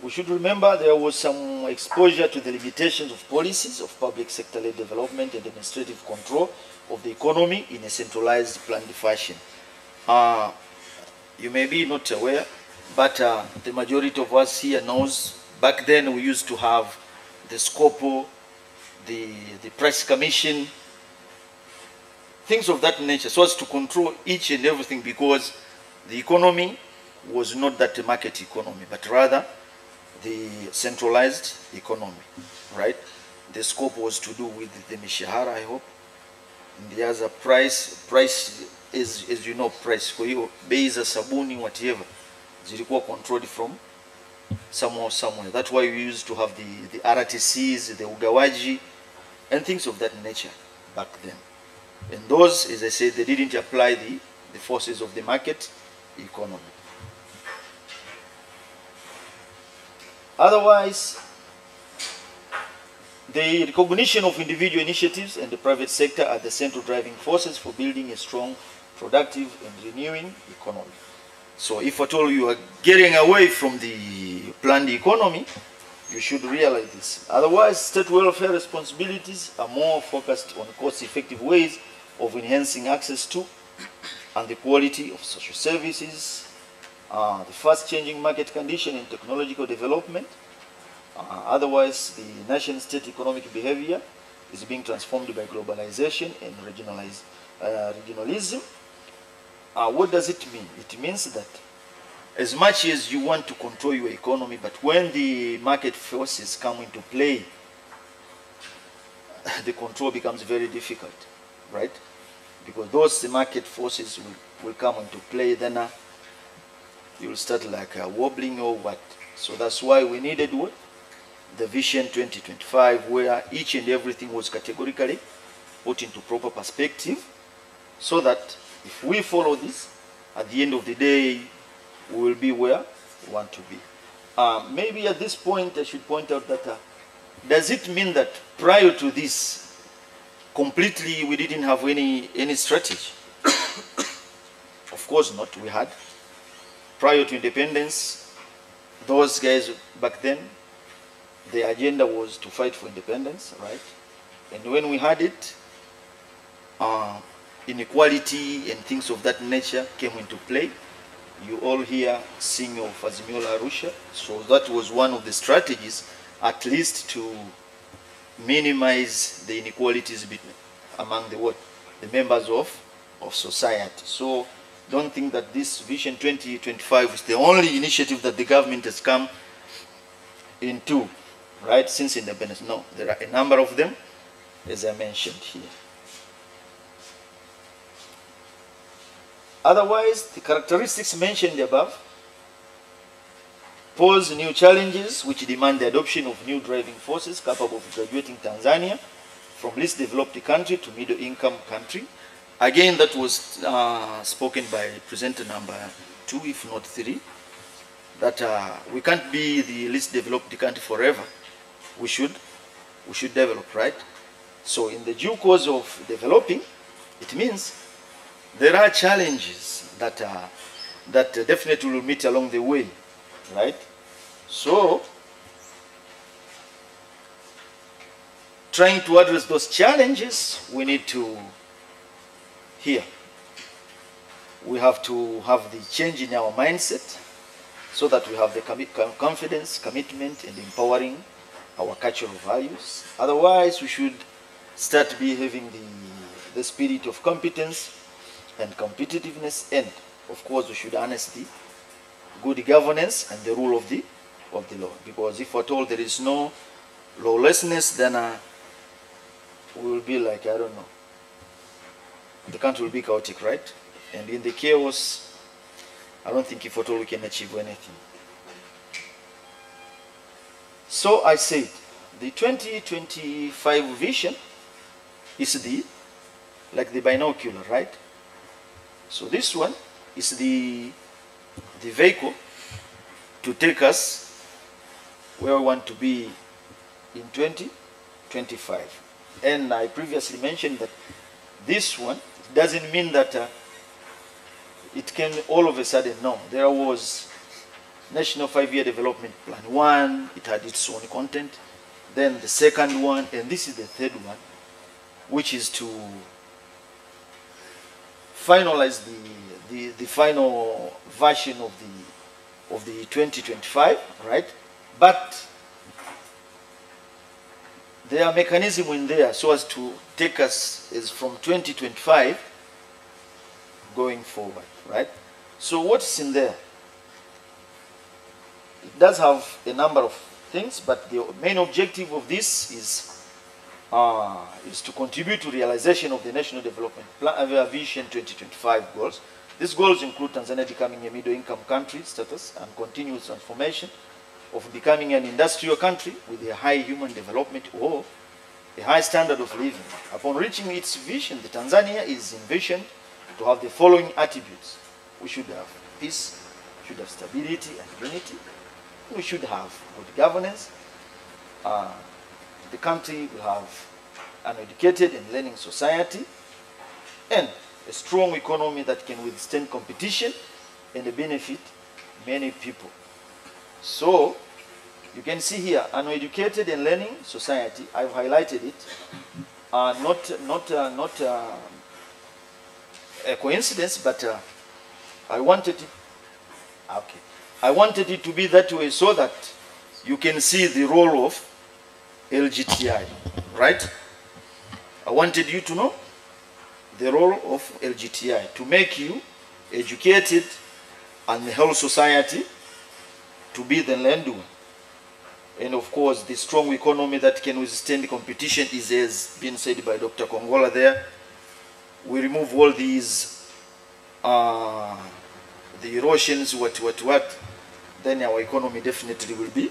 We should remember there was some exposure to the limitations of policies of public sector-led development and administrative control of the economy in a centralized planned fashion. You may be not aware, but the majority of us here knows Back then we used to have the scopo, the price commission, things of that nature, so as to control each and everything, because the economy was not that market economy, but rather the centralized economy, right? The scope was to do with the mishahara, I hope. And the other price is, as you know, price. Kwa hiyo bei za sabuni, whatever, zilikuwa controlled from somewhere. That's why we used to have the RTCs, the ugawaji, and things of that nature back then. And those, as I said, they didn't apply the forces of the market economy. Otherwise, the recognition of individual initiatives and the private sector are the central driving forces for building a strong, productive, and renewing economy. So if at all you are getting away from the planned economy, you should realize this. Otherwise, state welfare responsibilities are more focused on cost-effective ways of enhancing access to and the quality of social services, the fast-changing market condition and technological development. Otherwise, the nation-state economic behavior is being transformed by globalization and regionalism. What does it mean? It means that as much as you want to control your economy, but when the market forces come into play, the control becomes very difficult, right? Because those market forces will come into play, then you'll start like wobbling or what. So that's why we needed what? The Vision 2025, where each and everything was categorically put into proper perspective, so that if we follow this, at the end of the day, we will be where we want to be. Maybe at this point, I should point out that, does it mean that prior to this, completely we didn't have any strategy? Of course not, we had. Prior to independence, those guys back then, the agenda was to fight for independence, right? And when we had it, inequality and things of that nature came into play. You all here sing of Azimio la Arusha, so that was one of the strategies, at least to minimize the inequalities among the members of society. So don't think that this Vision 2025 is the only initiative that the government has come into, right, since independence. No, there are a number of them, as I mentioned here. Otherwise, the characteristics mentioned above pose new challenges which demand the adoption of new driving forces capable of graduating Tanzania from least developed country to middle income country. Again, that was spoken by presenter number 2, if not 3, that we can't be the least developed country forever. We should develop, right? So in the due course of developing, it means there are challenges that definitely will meet along the way, right? So, trying to address those challenges, we need to, we have to have the change in our mindset so that we have the confidence, commitment, and empowering our cultural values. Otherwise, we should start having the spirit of competence and competitiveness, and of course we should harness the good governance and the rule of the law, because if at all there is no lawlessness, then we will be like, I don't know, the country will be chaotic, right? And in the chaos, I don't think if at all we can achieve anything. So I said the 2025 vision is like the binocular, right? So this one is the vehicle to take us where we want to be in 2025. And I previously mentioned that this one doesn't mean that it came all of a sudden. No, there was National 5-Year Development Plan 1, it had its own content. Then the second one, and this is the third one, which is to finalize the final version of the 2025, right? But there are mechanisms in there so as to take us as from 2025 going forward, right? So what's in there? It does have a number of things, but the main objective of this is to contribute to realization of the National Development Plan, Vision 2025 goals. These goals include Tanzania becoming a middle-income country status and continuous transformation of becoming an industrial country with a high human development or a high standard of living. Upon reaching its vision, the Tanzania is envisioned to have the following attributes. We should have peace, we should have stability and unity, we should have good governance, the country will have an educated and learning society, and a strong economy that can withstand competition and benefit many people. So, you can see here, an educated and learning society, I've highlighted it, not a coincidence, but I wanted it to be that way so that you can see the role of LGTI, right? I wanted you to know the role of LGTI, to make you educated and the whole society to be the land one. And of course, the strong economy that can withstand competition is, as been said by Dr. Kongola there. We remove all these, the erosions, what, then our economy definitely will be.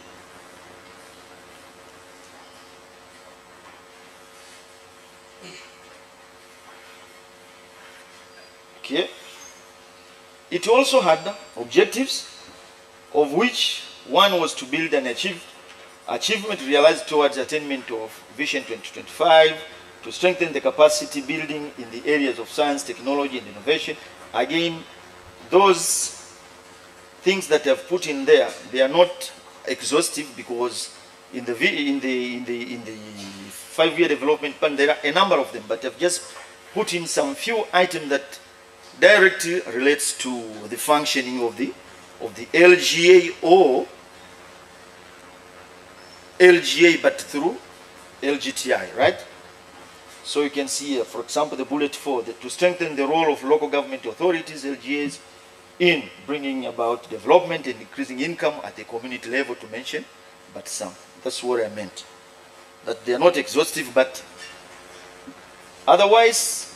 Okay. It also had objectives, of which one was to build an achievement realized towards attainment of Vision 2025, to strengthen the capacity building in the areas of science, technology, and innovation. Again, those things that I've put in there, they are not exhaustive, because in the 5-year development plan there are a number of them, but I've just put in some few items that directly relates to the functioning of the LGA or LGA, but through LGTI, right? So you can see here, for example, the bullet 4, to strengthen the role of local government authorities, LGAs, in bringing about development and increasing income at the community level, to mention but some. That's what I meant. That they are not exhaustive, but otherwise,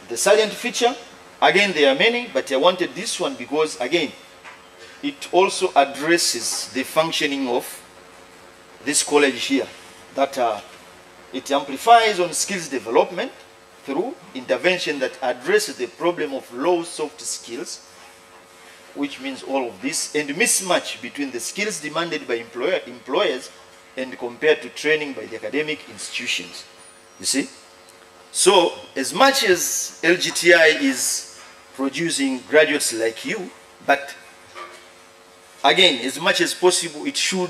the salient feature, again, there are many, but I wanted this one because, again, it also addresses the functioning of this college here, that it amplifies on skills development through intervention that addresses the problem of low soft skills, which means all of this, and mismatch between the skills demanded by employers and compared to training by the academic institutions. You see? So, as much as LGTI is producing graduates like you, but again, as much as possible, it should,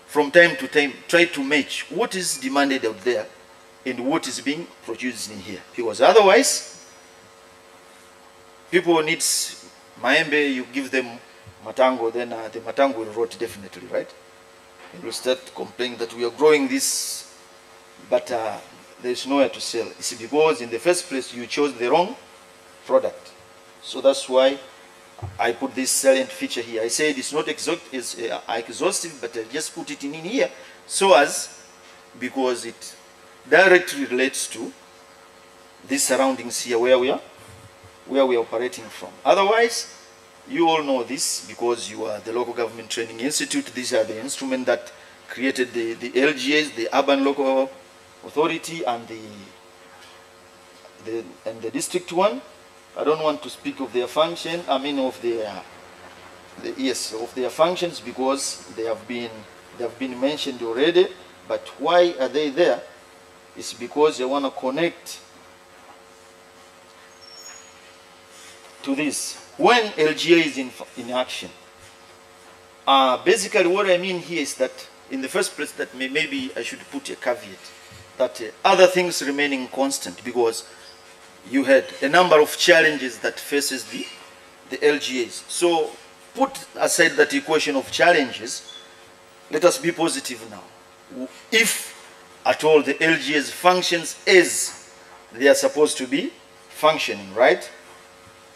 from time to time, try to match what is demanded out there and what is being produced in here. Because otherwise, people need maembe, you give them matango, then the matango will rot definitely, right? And you start complaining that we are growing this, but there is nowhere to sell. It's because in the first place you chose the wrong product. So that's why I put this salient feature here. I said it's not exhaustive, but I just put it in here so as, because it directly relates to these surroundings here where we are operating from. Otherwise, you all know this because you are the Local Government Training Institute. These are the instruments that created the LGAs, the Urban Local Authority, and the district one. I don't want to speak of their function, I mean of their functions, because they have been mentioned already. But why are they there? It's because they want to connect to this. When LGA is in action, basically what I mean here is that, in the first place, that maybe I should put a caveat, that other things remaining constant, because you had a number of challenges that faces the LGAs. So put aside that equation of challenges, let us be positive now. If at all the LGAs functions as they are supposed to be functioning, right?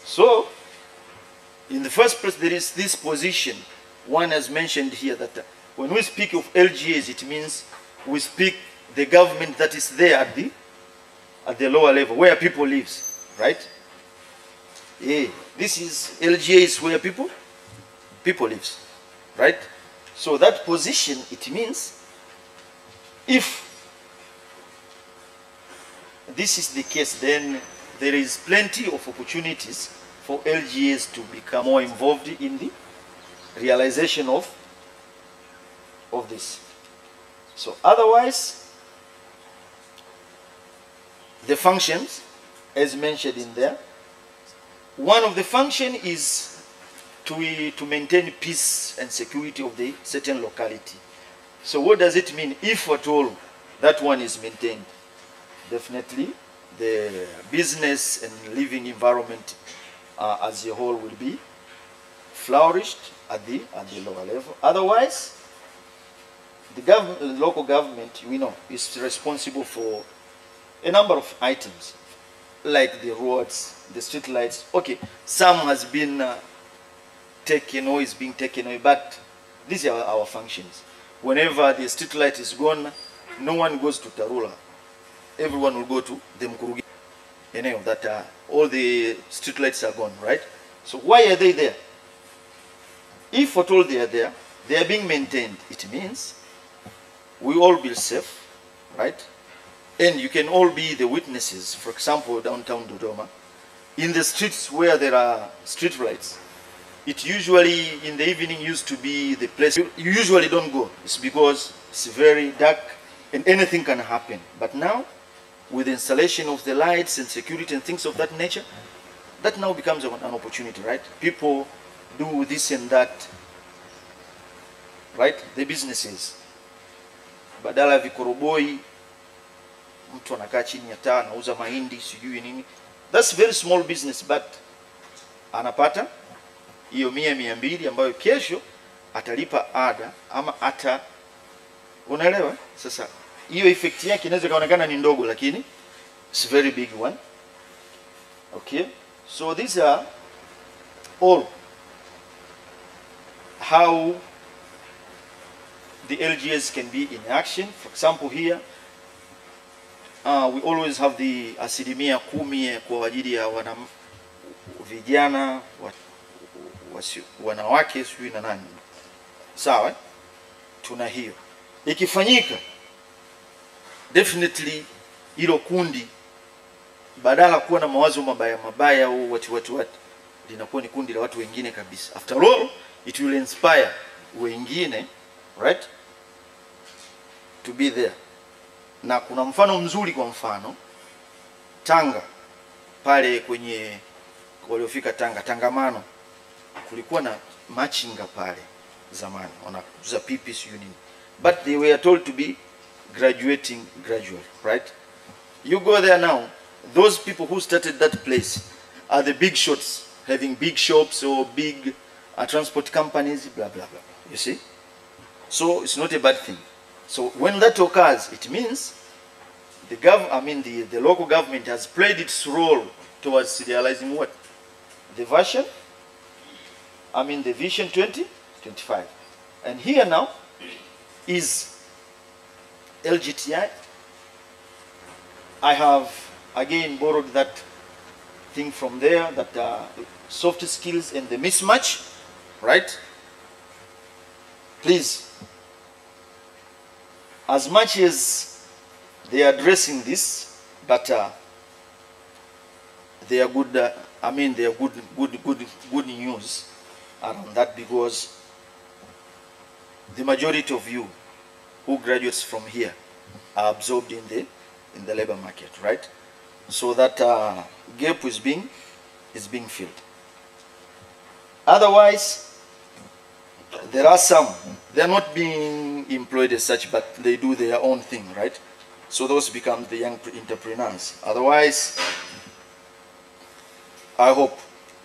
So, in the first place, there is this position. One has mentioned here that when we speak of LGAs, it means we speak the government that is there at the lower level, where people live, right? Yeah, this is LGAs where people live, right? So that position, it means if this is the case, then there is plenty of opportunities for LGAs to become more involved in the realization of this. So otherwise, the functions, as mentioned in there, one of the function is to maintain peace and security of the certain locality. So what does it mean if at all that one is maintained? Definitely the business and living environment as a whole will be flourished at the lower level. Otherwise, the local government, we know, is responsible for a number of items, like the roads, the street lights. Okay, some has been taken or is being taken away, but these are our functions. Whenever the street light is gone, no one goes to Tarula. Everyone will go to the Mkurugi. You know that all the street lights are gone, right? So why are they there? If at all they are there, they are being maintained. It means we all be safe, right? And you can all be the witnesses. For example, downtown Dodoma, in the streets where there are street lights, it usually in the evening used to be the place you usually don't go. It's because it's very dark and anything can happen. But now, with the installation of the lights and security and things of that nature, that now becomes an opportunity, right? People do this and that, right? The businesses. Badala vikoroboi, mtu anakaa chini ya taa, anauza mahindi, sijui nini. That's very small business, but anapata hiyo 100-200 ambayo kesho atalipa ada ama unaelewa? Sasa hiyo effect yake inaweza kaonekana ni ndogo, lakini it's very big one. Okay, so these are all how the LGAs can be in action. For example, here we always have the 10% kwa ajili ya vijana, wanawake, sijui na nani. Sawa? Tuna hiyo. Ikifanyika, definitely hilo kundi badala kuwa na mawazo mabaya au watu linakuwa ni kundi la watu wengine kabisa. After all, it will inspire wengine, right, to be there. Na kuna mfano mzuri, kwa mfano Tanga, pale kwenye waliofika Tangamano, kulikuwa na machinga pale zamani, wanakuza pipi sio nini, but they were told to be graduating gradually, right? You go there now, those people who started that place are the big shots, having big shops or big transport companies, blah blah blah. You see? So it's not a bad thing. So when that occurs, it means the local government has played its role towards realizing what? The Vision 2025. And here now is LGTI. I have again borrowed that thing from there, that soft skills and the mismatch, right? Please, as much as they are addressing this, but they are good. They are good news around that, because the majority of you who graduates from here are absorbed in the labor market, right? So that gap is being filled. Otherwise, there are some, they are not being employed as such, but they do their own thing, right? So those become the young entrepreneurs. Otherwise, I hope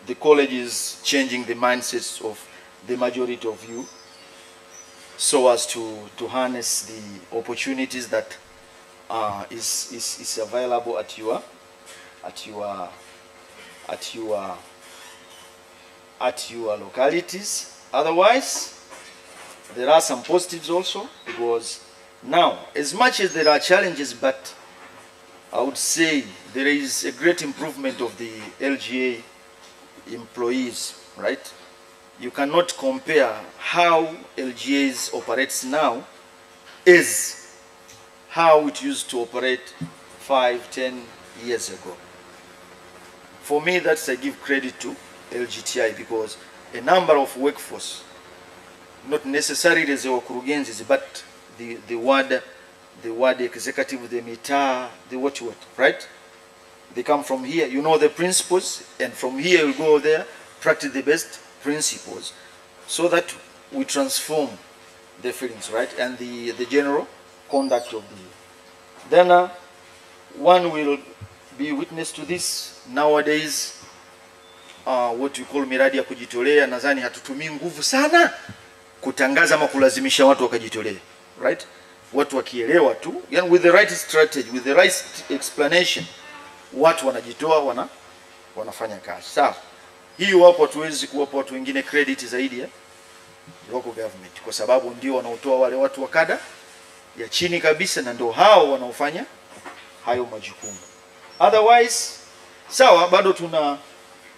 the college is changing the mindsets of the majority of you so as to harness the opportunities that is available at your localities. Otherwise, there are some positives also, because now, as much as there are challenges, but I would say there is a great improvement of the LGA employees, right? You cannot compare how LGAs operates now as how it used to operate 5-10 years ago. For me, that's I give credit to LGTI, because a number of workforce, not necessarily as wakurugenzis, but the ward executive, the mitaa, the what, right? They come from here, you know the principles, and from here you go there, practice the best principles, so that we transform the feelings, right? And the general conduct of the. Then one will be witness to this nowadays. What we call miradi ya kujitolea, nadhani hatutumii nguvu sana kutangaza ama kulazimisha watu wakajitolea, right? Watu wakielewa tu, yani with the right strategy, with the right explanation, watu wanajitoa, wanafanya kazi. Sawa. Hiyo hapo hatuwezi kuwapa watu wengine credit zaidi ya local government, kwa sababu ndio wanaotoa wale watu wa kada ya chini kabisa, na ndio hao wanaofanya hayo majukumu. Otherwise, sawa, bado tuna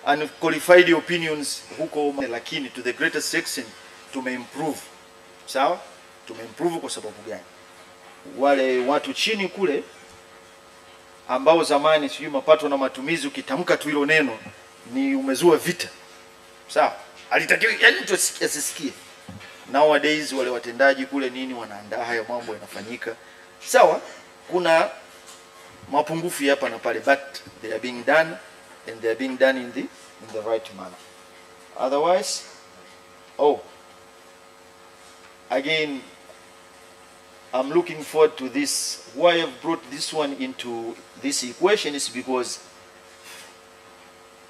unqualified opinions huko, lakini to the greatest extent tumeimprove. Sawa? Tumeimprove kwa sababu gani? Wale watu chini kule ambao zamani sijui mapato na matumizi, ukitamka tu hilo neno ni umezua vita. Sawa? Alitakiwa yani mtu asisikie. Nowadays wale watendaji kule nini wanaandaa haya mambo yanafanyika. Sawa? Kuna mapungufu hapa na pale, but they are being done, and they are being done in the right manner. Otherwise, again, I'm looking forward to this. Why I've brought this one into this equation is because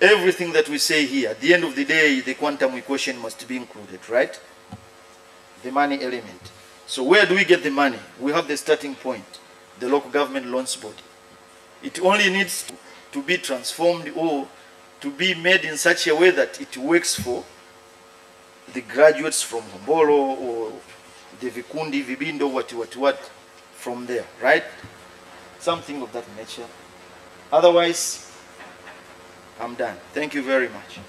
everything that we say here, at the end of the day, the quantum equation must be included, right? The money element. So where do we get the money? We have the starting point, the local government loans body. It only needs to be transformed or to be made in such a way that it works for the graduates from Hombolo or the Vikundi, Vibindo, what from there, right? Something of that nature. Otherwise, I'm done. Thank you very much.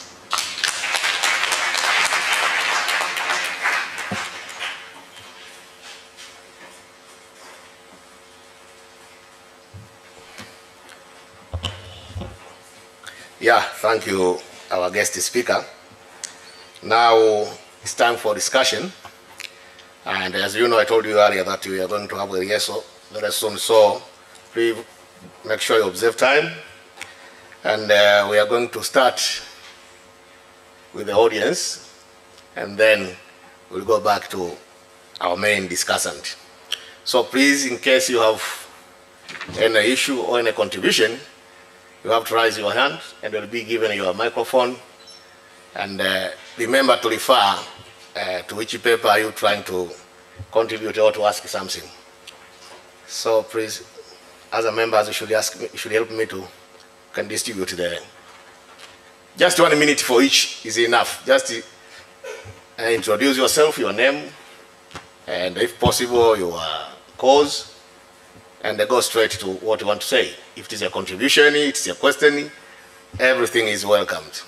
Yeah, thank you, our guest speaker. Now it's time for discussion. And as you know, I told you earlier that we are going to have a rehearsal very soon. So please make sure you observe time. And we are going to start with the audience, and then we'll go back to our main discussant. So please, in case you have any issue or any contribution, you have to raise your hand and you'll be given your microphone. And remember to refer to which paper are you trying to contribute or to ask something. So please, as a member, you should help me to can distribute the. Just 1 minute for each is enough. Just introduce yourself, your name, and if possible, your cause, and go straight to what you want to say. If it is a contribution, it is a question, everything is welcomed.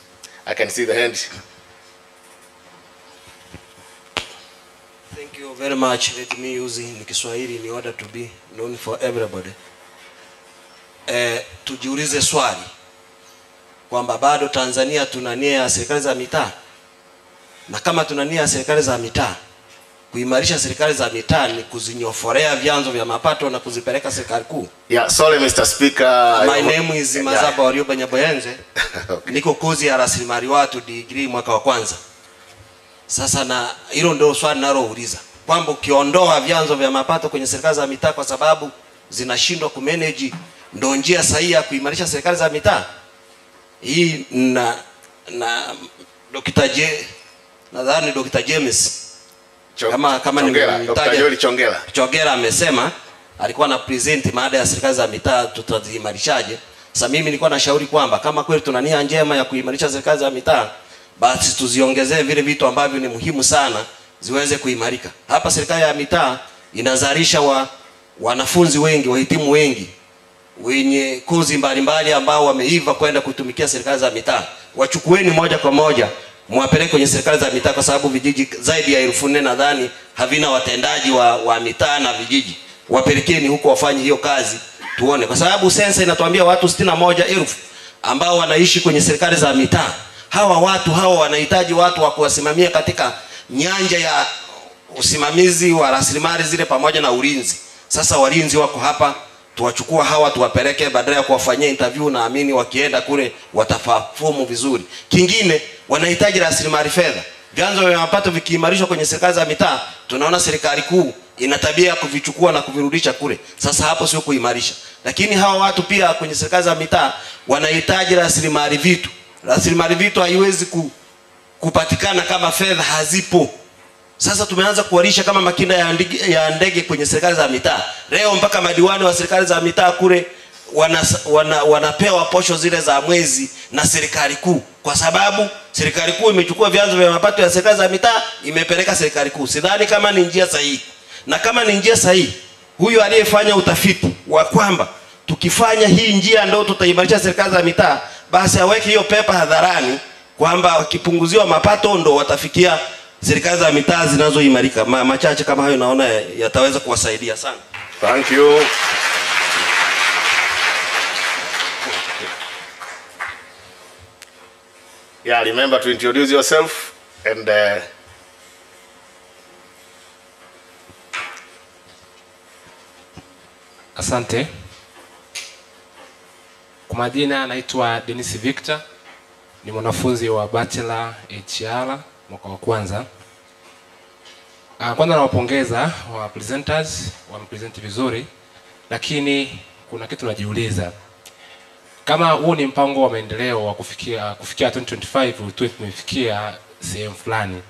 I can see the hand. Thank you very much. Let me use in Kiswahili in order to be known for everybody. Tujiulize swali kwamba bado Tanzania tuna nia ya serikali za mitaa, na kama tuna nia ya serikali za mitaa, kuimarisha serikali za mitaa ni kuzinyoforea vyanzo vya mapato na kuzipeleka serikali kuu. Yeah, sorry Mr. Speaker. My name is Mazaba Warioba Nyaboyenze. Okay. Niko kozi ya rasilimali watu degree mwaka wa kwanza. Sasa na hilo ndio swali nalouliza, kwamba ukiondoa vyanzo vya mapato kwenye serikali za mitaa kwa sababu zinashindwa kumanage, ndio njia sahihi ya kuimarisha serikali za mitaa? Hii na nadhani Dr. James kama nimemtaja Chongera amesema alikuwa na present mada ya serikali za mitaa tutaziimarishaje. Sasa mimi nilikuwa nashauri kwamba kama kweli tuna nia njema ya kuimarisha serikali za mitaa, basi tuziongezee vile vitu ambavyo ni muhimu sana ziweze kuimarika. Hapa serikali ya mitaa inazalisha wanafunzi wengi, wahitimu wengi wenye kozi mbalimbali ambao wameiva kwenda kutumikia serikali za mitaa. Wachukueni moja kwa moja mwapeleke kwenye serikali za mitaa, kwa sababu vijiji zaidi ya 1400 nadhani havina watendaji wa mitaa na vijiji. Wapelekeni huko wafanye hiyo kazi tuone, kwa sababu sensa inatuambia watu 61,000 ambao wanaishi kwenye serikali za mitaa. Hawa watu wanahitaji watu wa kuwasimamia katika nyanja ya usimamizi wa rasilimali zile pamoja na ulinzi. Sasa walinzi wako hapa, tuwachukua hawa tuwapeleke, badala ya kuwafanyia interview, naamini wakienda kule watafahamu vizuri. Kingine, wanahitaji rasilimali fedha. Vyanzo vya mapato vikiimarishwa kwenye serikali za mitaa, tunaona serikali kuu ina tabia ya kuvichukua na kuvirudisha kule. Sasa hapo sio kuimarisha. Lakini hawa watu pia kwenye serikali za mitaa wanahitaji rasilimali vitu. Rasilimali vitu haiwezi kupatikana kama fedha hazipo. Sasa tumeanza kuwalisha kama makinda ya ndege kwenye serikali za mitaa. Leo mpaka madiwani wa serikali za mitaa kule wanapewa posho zile za mwezi na serikali kuu, kwa sababu serikali kuu imechukua vyanzo vya mapato ya serikali za mitaa imepeleka serikali kuu. Sidhani kama ni njia sahihi. Na kama ni njia sahihi, huyu aliyefanya utafiti wa kwamba tukifanya hii njia ndio tutaimarisha serikali za mitaa, basi aweke hiyo pepa hadharani kwamba wakipunguziwa mapato ndio watafikia serikali za mitaa zinazoimarika. Machache kama hayo naona yataweza kuwasaidia sana. Thank you. Yeah, remember to introduce yourself and Asante. Kwa majina naitwa Dennis Victor, ni mwanafunzi wa Bachelor HR mwaka wa kwanza. Kwanza nawapongeza wa presenters, wamepresent vizuri, lakini kuna kitu najiuliza. Kama huu ni mpango wa maendeleo wa kufikia 2025 tuwe tumefikia sehemu fulani.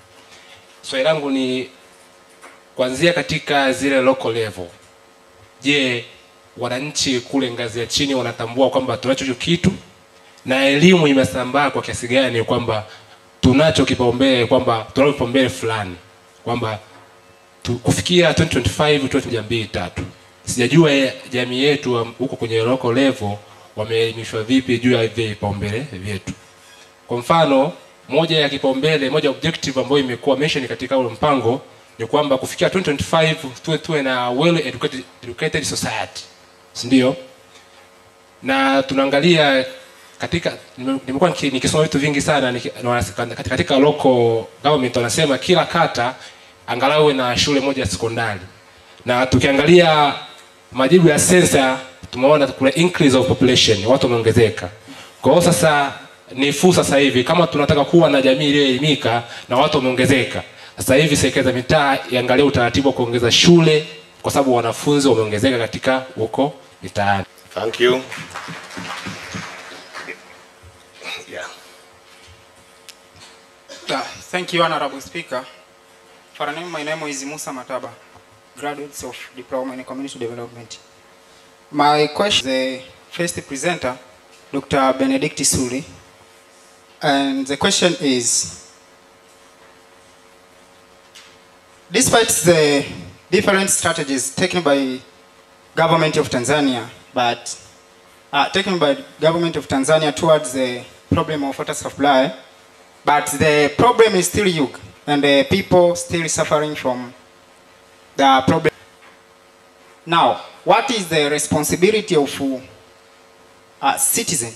Swali langu ni kuanzia katika zile local level. Je, wananchi kule ngazi ya chini wanatambua kwamba tunacho kitu, na elimu imesambaa kwa kiasi gani kwamba tunacho kipaumbele, kwamba tunao kipaumbele fulani, kwamba kufikia 2025 tuwe 2-3. Sijajua jamii yetu huko kwenye local level wameelimishwa vipi juu ya vipaumbele vyetu. Kwa mfano, moja ya kipaumbele, moja objective ambayo imekuwa mention katika ule mpango ni kwamba kufikia 2025 tuwe na well educated society. Ndio? Na tunaangalia katika, nimekuwa nikisoma vitu vingi sana katika local government wanasema kila kata angalau na shule moja sekondari. Na tukiangalia majibu ya sensa tumeona kuna increase of population, watu wameongezeka. Kwa hiyo sasa ni fursa sasa hivi kama tunataka kuwa na jamii iliyoelimika na watu wameongezeka. Sasa hivi serikali za mitaa iangalie utaratibu wa kuongeza shule kwa sababu wanafunzi wameongezeka katika huko mitaani. Thank you. Yeah. Thank you, Honorable Speaker. For a name, my name is Musa Mataba, graduates of Diploma in Community Development. My question is the first presenter, Dr. Benedict Suli, and the question is, despite the different strategies taken by government of Tanzania, towards the problem of water supply, but the problem is still huge, and the people still suffering from the problem. Now, what is the responsibility of a citizen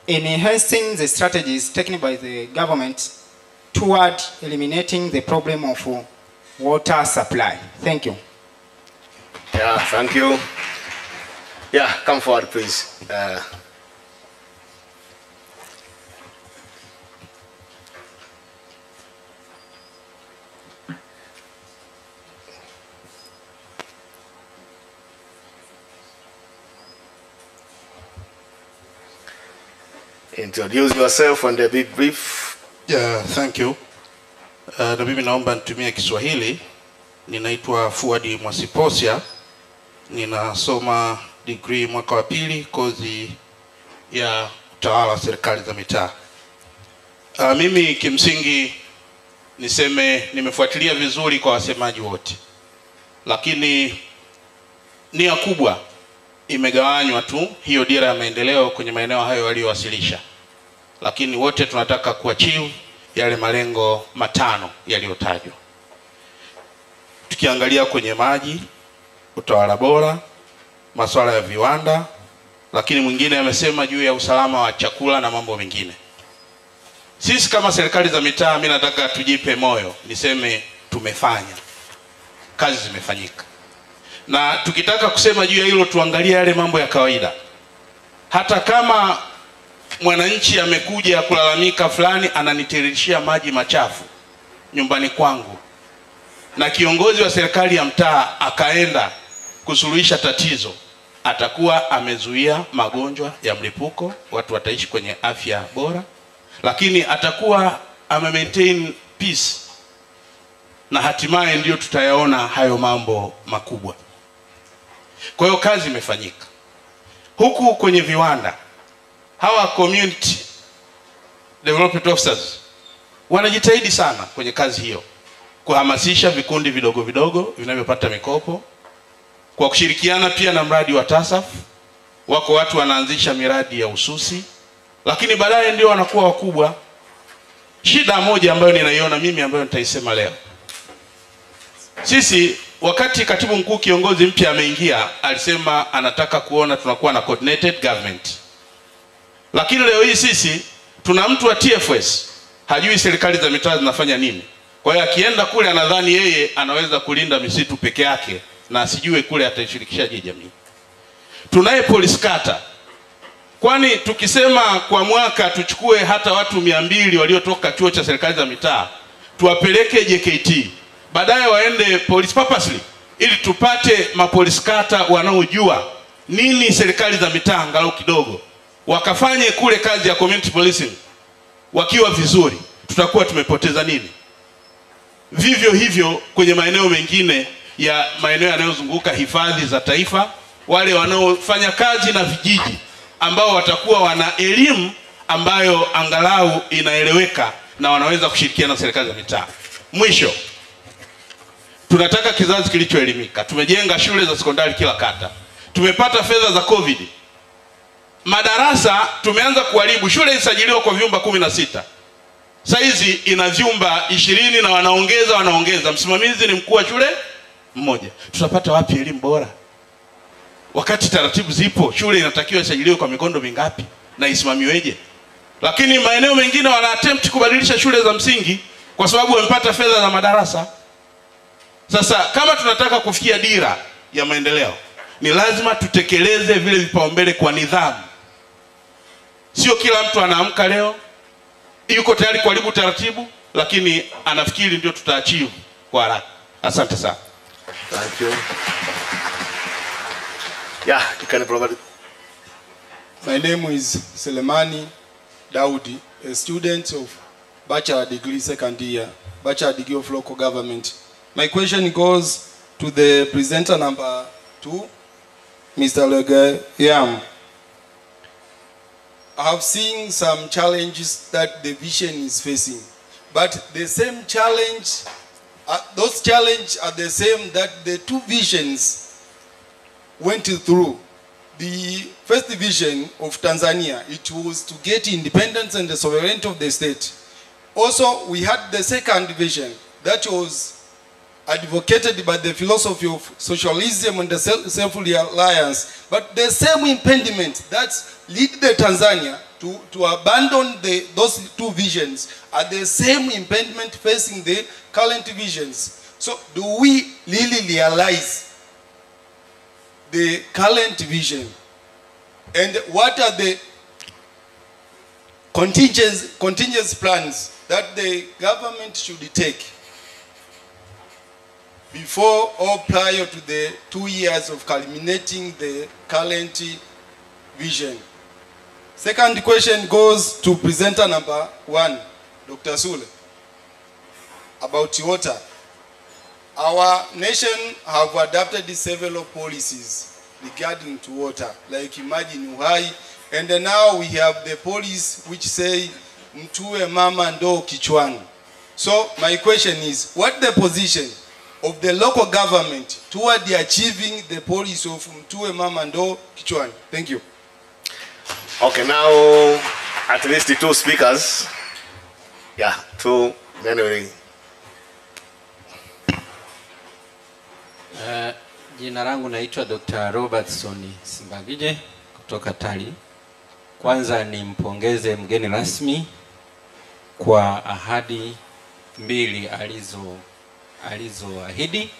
in enhancing the strategies taken by the government toward eliminating the problem of water supply? Thank you. Yeah, thank you. Yeah, come forward, please. Introduce yourself and a bit brief. Yeah, thank you. Na mimi naomba nitumie Kiswahili Ninaitwa Fuadi Mwasiposia. Ninasoma degree mwaka wa pili kozi ya utawala wa serikali za mitaa. Mimi kimsingi niseme nimefuatilia vizuri kwa wasemaji wote. Lakini nia kubwa imegawanywa tu hiyo dira ya maendeleo kwenye maeneo hayo waliyowasilisha. Lakini wote tunataka kuachieve yale malengo matano yaliyotajwa. Tukiangalia kwenye maji, utawala bora, masuala ya viwanda, lakini mwingine amesema juu ya usalama wa chakula na mambo mengine. Sisi kama serikali za mitaa, mimi nataka tujipe moyo, niseme tumefanya. Kazi zimefanyika. Na tukitaka kusema juu ya hilo tuangalie yale mambo ya kawaida. Hata kama mwananchi amekuja kulalamika fulani ananitiririshia maji machafu nyumbani kwangu, na kiongozi wa serikali ya mtaa akaenda kusuluhisha tatizo, atakuwa amezuia magonjwa ya mlipuko, watu wataishi kwenye afya bora, lakini atakuwa maintain peace, na hatimaye ndio tutayaona hayo mambo makubwa. Kwa hiyo kazi imefanyika. Huku kwenye viwanda, hawa community development officers wanajitahidi sana kwenye kazi hiyo, kuhamasisha vikundi vidogo vidogo vinavyopata mikopo, kwa kushirikiana pia na mradi wa TASAF. Wako watu wanaanzisha miradi ya ususi, lakini baadaye ndio wanakuwa wakubwa. Shida moja ambayo ninaiona mimi, ambayo nitaisema leo, sisi wakati katibu mkuu kiongozi mpya ameingia, alisema anataka kuona tunakuwa na coordinated government. Lakini leo hii sisi tuna mtu wa TFS hajui serikali za mitaa zinafanya nini. Kwa hiyo akienda kule anadhani yeye anaweza kulinda misitu peke yake, na asijue kule ataishirikishaje jamii. Tunaye police kata. Kwani tukisema kwa mwaka tuchukue hata watu 200 waliotoka chuo cha serikali za mitaa, tuwapeleke JKT, baadaye waende police purposely, ili tupate mapolice kata wanaojua nini serikali za mitaa angalau kidogo, wakafanye kule kazi ya community policing wakiwa vizuri, tutakuwa tumepoteza nini? Vivyo hivyo kwenye maeneo mengine ya maeneo yanayozunguka hifadhi za taifa, wale wanaofanya kazi na vijiji ambao watakuwa wana elimu ambayo angalau inaeleweka na wanaweza kushirikiana na serikali za mitaa. Mwisho, tunataka kizazi kilichoelimika. Tumejenga shule za sekondari kila kata. Tumepata fedha za COVID. Madarasa tumeanza kuharibu. Shule isajiliwa kwa vyumba 16. Saizi ina vyumba 20 na wanaongeza. Msimamizi ni mkuu wa shule mmoja. Tutapata wapi elimu bora? Wakati taratibu zipo, shule inatakiwa isajiliwe kwa mikondo mingapi na isimamiweje? Lakini maeneo mengine wana attempt kubadilisha shule za msingi kwa sababu wamepata fedha za madarasa. Sasa kama tunataka kufikia dira ya maendeleo, ni lazima tutekeleze vile vipaumbele kwa nidhamu. Sio kila mtu anaamka leo yuko tayari kuharibu taratibu, lakini anafikiri ndio tutaachieve kwa haraka. Asante sana. Thank you. Yeah, you can provide. My name is Selemani Daudi, a student of bachelor degree second year, bachelor degree of local government. My question goes to the presenter number 2, Mr. Legayam. I have seen some challenges that the vision is facing, but the same challenge, those challenges are the same that the two visions went through. The first vision of Tanzania, it was to get independence and the sovereignty of the state. Also, we had the second vision that was advocated by the philosophy of socialism and the self-reliance. But the same impediment that lead the Tanzania to abandon those two visions are the same impediment facing the current visions. So do we really realize the current vision? And what are the contingency plans that the government should take before or prior to the 2 years of culminating the current vision? Second question goes to presenter number 1, Dr. Sule, about water. our nation have adopted several policies regarding to water, like imagine Uhai, and then now we have the police which say mtue mama ndo kichwani. So my question is, what the position of the local government toward the achieving the policy of mtue mama ndo kichwani? Thank you. Okay, now at least the two speakers. Yeah, two. Anyway. Jina langu naitwa Dr. Robertson Simbagije kutoka Tali. Kwanza nimpongeze mgeni rasmi kwa ahadi mbili alizoahidi.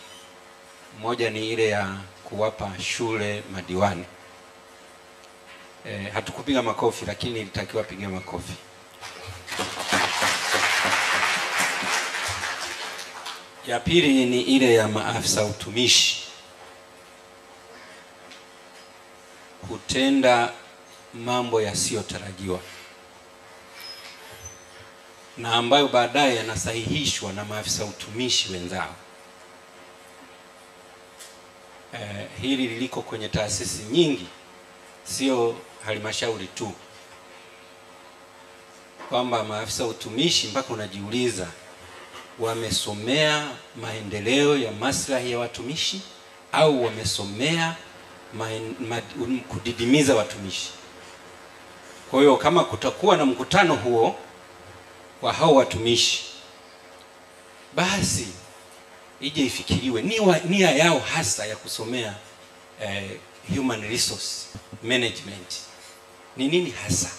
Moja ni ile ya kuwapa shule madiwani. Hatukupiga makofi lakini ilitakiwa piga makofi. Ya pili ni ile ya maafisa utumishi kutenda mambo yasiyotarajiwa na ambayo baadaye yanasahihishwa na maafisa utumishi wenzao. Hili liliko kwenye taasisi nyingi, sio halmashauri tu, kwamba maafisa utumishi mpaka unajiuliza wamesomea maendeleo ya maslahi ya watumishi au wamesomea kudidimiza watumishi. Kwa hiyo kama kutakuwa na mkutano huo wa hao watumishi, basi ije ifikiriwe nia yao hasa ya kusomea human resource management ni nini hasa.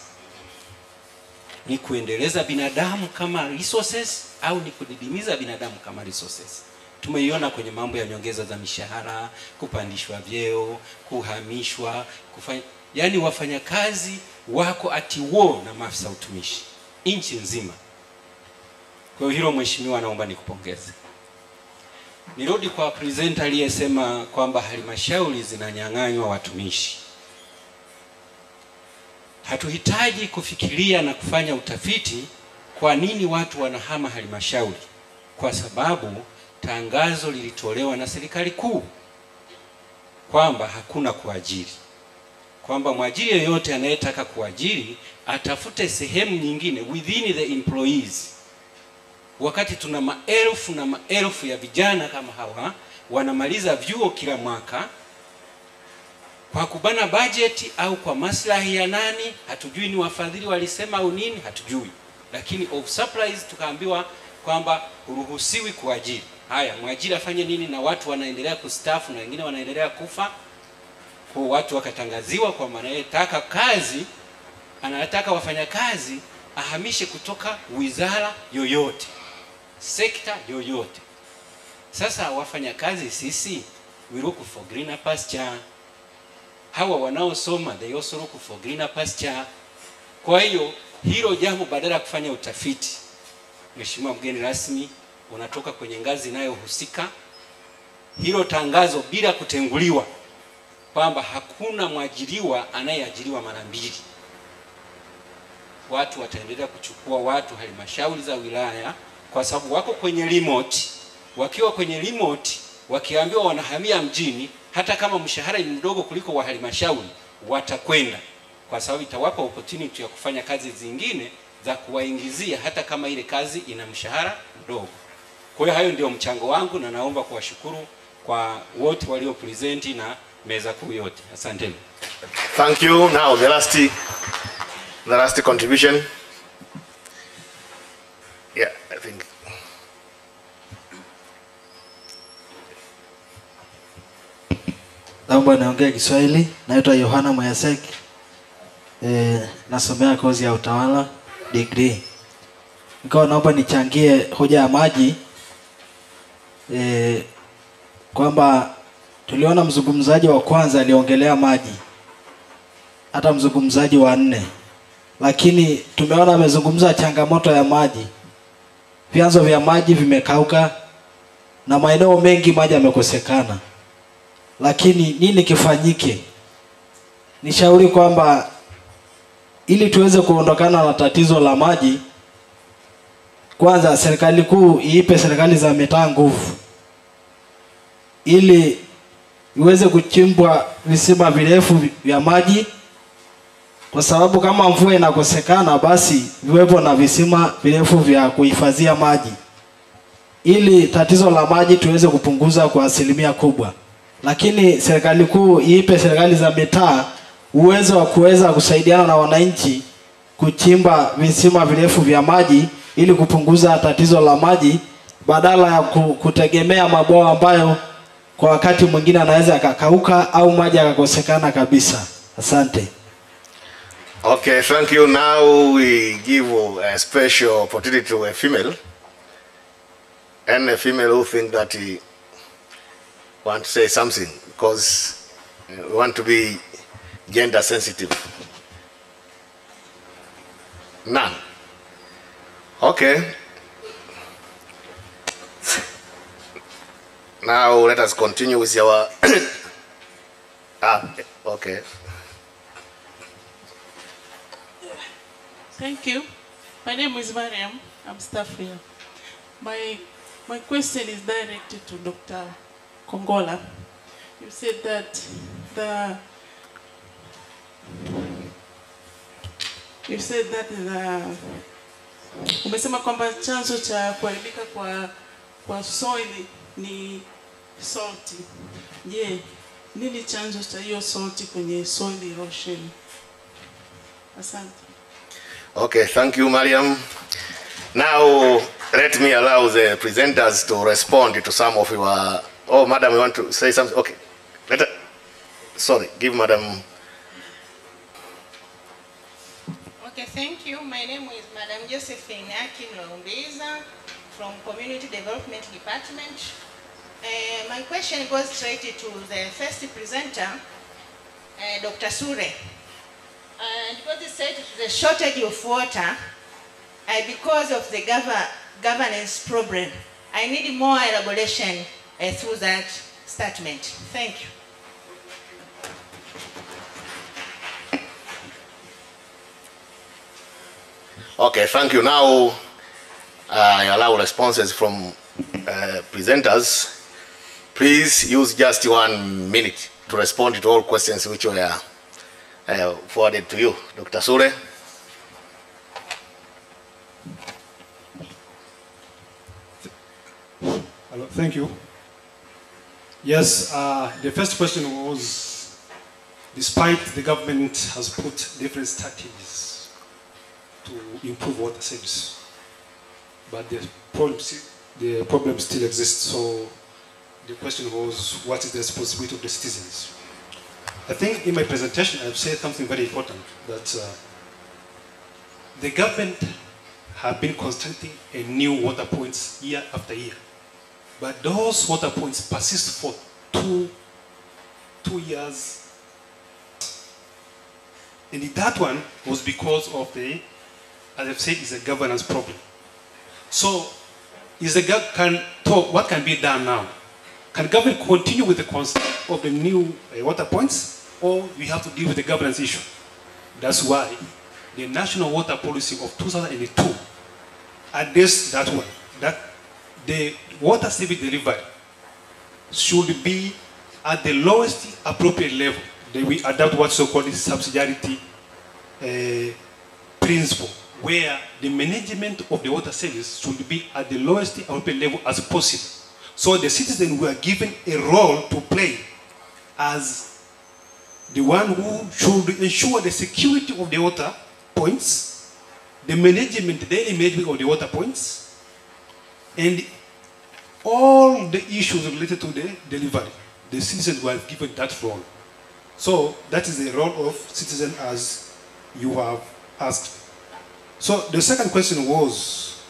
Ni kuendeleza binadamu kama resources au ni kudidimiza binadamu kama resources? Tumeiona kwenye mambo ya nyongeza za mishahara, kupandishwa vyeo, kuhamishwa, yani wafanyakazi wako at war na maafisa utumishi nchi nzima. Kwa hiyo hilo mheshimiwa naomba nikupongeze. Nirudi kwa presenter aliyesema kwamba halmashauri zinanyang'anywa watumishi. Hatuhitaji kufikiria na kufanya utafiti kwa nini watu wanahama halmashauri, kwa sababu tangazo lilitolewa na serikali kuu kwamba hakuna kuajiri, kwamba mwajiri yeyote anayetaka kuajiri atafute sehemu nyingine within the employees. Wakati tuna maelfu na maelfu ya vijana kama hawa wanamaliza vyuo kila mwaka kwa kubana budget au kwa maslahi ya nani hatujui, ni wafadhili walisema au nini hatujui, lakini of surprise tukaambiwa kwamba uruhusiwi kuajiri. Haya, mwajiri afanye nini na watu wanaendelea kustaafu na wengine wanaendelea kufa? Kwa watu wakatangaziwa kwa maana anayetaka kazi, anataka wafanyakazi ahamishe kutoka wizara yoyote, sekta yoyote. Sasa wafanyakazi sisi we look for greener pasture. Hawa wanaosoma they also look for greener pasture. Kwa hiyo hilo jambo badala ya kufanya utafiti, mheshimiwa mgeni rasmi, unatoka kwenye ngazi inayohusika, hilo tangazo bila kutenguliwa kwamba hakuna mwajiriwa anayeajiriwa mara mbili. Watu wataendelea kuchukua watu halmashauri za wilaya kwa sababu wako kwenye remote. Wakiwa kwenye remote, wakiambiwa wanahamia mjini, hata kama mshahara ni mdogo kuliko wa halmashauri, watakwenda kwa sababu itawapa opportunity ya kufanya kazi zingine za kuwaingizia hata kama ile kazi ina mshahara mdogo. Kwa hiyo hayo ndio mchango wangu na naomba kuwashukuru kwa wote walio present na meza kuu yote. Asanteni. Thank you. Now the last contribution. Yeah, I think. Naomba niongee Kiswahili. Naitwa Yohana Mwayaseki. Nasomea kozi ya utawala degree. Nikawa naomba nichangie hoja ya maji. Kwamba tuliona mzungumzaji wa kwanza aliongelea maji, hata mzungumzaji wa 4, lakini tumeona amezungumza changamoto ya maji. Vyanzo vya maji vimekauka na maeneo mengi maji yamekosekana. Lakini nini kifanyike? Nishauri kwamba ili tuweze kuondokana na tatizo la maji, kwanza serikali kuu iipe serikali za mitaa nguvu ili iweze kuchimbwa visima virefu vya maji, kwa sababu kama mvua inakosekana basi viwepo na visima virefu vya kuhifadhia maji, ili tatizo la maji tuweze kupunguza kwa asilimia kubwa. Lakini serikali kuu iipe serikali za mitaa uwezo wa kuweza kusaidiana na wananchi kuchimba visima virefu vya maji ili kupunguza tatizo la maji, badala ya kutegemea mabwawa ambayo kwa wakati mwingine anaweza akakauka au maji yakakosekana kabisa. Asante. Okay, thank you. Now we give a special opportunity to a female, and a female who think that he want to say something, because we want to be gender sensitive. None. Okay. Now let us continue with our okay. Thank you. My name is Mariam. I'm staff here. My question is directed to Dr. Kongola. You said that umesema kwamba chanzo cha kuharibika kwa soil ni salt. Je, nini chanzo cha hiyo salt kwenye soil erosion? Asante. Okay, thank you, Mariam. Now, let me allow the presenters to respond to some of your... Oh, Madam, you want to say something? Okay. Sorry, give Madam... Okay, thank you. My name is Madam Josephine Akin Lombeza from Community Development Department. My question goes straight to the first presenter, Dr. Sure. Because it said the shortage of water because of the governance problem. I need more elaboration through that statement. Thank you. Okay, thank you. Now, I allow responses from presenters. Please use just 1 minute to respond to all questions which were forwarded to you. Dr. Sure. Hello, thank you. Yes, the first question was, despite the government has put different strategies to improve water service, but the problem still exists. So the question was, what is the responsibility of the citizens? I think in my presentation I've said something very important, that the government have been constructing a new water points year after year. But those water points persist for two years. And that one was because of the, as I've said, is a governance problem. So what can be done now? Can government continue with the concept of the new water points, or we have to deal with the governance issue? That's why the National Water Policy of 2002 addressed that one, that the water service delivery should be at the lowest appropriate level. Then we adopt what's so-called subsidiarity principle, where the management of the water service should be at the lowest appropriate level as possible. So the citizens were given a role to play as the one who should ensure the security of the water points, the management, the daily management of the water points, and all the issues related to the delivery. The citizens were given that role. So that is the role of citizens as you have asked. So the second question was,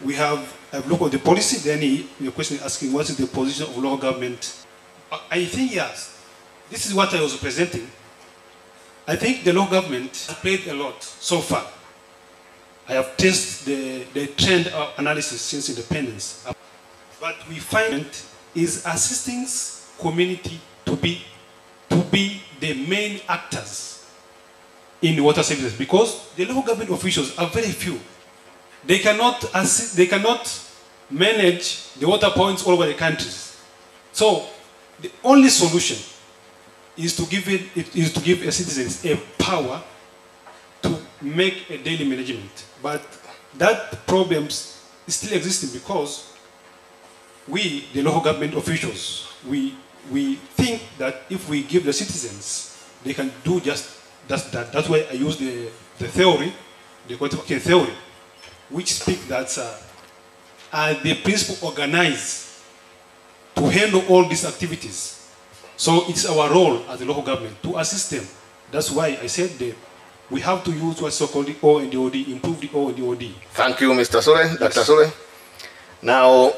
we have a look at the policy, then your question is asking what is the position of local government. I think yes, this is what I was presenting. I think the local government has played a lot so far. I have tested the trend analysis since independence. But we find is assisting community to be the main actors in water services, because the local government officials are very few. They cannot manage the water points all over the countries. So the only solution is to give a citizens a power to make a daily management. But that problem is still existing because we, the local government officials, we think that if we give the citizens, they can do just that. That's why I use the theory, the quantification theory, which speaks that the principle organized to handle all these activities. So it's our role as the local government to assist them. That's why I said that we have to use what's so-called the O and the OD, improve the O and the OD. Thank you, Mr. Sule, Dr. Sule. Now,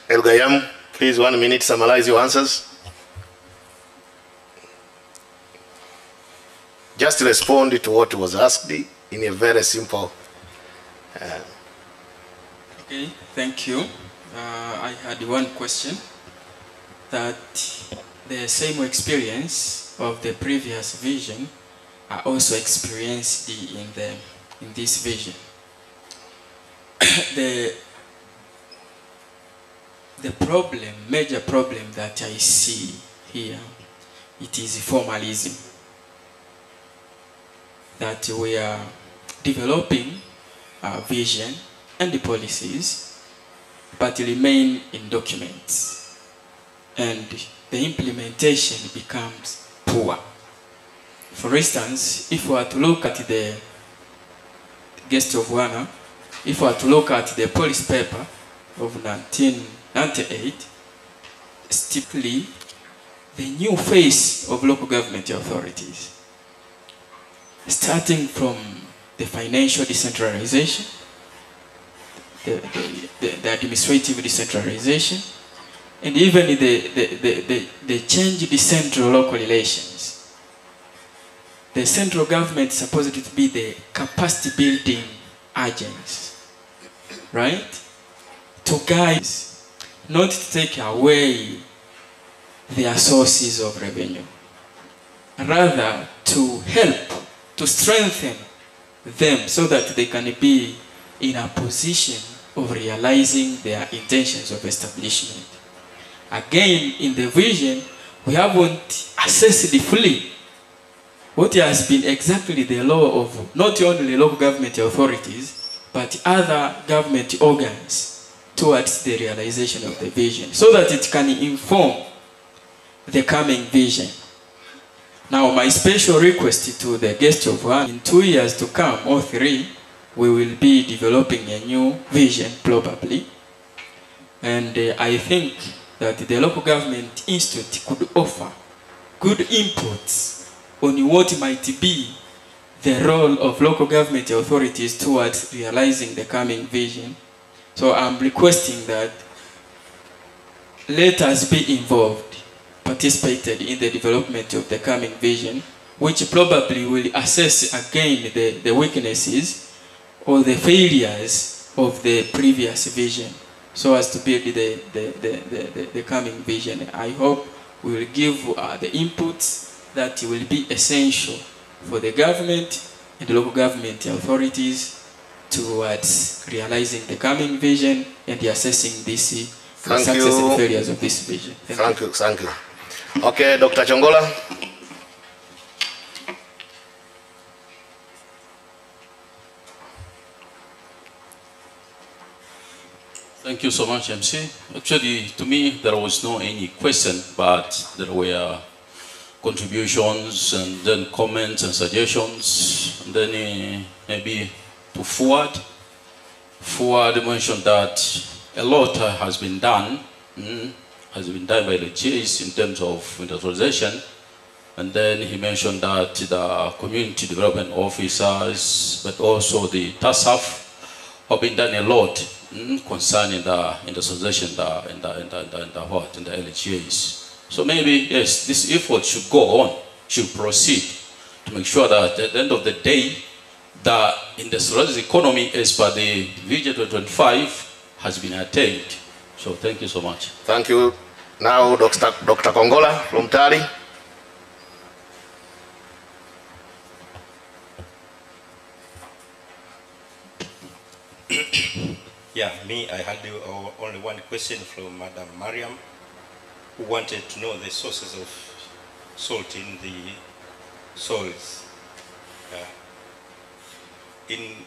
El Gayam, please 1 minute, summarize your answers. Just respond to what was asked in a very simple. Okay, thank you. I had one question that the same experience of the previous vision are also experienced in this vision. the major problem that I see here, it is formalism. That we are developing our vision and the policies, but remain in documents. And the implementation becomes poor. For instance, if we are to look at the guest of honor, if we are to look at the policy paper of 1998, strictly the new face of local government authorities, starting from the financial decentralization, the administrative decentralization, and even the change the central local relations. The central government is supposed to be the capacity building agents, right? To guide, not to take away their sources of revenue, rather to help, to strengthen them so that they can be in a position of realizing their intentions of establishment. Again, in the vision, we haven't assessed fully what has been exactly the law of not only local government authorities, but other government organs towards the realization of the vision, so that it can inform the coming vision. Now, my special request to the guest of honor, in 2 years to come, or 3, we will be developing a new vision, probably. And I think that the local government institute could offer good inputs on what might be the role of local government authorities towards realizing the coming vision. So I'm requesting that let us be involved, participated in the development of the coming vision, which probably will assess again the weaknesses or the failures of the previous vision, so as to build the coming vision. I hope we will give the inputs that will be essential for the government and the local government authorities towards realizing the coming vision and assessing the success and failures of this vision. Thank you. Okay, Dr. Chongola. Thank you so much, MC. Actually, to me, there was no any question, but there were contributions and then comments and suggestions. And then maybe to Fuad mentioned that a lot has been done by the GAs in terms of industrialization. And then he mentioned that the community development officers, but also the TASAF, have been done a lot concerning the industrialization in the LGAs. So maybe, yes, this effort should go on, should proceed to make sure that at the end of the day, the industrialized economy as per the Vision 2025 has been attained. So thank you so much. Thank you. Now, Dr. Kongola from Tari. Yeah, Yeah, I had only one question from Madam Mariam, who wanted to know the sources of salt in the soils.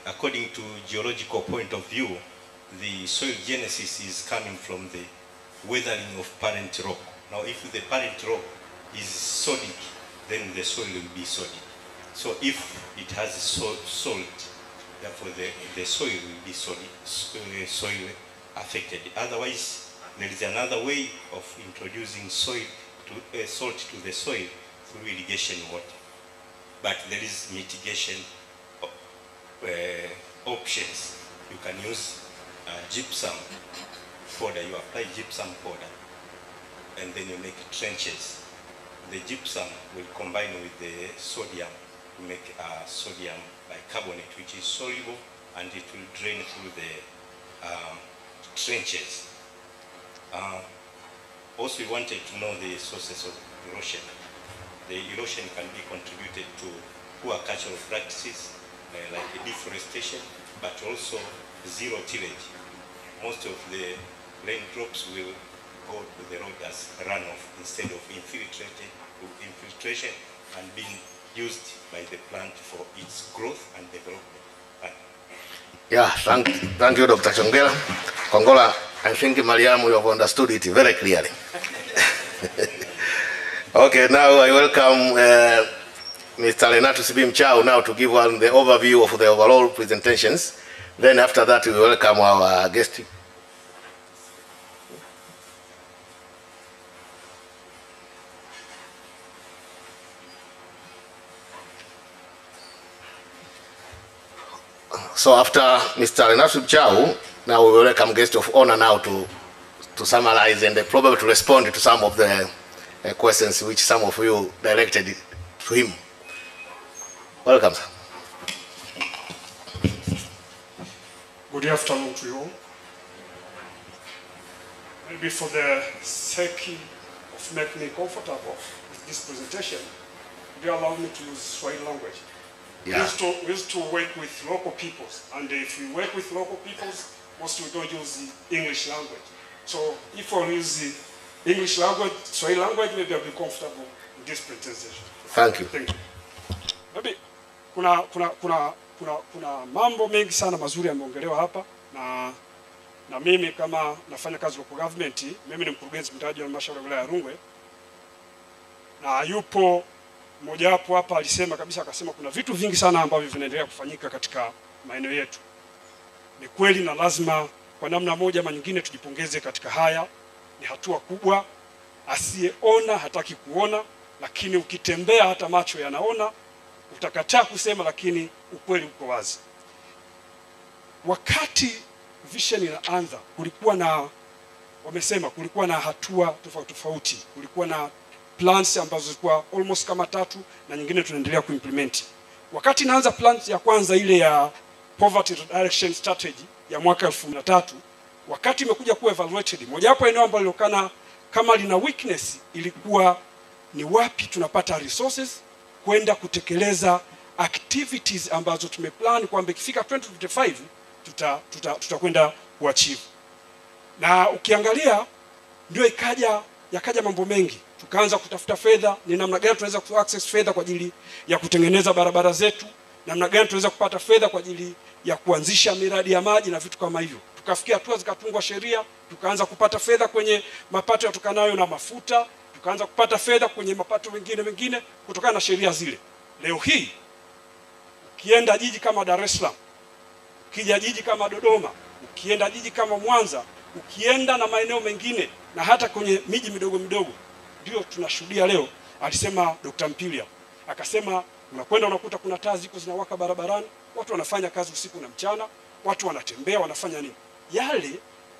According to geological point of view, the soil genesis is coming from the weathering of parent rock. Now, if the parent rock is sodic, then the soil will be sodic. So if it has salt, therefore the soil will be soil affected. Otherwise, there is another way of introducing salt to the soil through irrigation water. But there is mitigation options. You can use gypsum powder. You apply gypsum powder and then you make trenches. The gypsum will combine with the sodium to make sodium bicarbonate, which is soluble, and it will drain through the trenches. Also, we wanted to know the sources of erosion. The erosion can be contributed to poor cultural practices, like deforestation, but also zero tillage. Most of the raindrops will go to the road as runoff instead of infiltration and being used by the plant for its growth and development. Yeah, thank you, Dr. Kongola. I think, Mariam, you have understood it very clearly. Okay, now I welcome Mr. Renato Sibim Chao now to give one the overview of the overall presentations. Then after that, we welcome our guest. So after Mr. Renato Sibim Chao, now we welcome guest of honor now to summarize and probably to respond to some of the questions which some of you directed to him. Welcome, sir. Good afternoon to you all. Maybe for the sake of making me comfortable with this presentation, do you allow me to use Swahili language? Yeah. We used to work with local peoples, and if we work with local peoples, mostly we don't use the English language. So if I use the English language, Swahili language, maybe I'll be comfortable in this presentation. Thank you. Thank you. Maybe kuna mambo mengi sana mazuri yameongelewa hapa na mimi kama nafanya kazi local government, mimi ni mkurugenzi mtendaji wa halmashauri ya wilaya ya Rungwe, na yupo mmoja wapo hapa alisema kabisa, akasema kuna vitu vingi sana ambavyo vinaendelea kufanyika katika maeneo yetu. Ni kweli na lazima kwa namna moja ama nyingine tujipongeze katika haya. Ni hatua kubwa, asiyeona hataki kuona, lakini ukitembea hata macho yanaona. Utakataa kusema, lakini ukweli uko wazi. Wakati vision inaanza, kulikuwa na hatua tofauti tofauti. Kulikuwa na plans ambazo zilikuwa almost kama 3 na nyingine tunaendelea kuimplement. Wakati inaanza plans ya kwanza ile ya poverty reduction strategy ya mwaka 2003, wakati imekuja kuwa evaluated, moja wapo eneo ambalo lilokana kama lina weakness ilikuwa ni wapi tunapata resources kwenda kutekeleza activities ambazo tumeplan kwamba ikifika 2025 tutakwenda kuachieve. Na ukiangalia ndio yakaja mambo mengi. Tukaanza kutafuta fedha, ni namna gani tunaweza ku access fedha kwa ajili ya kutengeneza barabara zetu, namna gani tunaweza kupata fedha kwa ajili ya kuanzisha miradi ya maji na vitu kama hivyo. Tukafikia hatua zikatungwa sheria, tukaanza kupata fedha kwenye mapato yatokanayo na mafuta, tukaanza kupata fedha kwenye mapato mengine kutokana na sheria zile. Leo hii ukienda jiji kama Dar es Salaam, ukija jiji kama Dodoma, ukienda jiji kama Mwanza, ukienda na maeneo mengine na hata kwenye miji midogo ndio tunashuhudia leo. Alisema Dr. Mpilia, akasema unakwenda unakuta kuna taa ziko zinawaka barabarani, watu wanafanya kazi usiku na mchana, watu wanatembea, wanafanya nini. Yale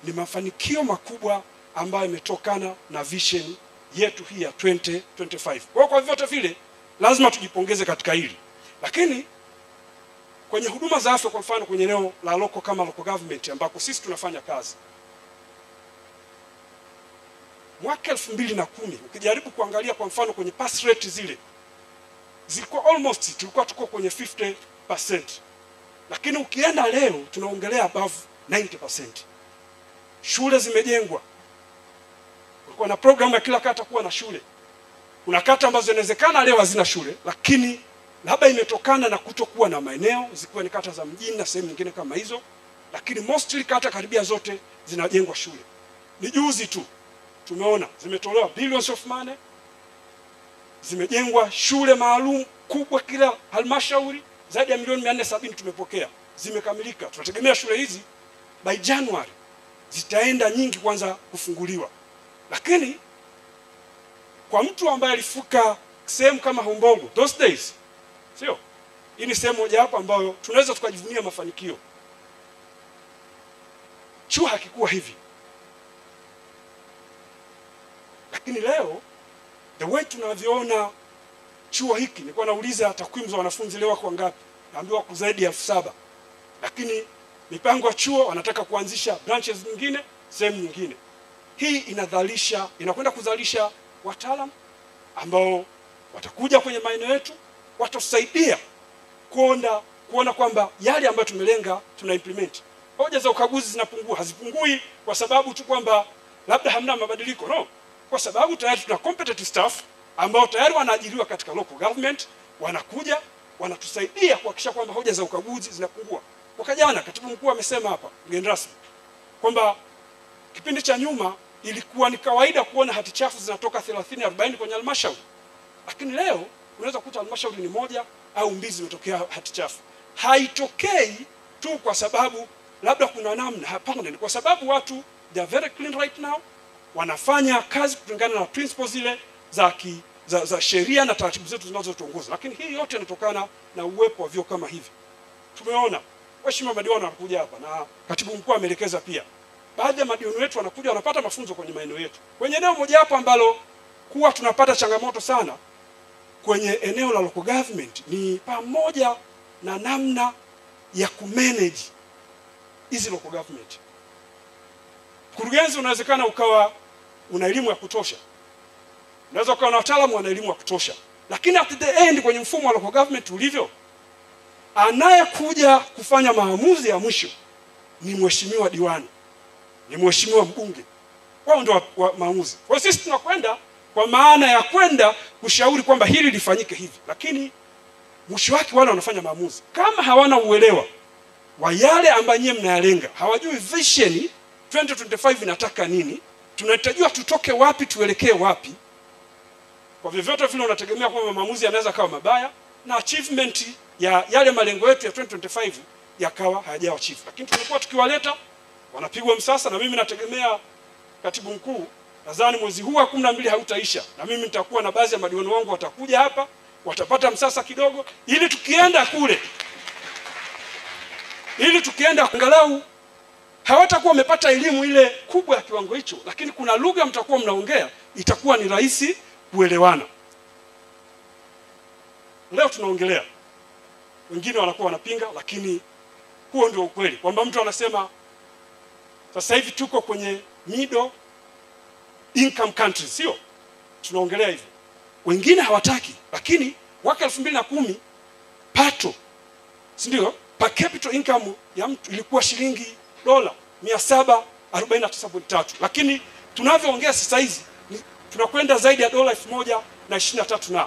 ni mafanikio makubwa ambayo yametokana na vision yetu hii ya 2025. Kwa vyote vile lazima tujipongeze katika hili. Lakini kwenye huduma za afya, kwa mfano kwenye eneo la local government ambako sisi tunafanya kazi, mwaka 2010 ukijaribu kuangalia kwa mfano kwenye pass rate zile zilikuwa tulikuwa tuko kwenye 50%. Lakini ukienda leo tunaongelea above 90%. Shule zimejengwa. Kulikuwa na programu ya kila kata kuwa na shule. Kuna kata ambazo inawezekana leo hazina shule, lakini labda imetokana na kutokuwa na maeneo, zikiwa ni kata za mjini na sehemu nyingine kama hizo, lakini mostly kata karibia zote zinajengwa shule. Ni juzi tu tumeona zimetolewa billions of money, zimejengwa shule maalum kubwa kila halmashauri, zaidi ya milioni 470 tumepokea, zimekamilika. Tunategemea shule hizi by January zitaenda nyingi kwanza kufunguliwa. Lakini kwa mtu ambaye alifuka sehemu kama Hombogo those days, sio? Hii ni sehemu moja hapa ambayo tunaweza tukajivunia mafanikio. Chuo hakikuwa hivi. Lakini leo the way tunavyoona chuo hiki, nilikuwa nauliza takwimu za wanafunzi leo kwa ngapi? Naambiwa kwa zaidi ya 7,000. Lakini mipango ya chuo wanataka kuanzisha branches nyingine sehemu nyingine. Hii inakwenda kuzalisha wataalamu ambao watakuja kwenye maeneo yetu, watasaidia kuona kwamba yale ambayo tumelenga tuna implement. Hoja za ukaguzi zinapungua, hazipungui kwa sababu tu kwamba labda hamna mabadiliko, no. Kwa sababu tayari tuna competitive staff ambao tayari wanaajiriwa katika local government, wanakuja wanatusaidia kuhakikisha kwamba hoja za ukaguzi zinapungua. Mwaka jana katibu mkuu amesema hapa mgeni rasmi kwamba kipindi cha nyuma ilikuwa ni kawaida kuona hati chafu zinatoka 30-40 kwenye halmashauri. Lakini leo unaweza kukuta halmashauri ni 1 au 2 zimetokea hati chafu. Haitokei tu kwa sababu labda kuna namna, hapana, ni kwa sababu watu they are very clean right now, wanafanya kazi kulingana na principles zile za sheria na taratibu zetu zinazotuongoza. Lakini hii yote inatokana na uwepo wa vyuo kama hivi. Tumeona waheshimiwa madiwani wanakuja hapa na katibu mkuu ameelekeza pia. Baadhi ya madiwani wetu wanakuja wanapata mafunzo kwenye maeneo yetu. Kwenye eneo moja hapa ambalo kuwa tunapata changamoto sana kwenye eneo la local government ni pamoja na namna ya kumanage hizi local government. Mkurugenzi unawezekana ukawa una elimu ya kutosha. Unaweza ukawa na wataalamu wana elimu ya kutosha. Lakini at the end kwenye mfumo wa local government ulivyo, anayekuja kufanya maamuzi ya mwisho ni mheshimiwa diwani, ni mheshimiwa mbunge. Wao ndio maamuzi. Kwa sisi tunakwenda kwa maana ya kwenda kushauri kwamba hili lifanyike hivi, lakini mwisho wake wale wanafanya maamuzi. Kama hawana uelewa wa yale ambayo nyinyi mnayalenga, hawajui vision 2025 inataka nini, tunahitajiwa tutoke wapi tuelekee wapi, kwa vyovyote vile unategemea kwamba maamuzi yanaweza kawa mabaya na achievement ya yale malengo yetu ya 2025 yakawa hayajawa achieve. Lakini tumekuwa tukiwaleta wanapigwa msasa, na mimi nategemea katibu mkuu, nadhani mwezi huu wa 12 hautaisha, na mimi nitakuwa na baadhi ya madiwani wangu watakuja hapa, watapata msasa kidogo, ili tukienda kule, angalau hawatakuwa wamepata elimu ile kubwa ya kiwango hicho, lakini kuna lugha mtakuwa mnaongea, itakuwa ni rahisi kuelewana. Leo tunaongelea, wengine wanakuwa wanapinga, lakini huo ndio ukweli kwamba mtu anasema sasa hivi tuko kwenye middle income countries, sio? Tunaongelea hivyo. Wengine hawataki, lakini mwaka 2010 pato, si ndio, per capita income ya mtu ilikuwa shilingi $749.3, lakini tunavyoongea sasa hizi tunakwenda zaidi ya $1,023 na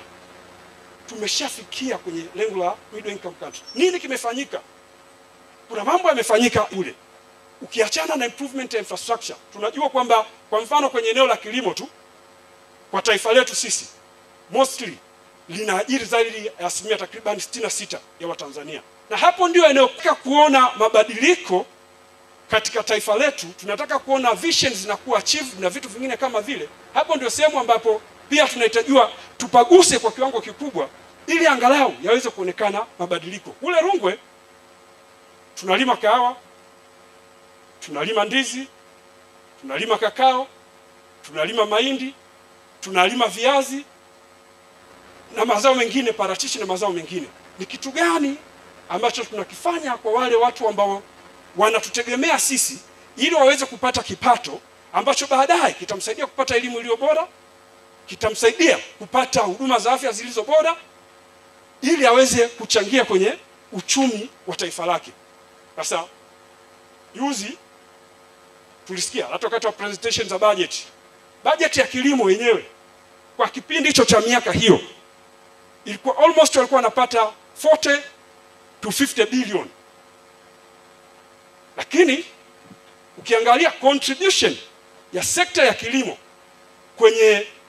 tumeshafikia kwenye lengo la middle income country. Nini kimefanyika? Kuna mambo yamefanyika ule. Ukiachana na improvement ya infrastructure, tunajua kwamba kwa mfano kwenye eneo la kilimo tu kwa taifa letu sisi mostly linaajiri zaidi ya asilimia takriban 66 ya Watanzania. Na hapo ndio eneo kuona mabadiliko katika taifa letu. Tunataka kuona visions zinakuwa achieved na vitu vingine kama vile. Hapo ndio sehemu ambapo pia tunahitajiwa tupaguse kwa kiwango kikubwa ili angalau yaweze kuonekana mabadiliko. Kule Rungwe tunalima kahawa, tunalima ndizi, tunalima kakao, tunalima mahindi, tunalima viazi na mazao mengine, parachichi na mazao mengine. Ni kitu gani ambacho tunakifanya kwa wale watu ambao wanatutegemea sisi ili waweze kupata kipato ambacho baadaye kitamsaidia kupata elimu iliyo bora, kitamsaidia kupata huduma za afya zilizo bora, ili aweze kuchangia kwenye uchumi wa taifa lake. Sasa Juzi tulisikia hata wakati wa presentation za budget ya kilimo yenyewe kwa kipindi hicho cha miaka hiyo ilikuwa almost walikuwa wanapata 40 to 50 billion. Lakini ukiangalia contribution ya sekta ya kilimo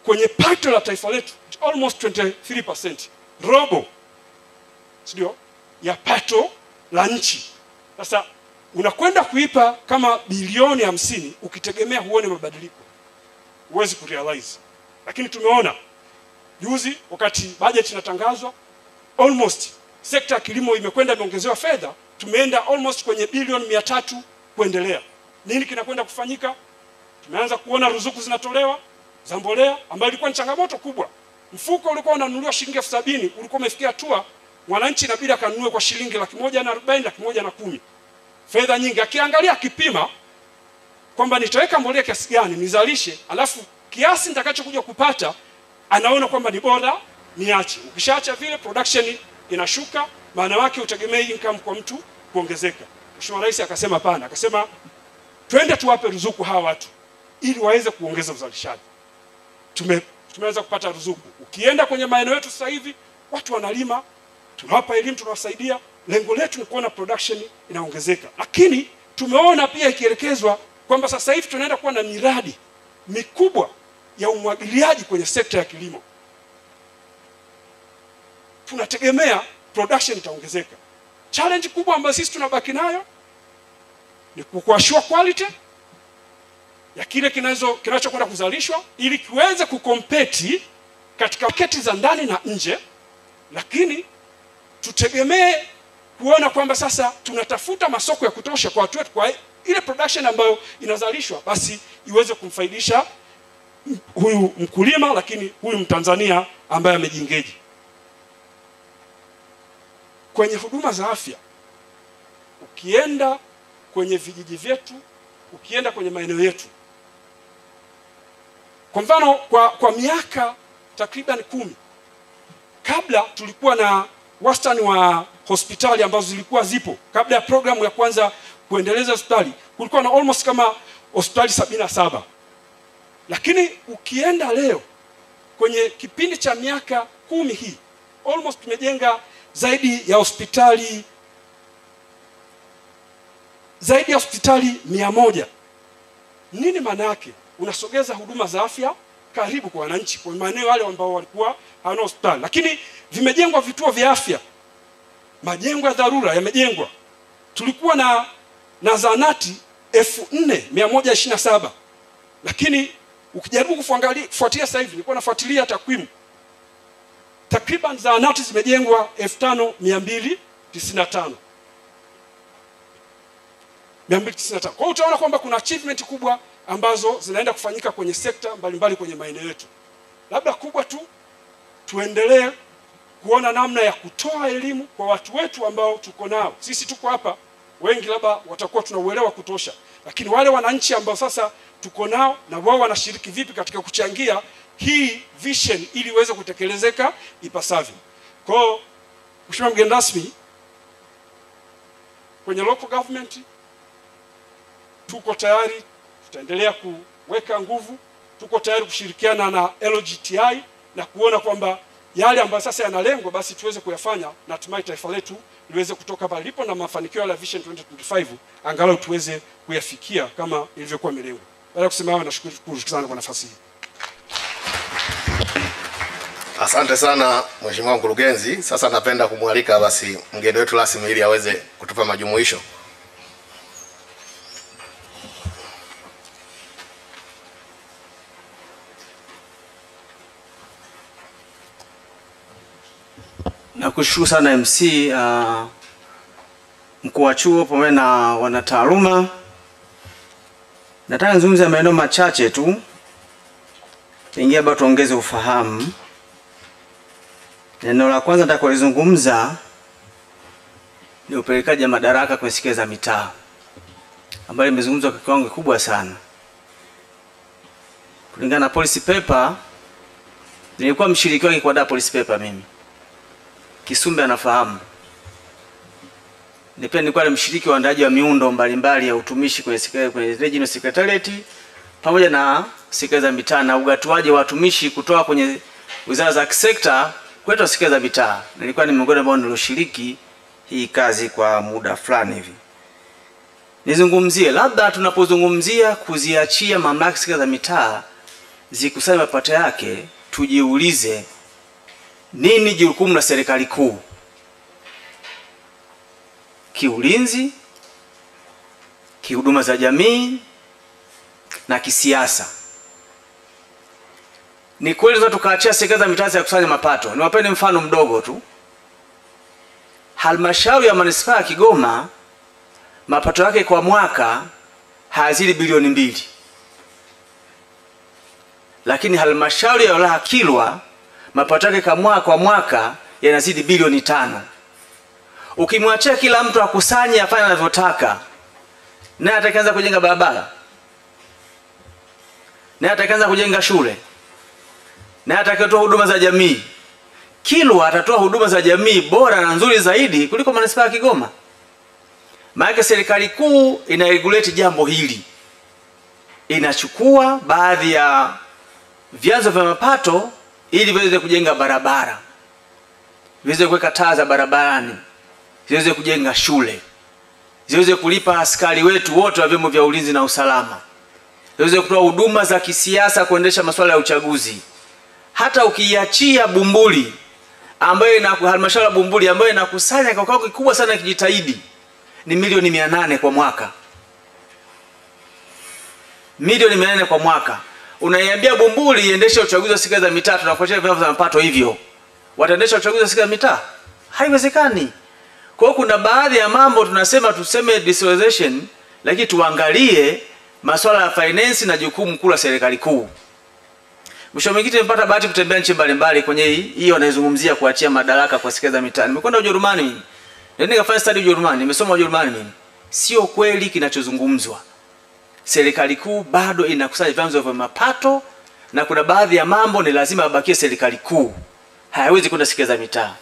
kwenye pato la taifa letu almost 23%, robo sio ya pato la nchi. Sasa unakwenda kuipa kama bilioni 50 ukitegemea huone mabadiliko, huwezi kurealize. Lakini tumeona juzi wakati budget inatangazwa almost sekta ya kilimo imekwenda imeongezewa fedha, tumeenda almost kwenye bilioni 300 kuendelea. Nini kinakwenda kufanyika? Tumeanza kuona ruzuku zinatolewa za mbolea ambayo ilikuwa ni changamoto kubwa. Mfuko ulikuwa unanunuliwa shilingi 70,000, ulikuwa umefikia hatua mwananchi inabidi akanunue kwa shilingi 140,000, 110,000. Fedha nyingi. Akiangalia akipima kwamba nitaweka mbolea kiasi gani nizalishe, alafu kiasi nitakachokuja kupata anaona kwamba ni bora niache. Ukishaacha vile production inashuka, maana yake utegemei income kwa mtu kuongezeka. Mheshimiwa Rais akasema pana, akasema twende tuwape ruzuku hawa watu ili waweze kuongeza uzalishaji. Tumeweza kupata ruzuku. Ukienda kwenye maeneo yetu sasa hivi watu wanalima, tunawapa elimu, tunawasaidia. Lengo letu ni kuona production inaongezeka. Lakini tumeona pia ikielekezwa kwamba sasa hivi tunaenda kuwa na miradi mikubwa ya umwagiliaji kwenye sekta ya kilimo. Tunategemea production itaongezeka. Challenge kubwa ambayo sisi tunabaki nayo ni kuassure quality ya kile kinachokwenda kuzalishwa ili kiweze kukompeti katika market za ndani na nje. Lakini tutegemee kuona kwamba sasa tunatafuta masoko ya kutosha kwa watu wetu, kwa ile production ambayo inazalishwa basi iweze kumfaidisha huyu mkulima, lakini huyu Mtanzania ambaye amejiengage. Kwenye huduma za afya, ukienda kwenye vijiji vyetu, ukienda kwenye maeneo yetu, kwa mfano kwa miaka takriban 10 kabla tulikuwa na wastani wa hospitali ambazo zilikuwa zipo kabla ya programu ya kwanza kuendeleza hospitali, kulikuwa na almost kama hospitali 77. Lakini ukienda leo kwenye kipindi cha miaka 10 hii almost tumejenga zaidi ya hospitali 100. Nini maana yake? Unasogeza huduma za afya karibu kwa wananchi, kwa maeneo wale ambao walikuwa hawana hospitali. Lakini vimejengwa vituo vya afya, majengo ya dharura yamejengwa. Tulikuwa na zahanati 4127. Lakini ukijaribu kufuatilia sasa hivi, nilikuwa nafuatilia takwimu, takriban zahanati zimejengwa 5295. Kwa hiyo utaona kwamba kuna achievement kubwa ambazo zinaenda kufanyika kwenye sekta mbalimbali kwenye maeneo yetu. Labda kubwa tu tuendelee kuona namna ya kutoa elimu kwa watu wetu ambao tuko nao. Sisi tuko hapa wengi labda watakuwa tunauelewa kutosha, lakini wale wananchi ambao sasa tuko nao na wao wanashiriki vipi katika kuchangia hii vision ili iweze kutekelezeka ipasavyo. Kwa hiyo Mheshimiwa mgeni rasmi, kwenye local government tuko tayari, tutaendelea kuweka nguvu, tuko tayari kushirikiana na LGTI na kuona kwamba yale ambayo sasa yanalengwa basi tuweze kuyafanya na hatimaye taifa letu liweze kutoka pale lipo na mafanikio ya Vision 2025 angalau tuweze kuyafikia kama ilivyokuwa milengwa. Baada ya kusema hayo, nashukuru sana kwa nafasi hii. Asante sana Mheshimiwa Mkurugenzi. Sasa napenda kumwalika basi mgeni wetu rasmi ili aweze kutupa majumuisho. Nakushukuru sana MC, mkuu wa chuo pamoja na wanataaluma. Nataka nizungumze maeneo machache tu, pengine labda tuongeze ufahamu. Neno la kwanza nitakalozungumza ni upelekaji wa madaraka kwenye serikali za mitaa, ambayo imezungumzwa kwa kiwango kikubwa sana. Kulingana na policy paper, nilikuwa mshiriki wake kwa policy paper mimi. Kisumbe anafahamu. pia nilikuwa mshiriki wa uandaaji wa miundo mbalimbali ya utumishi kwenye regional secretariat pamoja na serikali za mitaa na ugatuaji wa watumishi kutoka kwenye wizara za kisekta kwetu serikali za mitaa. Nilikuwa ni miongoni ambao nilioshiriki hii kazi kwa muda fulani hivi. Nizungumzie labda tunapozungumzia kuziachia mamlaka serikali za mitaa zikusanye mapato yake, tujiulize nini jukumu la serikali kuu kiulinzi, kihuduma za jamii na kisiasa. Ni kweli tunataka tukaachia serikali za mitaa ya kusanya mapato. Niwapeni mfano mdogo tu. Halmashauri ya Manispaa ya Kigoma mapato yake kwa mwaka hayazidi bilioni 2. Lakini halmashauri ya wilaya Kilwa mapato yake kwa mwaka yanazidi bilioni 5. Ukimwachia kila mtu akusanye afanye anavyotaka, naye atakaanza kujenga barabara, naye atakaanza kujenga shule, naye atakatoa huduma za jamii. Kilwa atatoa huduma za jamii bora na nzuri zaidi kuliko Manispaa ya Kigoma. Maana serikali kuu inaregulate jambo hili. Inachukua baadhi ya vyanzo vya mapato ili viweze kujenga barabara, viweze kuweka taa za barabarani, ziweze kujenga shule, ziweze kulipa askari wetu wote wa vyombo vya ulinzi na usalama, ziweze kutoa huduma za kisiasa, kuendesha masuala ya uchaguzi. Hata ukiachia Bumbuli ambayo halmashauri ya Bumbuli ambayo inakusanya kwa kiwango kikubwa sana kijitahidi ni milioni 800 kwa mwaka. Milioni 800 kwa mwaka. Unaiambia Bumbuli iendeshe uchaguzi wa serikali za mitaa, tunafuatia vyanzo vya mapato hivyo. Wataendesha uchaguzi wa serikali za mitaa? Haiwezekani. Kwa hiyo kuna baadhi ya mambo tuseme decentralization, lakini tuangalie masuala ya finance na jukumu kuu la serikali kuu. Mwisho mwingine nimepata bahati kutembea nchi mbalimbali kwenye hii wanazungumzia kuachia madaraka kwa serikali za mitaa. Nimekwenda Ujerumani mimi. Ndio nikafanya study Ujerumani, nimesoma Ujerumani mimi. Sio kweli kinachozungumzwa. Serikali kuu bado inakusanya vyanzo vya mapato na kuna baadhi ya mambo ni lazima abakie serikali kuu. Hayawezi kwenda serikali za mitaa.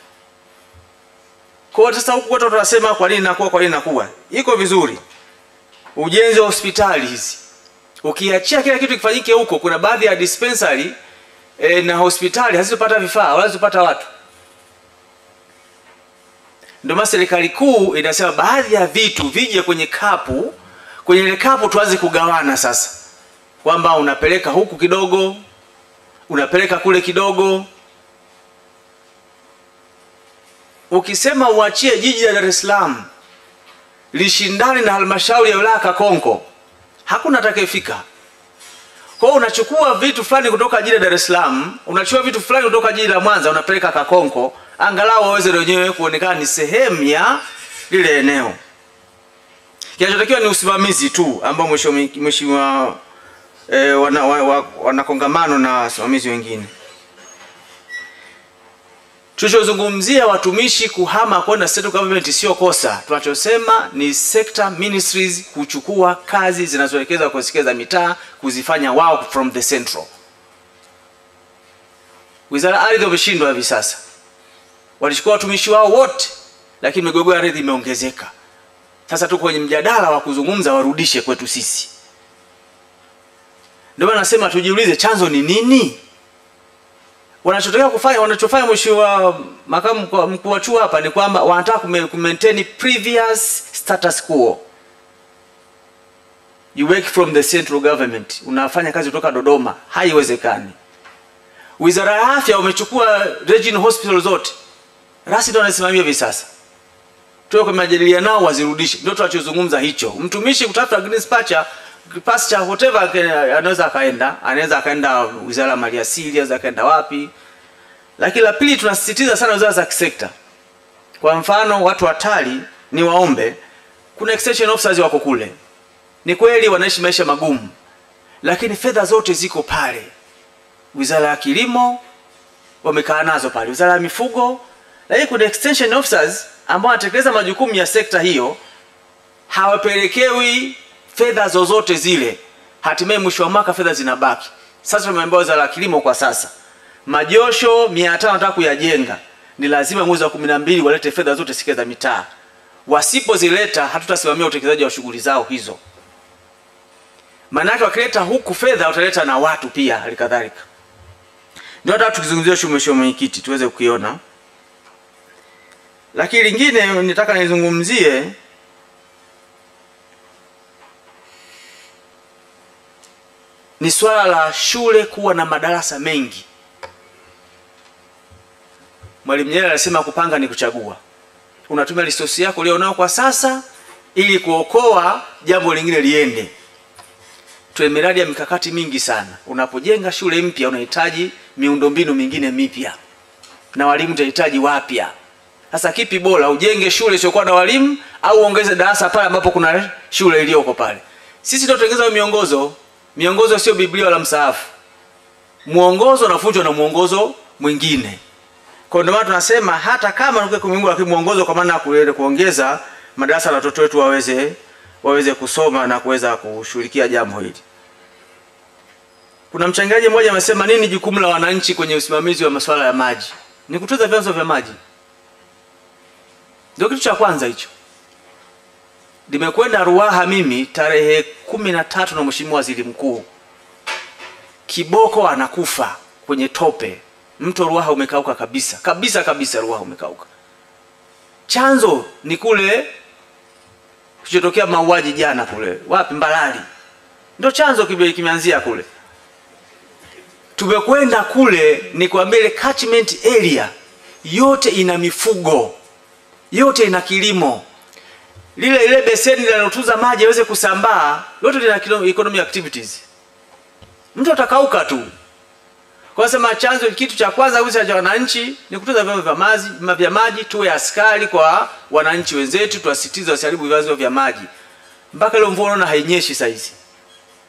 Kwa sasa huku watu wanasema kwa nini inakuwa? Iko vizuri. Ujenzi wa hospitali hizi. Ukiachia kila kitu kifanyike huko, kuna baadhi ya dispensary na hospitali hazipata vifaa wala hazipata watu. Ndio maana serikali kuu inasema baadhi ya vitu vije kwenye kapu, kwenye ile kapu tuanze kugawana sasa. Kwamba unapeleka huku kidogo, unapeleka kule kidogo. Ukisema uachie jiji la Dar es Salaam lishindane na halmashauri ya wilaya Kakonko, hakuna atakayefika. Kwa hiyo unachukua vitu fulani kutoka jiji la Dar es Salaam, unachukua vitu fulani kutoka jiji la Mwanza unapeleka Kakonko, angalau waweze wenyewe kuonekana ni sehemu ya lile eneo. Kinachotakiwa ni usimamizi tu ambao mheshimiwa wana kongamano na wasimamizi wengine. Tulichozungumzia watumishi kuhama kwenda state government sio kosa. Tunachosema ni sector ministries kuchukua kazi zinazoelekeza kwa serikali za mitaa kuzifanya wao from the central. Wizara ya Ardhi wameshindwa hivi sasa. Walichukua watumishi wao wote lakini migogoro ya ardhi imeongezeka. Sasa tuko kwenye mjadala wa kuzungumza warudishe kwetu sisi. Ndio maana nasema tujiulize chanzo ni nini? Wanachofanya mheshimiwa makamu mkuu wa chuo hapa ni kwamba wanataka kumaintain previous status quo. You work from the central government. Unafanya kazi kutoka Dodoma. Haiwezekani. Wizara ya Afya wamechukua regional hospital zote. Rasi ndio anasimamia hivi sasa. Tuwe kwa majadiliano nao wazirudishe. Ndio tunachozungumza hicho. Mtumishi kutafuta green pasture whatever anaweza akaenda wizara ya maliasili, anaweza akaenda wapi. Lakini la pili tunasisitiza sana wizara za kisekta. Kwa mfano watu hatari ni waombe, kuna extension officers wako kule. Ni kweli wanaishi maisha magumu, lakini fedha zote ziko pale. Wizara ya Kilimo wamekaa nazo pale, wizara ya Mifugo, lakini kuna extension officers ambao wanatekeleza majukumu ya sekta hiyo, hawapelekewi fedha zozote zile. Hatimaye mwisho wa mwaka fedha zinabaki. Sasa tumeambiwa wizara ya Kilimo kwa sasa majosho 500 nataka kuyajenga, ni lazima mwezi wa 12 walete fedha zote serikali za mitaa. Wasipozileta hatutasimamia utekelezaji wa shughuli zao hizo. Maana yake wakileta huku fedha utaleta na watu pia halikadhalika. Ndio hata tukizungumzia Mheshimiwa Mwenyekiti tuweze kuiona. Lakini lingine nitaka nizungumzie ni swala la shule kuwa na madarasa mengi. Mwalimu Nyerere alisema kupanga ni kuchagua. Unatumia resource yako leo nao kwa sasa ili kuokoa jambo lingine liende. Tuna miradi ya mikakati mingi sana. Unapojenga shule mpya unahitaji miundombinu mingine mipya. Na walimu utahitaji wapya. Sasa kipi bora, ujenge shule isiyokuwa na walimu au uongeze darasa pale ambapo kuna shule iliyoko pale? Sisi tunatengeneza miongozo. Miongozo sio Biblia wala msaafu. Muongozo unafunzwa na muongozo mwingine. Kwa ndio maana tunasema hata kama unakuwa kumwingu, lakini muongozo kwa maana ya kuongeza madarasa na watoto wetu waweze kusoma na kuweza kushughulikia jambo hili. Kuna mchangiaji mmoja amesema nini jukumu la wananchi kwenye usimamizi wa masuala ya maji? Ni kutunza vyanzo vya maji. Ndio kitu cha kwanza hicho. Nimekwenda Ruaha mimi tarehe 13 na Mheshimiwa Waziri Mkuu. Kiboko anakufa kwenye tope. Mto Ruaha umekauka kabisa. Kabisa Ruaha umekauka. Chanzo ni kule kuchotokea mauaji jana kule. Wapi? Mbalali. Ndio chanzo kimeanzia kule. Tumekwenda kule ni kuambia ile catchment area yote ina mifugo. Yote ina kilimo. Ile beseni linalotunza maji yaweze kusambaa, yote lina economic activities. Mtu atakauka tu. Kwa sema chanzo kitu cha kwanza kabisa cha wananchi ni kutunza vyanzo vya maji, tuwe askari kwa wananchi wenzetu, tuwasitize wasiharibu vyanzo vya maji. Mpaka leo mvua unaona hainyeshi saa hizi.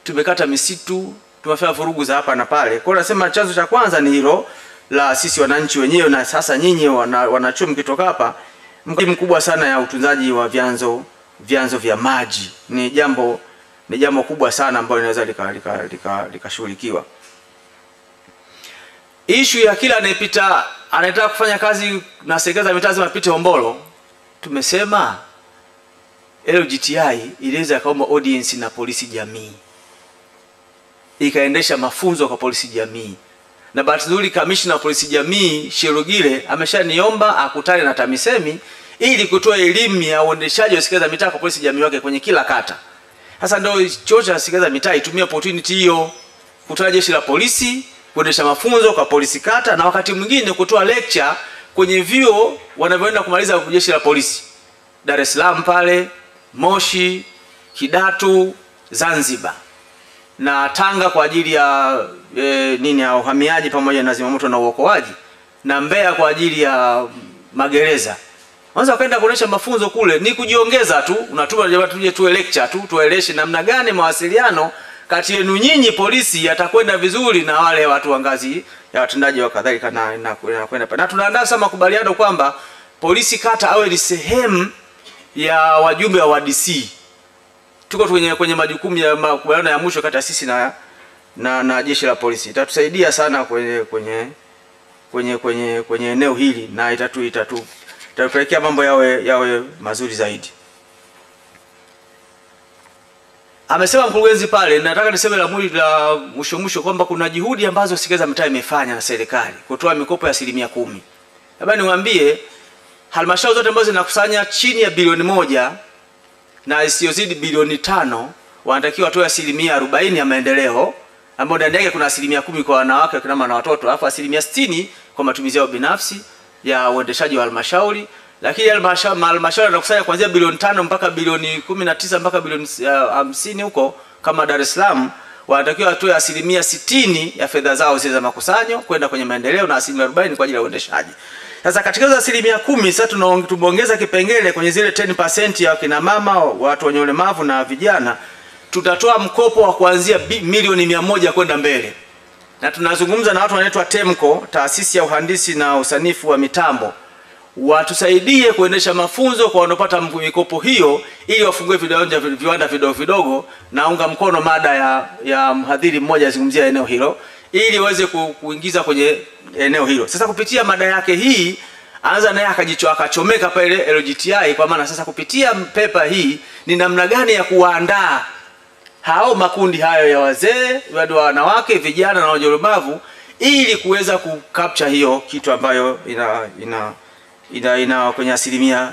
Tumekata misitu, tumefanya vurugu za hapa na pale. Kwa hiyo nasema chanzo cha kwanza ni hilo la sisi wananchi wenyewe, na sasa nyinyi wanachuo mkitoka hapa mkubwa sana ya utunzaji wa vyanzo vya maji. Ni jambo kubwa sana ambalo linaweza likashughulikiwa. Issue ya kila anayepita anataka kufanya kazi na serikali za mitaa lazima apite Hombolo. Tumesema LGTI iliweza kama audience na polisi jamii. Ikaendesha mafunzo kwa polisi jamii. Na bahati nzuri kamishna wa polisi jamii Shirugile ameshaniomba akutane na TAMISEMI ili kutoa elimu ya uendeshaji wa serikali za mitaa kwa polisi jamii wake kwenye kila kata. Sasa ndio chuo cha serikali za mitaa itumie opportunity hiyo kutoa jeshi la polisi, kuendesha mafunzo kwa polisi kata, na wakati mwingine kutoa lecture kwenye vyuo wanavyoenda kumaliza jeshi la polisi. Dar es Salaam pale, Moshi, Kidatu, Zanzibar. Na Tanga kwa ajili ya ya uhamiaji pamoja na zimamoto na uokoaji, na Mbeya kwa ajili ya magereza. Wanza kwenda kuonesha mafunzo kule, ni kujiongeza tu, unatuma jamaa tuje tuwe lecture tu, tueleshe namna gani mawasiliano kati yenu nyinyi polisi yatakwenda vizuri na wale watu wa ngazi ya watendaji wa kadhalika na kwenda pale. Na tunaandaa sama makubaliano kwamba polisi kata awe ni sehemu ya wajumbe wa DC. Tuko kwenye majukumu ya makubaliano ya mwisho kati ya sisi na jeshi la polisi. Itatusaidia sana kwenye eneo hili, na itatupelekea mambo yawe mazuri zaidi. Amesema mkurugenzi pale, nataka niseme la mwisho kwamba kuna juhudi ambazo serikali za mitaa imefanya na serikali kutoa mikopo ya 10%. Labda niwaambie halmashauri zote ambazo zinakusanya chini ya bilioni 1 na isiyozidi bilioni 5 wanatakiwa watoe 40% ya maendeleo, ambapo ndani yake kuna 10% kwa wanawake, kina mama na watoto, alafu 60% kwa matumizi yao binafsi ya uendeshaji wa halmashauri. Lakini halmashauri anakusanya kuanzia bilioni 5 mpaka bilioni 19 mpaka bilioni 50 huko kama Dar es Salaam, wanatakiwa watoe 60% ya fedha zao zile za makusanyo kwenda kwenye maendeleo na 40% kwa ajili ya uendeshaji. Sasa katika hizo 10% sasa tumeongeza kipengele kwenye zile 10% ya kina mama, watu wenye ulemavu na vijana. Tutatoa mkopo wa kuanzia milioni 100 kwenda mbele. Na tunazungumza na watu wanaitwa TEMCO, taasisi ya uhandisi na usanifu wa mitambo. Watusaidie kuendesha mafunzo kwa wanaopata mikopo hiyo ili wafungue viwanda vidogo, na unga mkono mada ya mhadhiri mmoja azungumzia eneo hilo ili waweze kuingiza kwenye eneo hilo. Sasa kupitia mada yake hii anza naye akachomeka pale LGTI, kwa maana sasa kupitia pepa hii ni namna gani ya kuandaa hao makundi hayo ya wazee, watu wa wanawake, vijana na walemavu, ili kuweza kucapture hiyo kitu ambayo ina kwenye asilimia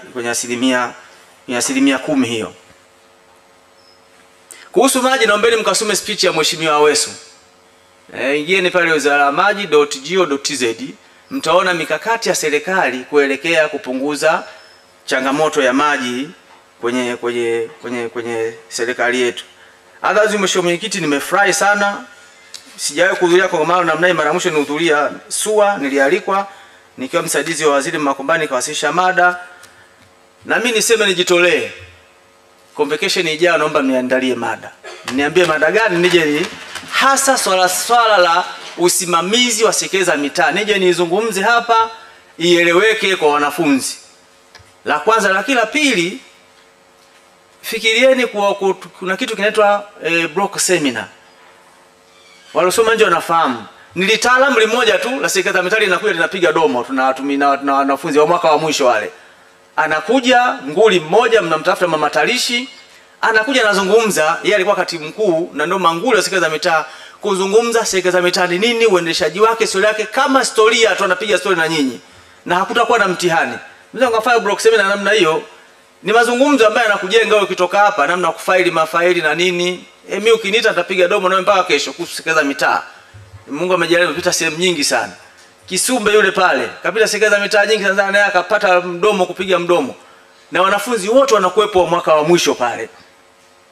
10 hiyo. Kuhusu maji, naombeni mkasome speech ya Mheshimiwa Aweso. Ingieni pale wizaramaji.go.tz, mtaona mikakati ya serikali kuelekea kupunguza changamoto ya maji kwenye serikali yetu. Otherwise, Mheshimiwa Mwenyekiti, nimefurahi sana. Sijawahi kuhudhuria kongamano namna hii. Mara mwisho nilihudhuria SUA, nilialikwa nikiwa msaidizi wa Waziri Makumbani kawasilisha mada. Na mimi niseme nijitolee. Convocation ijayo naomba mniandalie mada. Niambie mada gani nije hasa swala la usimamizi wa sekta za mitaa. Nije nizungumze hapa ieleweke kwa wanafunzi. La kwanza, la pili, fikirieni kuna kitu kinaitwa block seminar. Walosoma nje wanafahamu. Nilitaalamu limoja tu la sekta za mitaa linakuja linapiga domo, tunatumia na wanafunzi wa mwaka wa mwisho wale. Anakuja nguli mmoja, mnamtafuta mama Talishi, anakuja anazungumza, yeye alikuwa katibu mkuu na ndio manguli wa sekta za mitaa, kuzungumza sekta za mitaa ni nini, uendeshaji wake, story yake, kama historia tu anapiga story na nyinyi. Na hakutakuwa na mtihani. Mzee ngafanya block seminar namna hiyo, ni mazungumzo ambayo yanakujenga wewe ukitoka hapa, namna kufaili mafaili na nini. Mimi ukiniita nitapiga domo nawe mpaka kesho kuhusu sekta za mitaa. Mungu amejalia kupita sehemu nyingi sana. Kisumbe yule pale kapita sekta za mitaa nyingi sana, naye akapata mdomo kupiga mdomo. Na wanafunzi wote wanakuepo mwaka wa mwisho pale.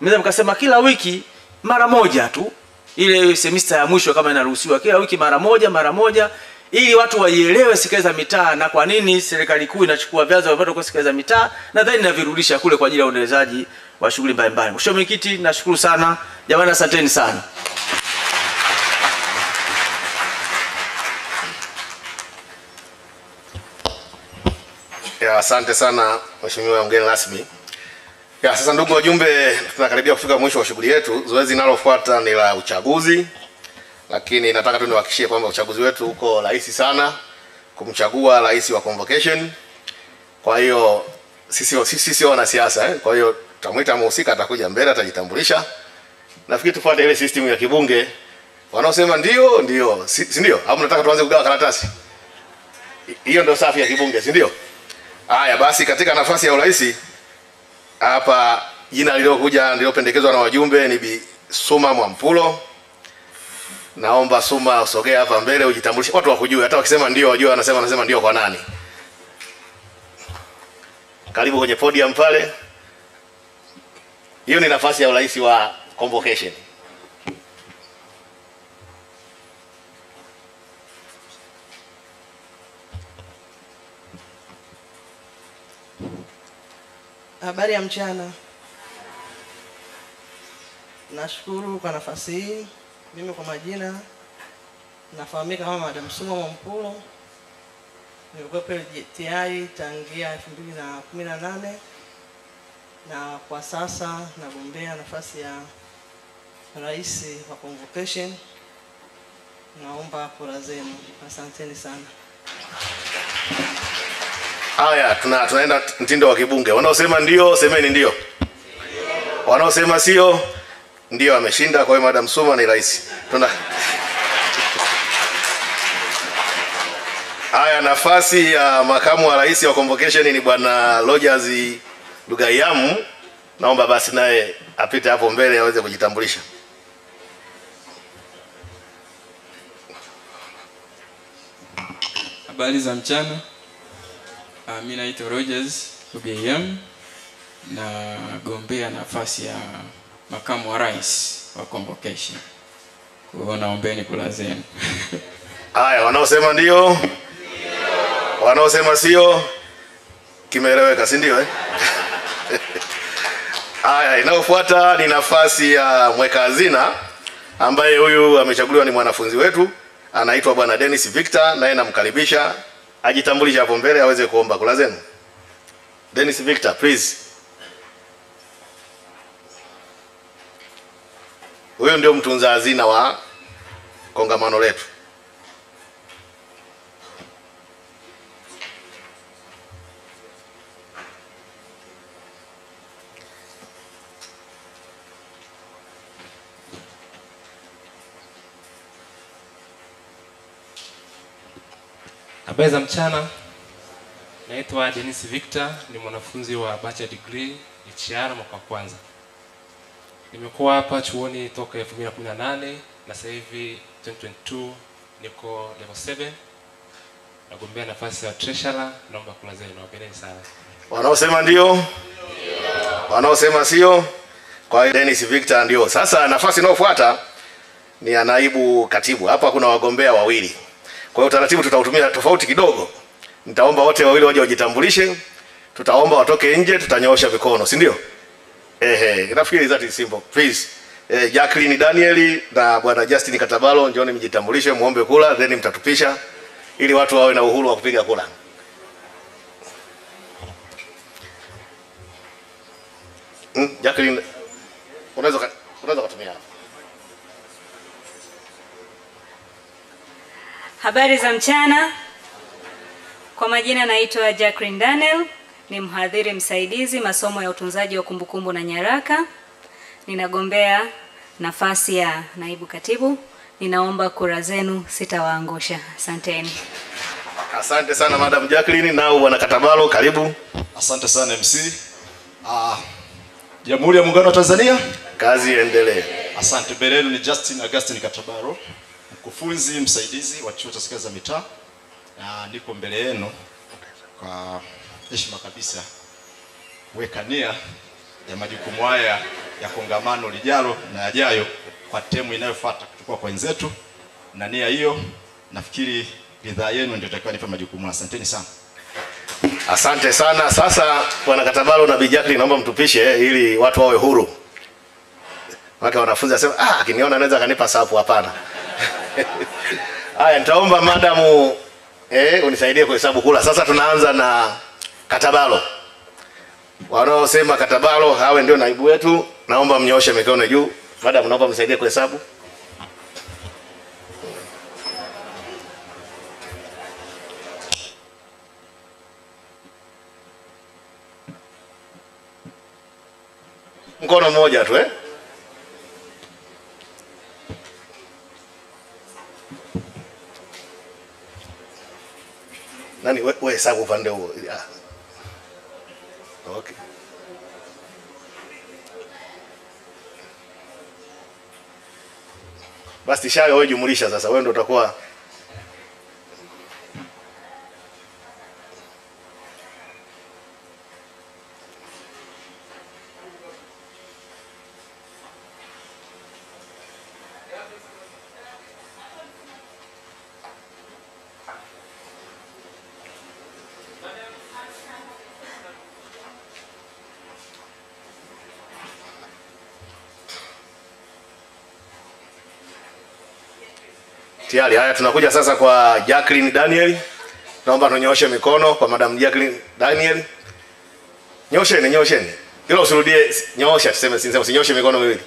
Mnaweza mkasema kila wiki mara moja tu, ile semester ya mwisho kama inaruhusiwa, kila wiki mara moja, ili watu waielewe sekta za mitaa na kwa nini serikali kuu inachukua vyanzo vya mapato kwa sekta za mitaa, na then inavirudisha kule kwa ajili ya uendelezaji wa shughuli mbalimbali. Mheshimiwa Mwenyekiti, nashukuru sana. Jamani, asanteni sana. Asante sana Mheshimiwa mgeni rasmi. Sasa ndugu wajumbe, tunakaribia kufika mwisho wa shughuli yetu. Zoezi linalofuata ni la uchaguzi. Lakini nataka tu niwahakikishie kwamba uchaguzi wetu uko rahisi sana kumchagua rais wa Convocation. Kwa hiyo sisi sio wanasiasa, Kwa hiyo tutamuita mhusika, atakuja mbele, atajitambulisha. Nafikiri tufuate ile system ya kibunge. Wanaosema ndio, si ndio? Au mnataka tuanze kugawa karatasi? Hiyo ndio safi ya kibunge, si ndio? Haya basi, katika nafasi ya urais hapa jina lililopendekezwa na wajumbe ni Bi Suma Mwampulo. Naomba Suma usogea hapa mbele ujitambulishe. Watu wakujue, hata wakisema ndio wajue wanasema ndio kwa nani. Karibu kwenye podium pale. Hiyo ni nafasi ya urais wa Convocation. Habari ya mchana. Nashukuru kwa nafasi hii. Mimi kwa majina nafahamika kama Madam Suma Mwampulo. Nilikuwa LGTI tangia 2018 na kwa sasa nagombea nafasi ya rais wa Convocation. Naomba kura zenu. Asanteni sana. Haya, tunaenda mtindo wa kibunge. Wanaosema ndio, semeni ndio. Wanaosema sio, ndio ameshinda. Kwa hiyo Madam Suma ni rais. Haya, nafasi ya makamu wa rais wa Convocation ni Bwana Rogers Lugaiamu. Naomba basi naye apite hapo mbele aweze kujitambulisha. Habari za mchana. Mimi naitwa Rogers Lugaiamu na gombea nafasi ya makamu wa rais wa Convocation. Kwa hiyo naombeni kula zenu. Haya, wanaosema ndio, wanaosema sio, kimeeleweka, si ndio? Haya, inayofuata ni nafasi ya mweka hazina, ambaye huyu amechaguliwa ni mwanafunzi wetu, anaitwa Bwana Dennis Victor, naye namkaribisha ajitambulishe hapo mbele aweze kuomba kula zenu. Dennis Victor, please. Huyo ndio mtunza hazina wa kongamano letu. Habari za mchana. Naitwa Dennis Victor, ni mwanafunzi wa bachelor degree HR mwaka wa kwanza. Nimekuwa hapa chuoni toka 2018 na sasa hivi 2022 niko level 7. Nagombea nafasi ya treasurer, naomba kula zenu. Nawapendeni sana. Wanaosema ndio? Wanaosema sio? Kwa hiyo Dennis Victor ndio. Sasa nafasi inayofuata ni ya naibu katibu. Hapa kuna wagombea wawili. Kwa hiyo utaratibu tutautumia tofauti kidogo. Nitaomba wote wawili waje wajitambulishe. Tutaomba watoke nje, tutanyoosha mikono, si ndio? Nafikiri that is simple. Please. Jacqueline Daniel na bwana Justin Katabalo, njooni mjitambulishe, muombe kula, then mtatupisha ili watu wawe na uhuru wa kupiga kula. Jacqueline, unaweza kutumia. Habari za mchana. Kwa majina naitwa Jacqueline Daniel, ni mhadhiri msaidizi masomo ya utunzaji wa kumbukumbu na nyaraka. Ninagombea nafasi ya naibu katibu. Ninaomba kura zenu, sitawaangusha. Asanteni. Asante sana Madam Jacqueline. Nao bwana Katabalo, karibu. Asante sana MC. Jamhuri ya Muungano wa Tanzania. Kazi iendelee. Asante. Mbelenu ni Justin Augustine Katabaro, mkufunzi msaidizi wa chuo cha serikali za mitaa. Na niko mbele yenu kwa heshima kabisa kuweka nia ya majukumu haya ya kongamano lijalo na yajayo kwa temu inayofuata kutoka kwa wenzetu, na nia hiyo nafikiri ridhaa yenu ndio itakayonipa majukumu. Asanteni sana. Asante sana. Sasa bwana Katabalo na Bi Jacqueline, naomba mtupishe ili watu wawe huru. Watu wanafunzi wasema akiniona anaweza kanipa sapu. Hapana. Haya, nitaomba madamu unisaidie kuhesabu kula. Sasa tunaanza na Katabalo. Wanaosema Katabalo hawe ndio naibu wetu, naomba mnyooshe mikono juu. Madam, naomba msaidie kuhesabu. Mkono mmoja tu Nani wewe hesabu upande huo. Okay. Basi shaga wewe jumulisha sasa, wewe ndio utakuwa tayari. Haya, tunakuja sasa kwa Jacqueline Daniel. Naomba tunyooshe mikono kwa Madam Jacqueline Daniel. Nyosheni. Hilo usirudie, nyoosha, tuseme sinsema, usinyoshe mikono miwili.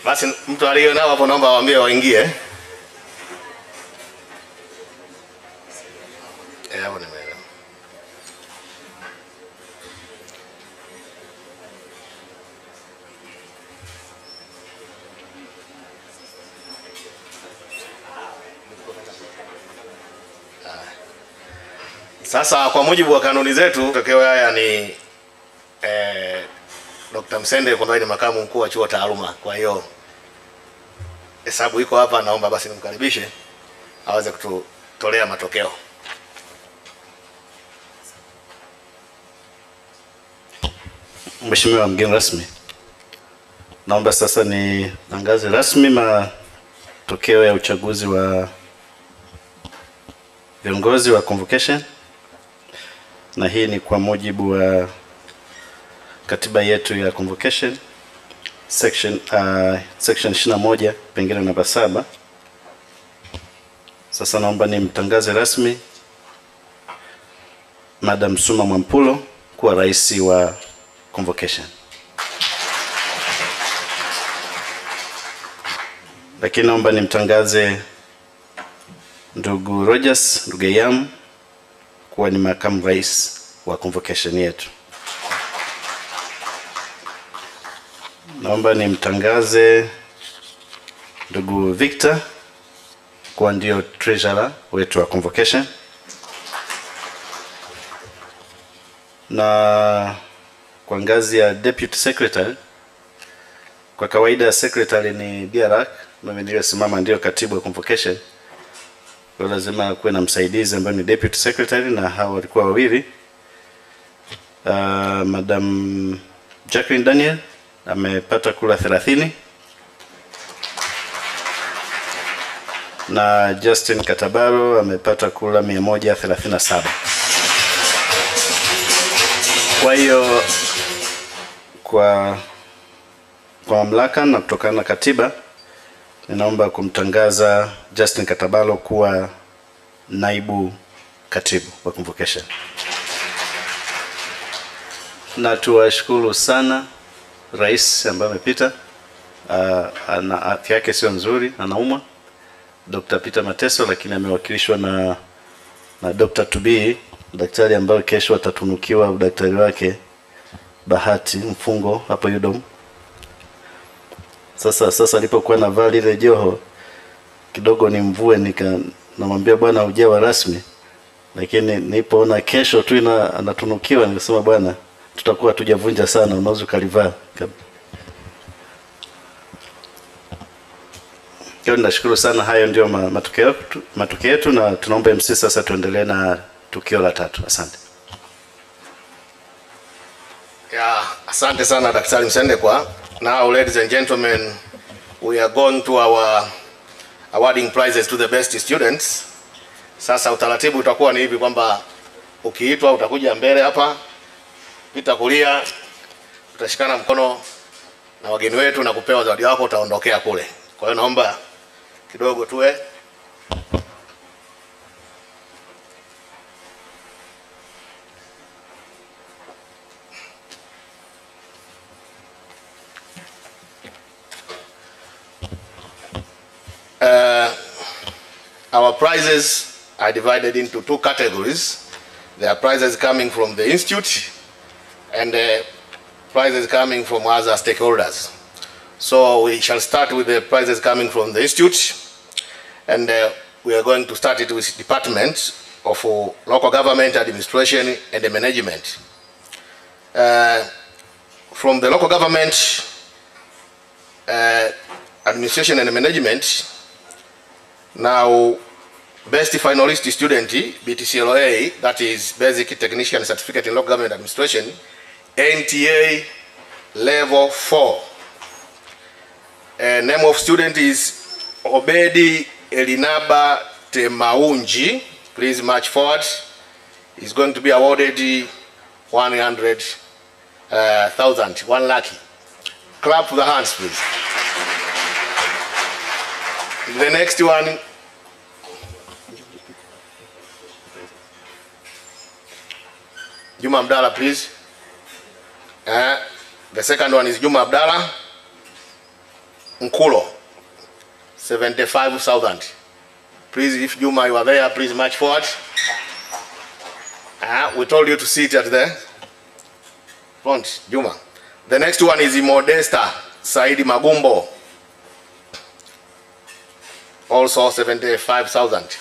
Basi mtu aliye nao hapo naomba waambie waingie. Hapo nimeelewa. Sasa kwa mujibu wa kanuni zetu, matokeo haya ni Dr. Msende kwa ni makamu mkuu wa chuo taaluma. Kwa hiyo hesabu iko hapa, naomba basi nimkaribishe aweze kututolea matokeo. Mheshimiwa mgeni rasmi, naomba sasa ni tangaze rasmi matokeo ya uchaguzi wa viongozi wa Convocation, na hii ni kwa mujibu wa katiba yetu ya Convocation section 21 pengine namba 7. Sasa naomba nimtangaze rasmi Madam Suma Mwampulo kuwa rais wa Convocation. Lakini naomba nimtangaze ndugu Rogers Rugeyam kuwa ni makamu rais wa Convocation yetu. Naomba nimtangaze ndugu Victor kuwa ndio treasurer wetu wa Convocation. Na kwa ngazi ya deputy secretary, kwa kawaida secretary ni Biarak, mimi niliyosimama ndio katibu wa Convocation. Kwa lazima kuwe na msaidizi ambaye ni deputy secretary, na hao walikuwa wawili. Madam Jacqueline Daniel amepata kula 30 na Justin Katabaro amepata kula 137. Kwa hiyo kwa mamlaka na kutokana na katiba, ninaomba kumtangaza Justin Katabalo kuwa naibu katibu wa Convocation. Na tuwashukuru sana rais ambaye amepita, ana afya yake sio nzuri, anaumwa, Dr. Peter Mateso, lakini amewakilishwa na Dr. Tubii, daktari ambaye kesho atatunukiwa udaktari wake bahati mfungo hapo UDOM. Sasa alipokuwa na vali ile joho kidogo ni mvue, namwambia bwana hujawa rasmi, lakini nilipoona kesho tu anatunukiwa nikasema bwana tutakuwa tujavunja sana, unaweza kalivaa. Kwa nashukuru sana, hayo ndio matokeo yetu, na tunaomba MC sasa tuendelee na tukio la 3. Asante. Asante sana Daktari Msendekwa. Now, ladies and gentlemen, we are going to our awarding prizes to the best students. Sasa utaratibu utakuwa ni hivi kwamba ukiitwa utakuja mbele hapa, pita kulia, utashikana mkono na wageni wetu na kupewa zawadi yako, utaondokea kule. Kwa hiyo naomba kidogo tuwe our prizes are divided into 2 categories. There are prizes coming from the institute and prizes coming from other stakeholders. So we shall start with the prizes coming from the institute, and we are going to start it with Department of Local Government Administration and Management. From the Local Government Administration and Management, now best finalist student BTCLA, that is Basic Technician Certificate in Local Government Administration, NTA level 4. Name of student is Obedi Elinaba Temaunji. Please march forward. Is going to be awarded 100,000, 1 lakh. Clap for the hands, please. The next one, Juma Abdallah, please. The second one is Juma Abdallah Nkulo, 75,000. Please, if Juma you are there, please march forward. We told you to sit at the front, Juma. The next one is Modesta Saidi Magumbo, also 75,000.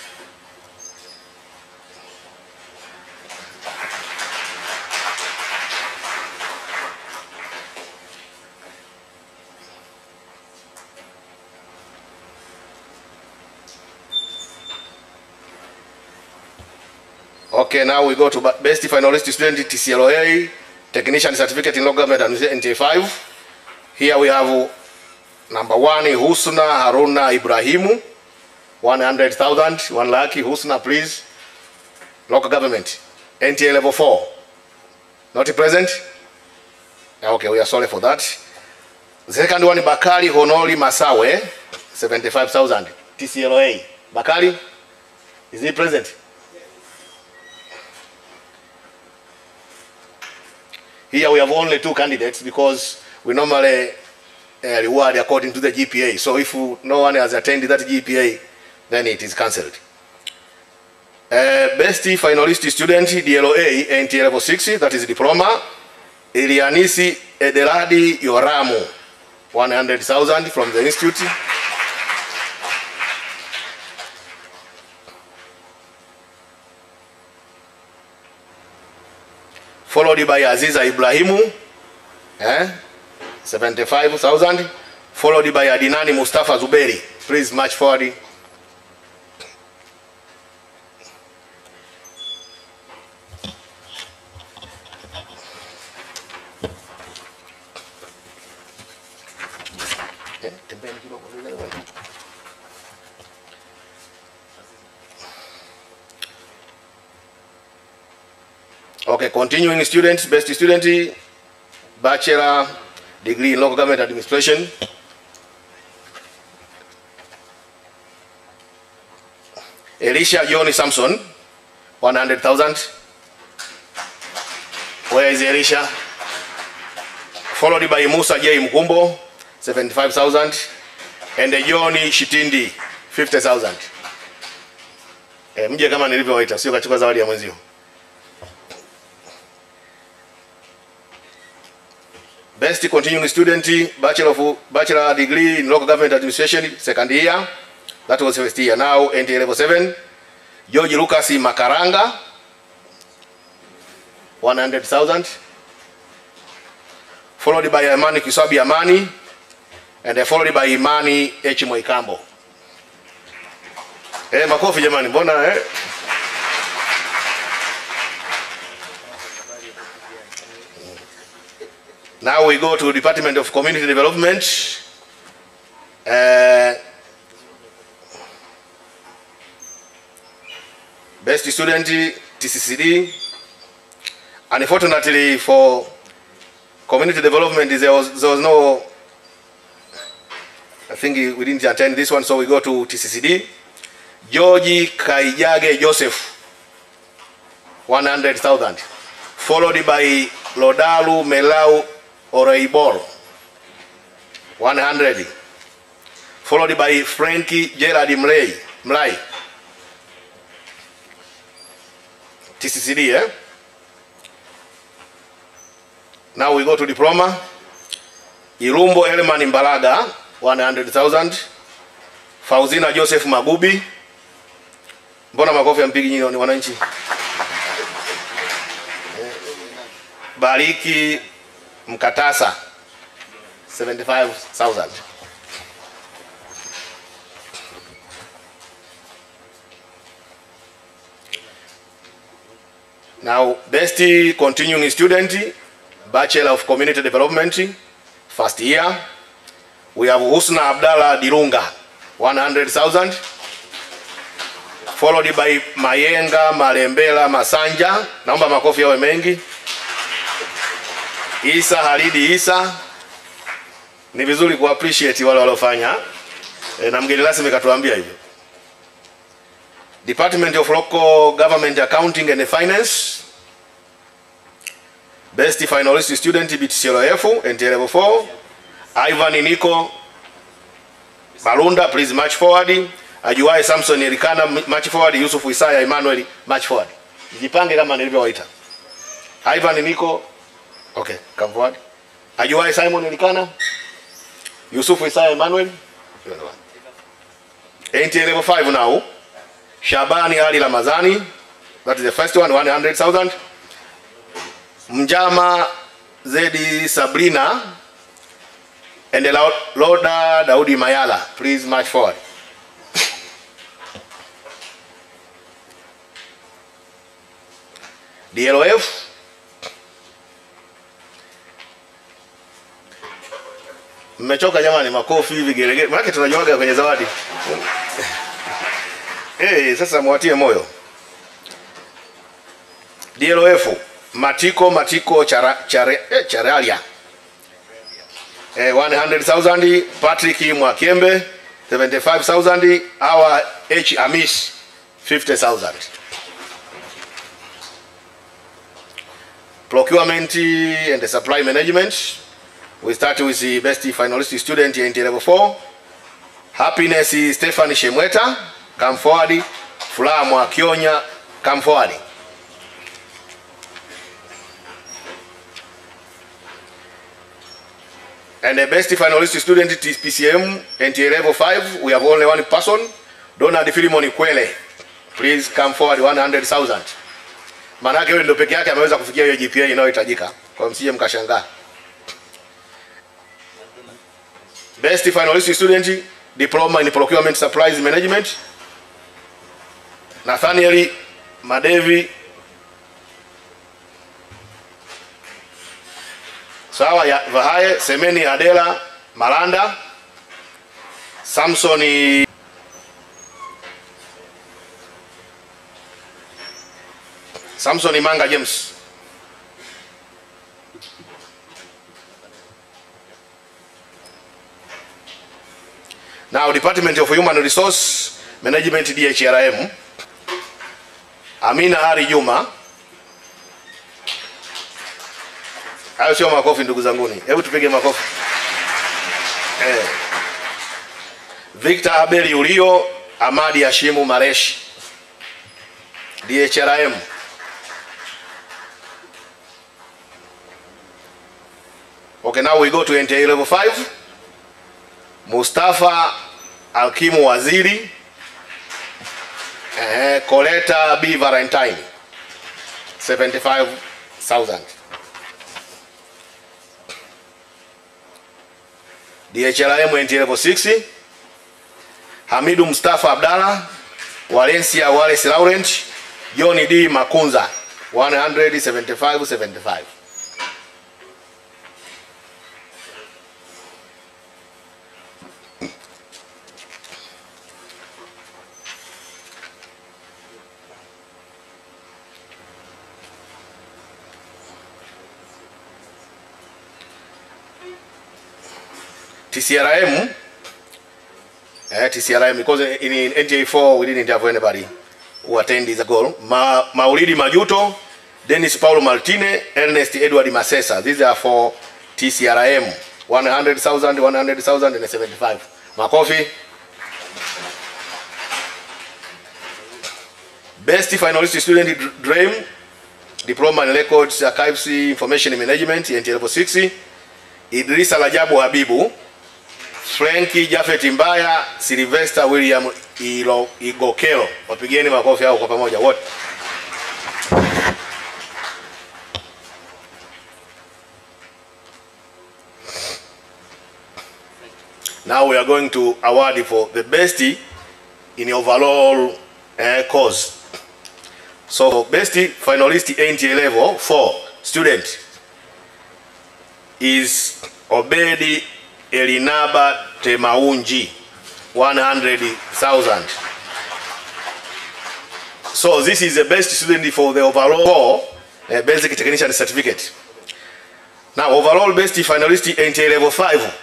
Okay, now we go to best finalist student TCLA, Technician Certificate in Local Government Administration NT5. Here we have number 1, Husna Haruna Ibrahimu, 100,000, 1 lakh. Husna, please. Local Government, NTA level 4. Not present? Okay, we are sorry for that. The second one, Bakari Honori Masawe, 75,000. TCLA. Bakari, is he present? Here we have only 2 candidates because we normally reward according to the GPA. So if no one has attended that GPA, then it is cancelled. Best finalist student, DLOA, NT level 6, that is diploma. Ilianisi Ederadi Yoramu, 100,000 from the institute. Followed by Aziza Ibrahimu, 75,000. Followed by Adinani Mustafa Zuberi. Please march forward. Okay, continuing students, best student, bachelor degree in local government administration. Elisha Johnny Samson, 100,000. Where is Elisha? Followed by Musa J. Mkumbo, 75,000. And Johnny Shitindi, 50,000. Mje kama nilivyowaita, sio kachukua zawadi ya mwenzio. Best continuing student, bachelor degree in local government administration, second year. That was first year. Now NT level 7. George Lucas Makaranga, 100,000. Followed by Amani Kisabi Amani, and followed by Imani H. Moikambo. Makofi jamani, mbona Now we go to Department of Community Development. Best student, TCCD. Unfortunately for community development, there was no, I think we didn't attend this one, so we go to TCCD. Georgie Kaijage Joseph, 100,000. Followed by Lodalu Melau Oreibol, 100. Followed by Frankie Gerard Mlai. TCCD, Now we go to diploma. Irumbo Elman Mbalaga, 100,000. Fauzina Joseph Magubi. Mbona makofi ya mpigi nyinyi ni wananchi? Bariki Mkatasa, 75,000. Now, best continuing student, Bachelor of Community Development, first year. We have Husna Abdallah Dirunga, 100,000. Followed by Mayenga Malembela Masanja. Naomba makofi yawe mengi. Isa Halidi Isa. Ni vizuri ku appreciate wale waliofanya. Na mgeni rasmi katuambia hivyo. Department of Local Government Accounting and Finance. Best finalist student BTCLF, NT level 4. Ivan Niko Balunda, please march forward. Ajuai Samson Elikana, march forward. Yusuf Isaya Emmanuel, march forward. Jipange kama nilivyowaita. Ivan Niko, okay, come forward. Ajuai Simon Elikana, Yusuf Isaya Emmanuel. NT level 5 now. Shabani Ali Ramazani, that is the first one, 100,000. Mjama Zedi Sabrina, and the Loda Daudi Mayala, please march forward. DLOF. Mmechoka jamani, makofi hivi geregere. Maana tunajuaga kwenye zawadi. Sasa mwatie moyo. DLOF Matiko Charalia, 100,000. Patrick Mwakembe 75,000. Our H. Amish 50,000. Procurement and the supply management. We start with the best finalist student in level 4. Happiness is Stephanie Shemweta. Come forward. Fula Mwakionya. Come forward. And the best finalist student is PCM NTA level 5. We have only one person. Donald Philemon Kwele. Please come forward 100,000. Manake wewe ndio peke yake ameweza kufikia hiyo GPA inayohitajika. Kwa msije mkashangaa. Best finalist student diploma in procurement supplies management. Nathaniel Madevi. Sawa ya Vahaye Semeni Adela Malanda. Samsoni Manga James. Now Department of Human Resource Management DHRM. Amina Ari Juma. Hayo sio makofi ndugu zanguni. Hebu tupige makofi. Victor Abeli Ulio, Amadi Hashimu Mareshi. DHRM. Okay, now we go to NTA level 5. Mustafa Alkimu Waziri. Coletta B. Valentine. 75,000. DHRM NTA level 6. Hamidu Mustafa Abdalla. Valencia Wallace Laurent. Johnny D. Makunza 175. TCRM, TCRM, because in NJ4 we didn't have anybody who attended the goal. Maulidi Majuto, Dennis Paulo Martine, Ernest Edward Masesa. These are for TCRM. 100,000, 100,000, and 75. Makofi. Best finalist student DREAM, Diploma in Records, Archives, Information Management, NT level 6. Idrisa Lajabu Habibu. Frankie Jafet Mbaya, Sylvester William Igokelo. Wapigeni makofi hao kwa pamoja wote. Now we are going to award for the best in overall course. So best finalist NTA level 4 student is Obedi Elinaba Temaunji, 100,000. So this is the best student for the overall basic technician certificate. Now overall best finalist NTA level 5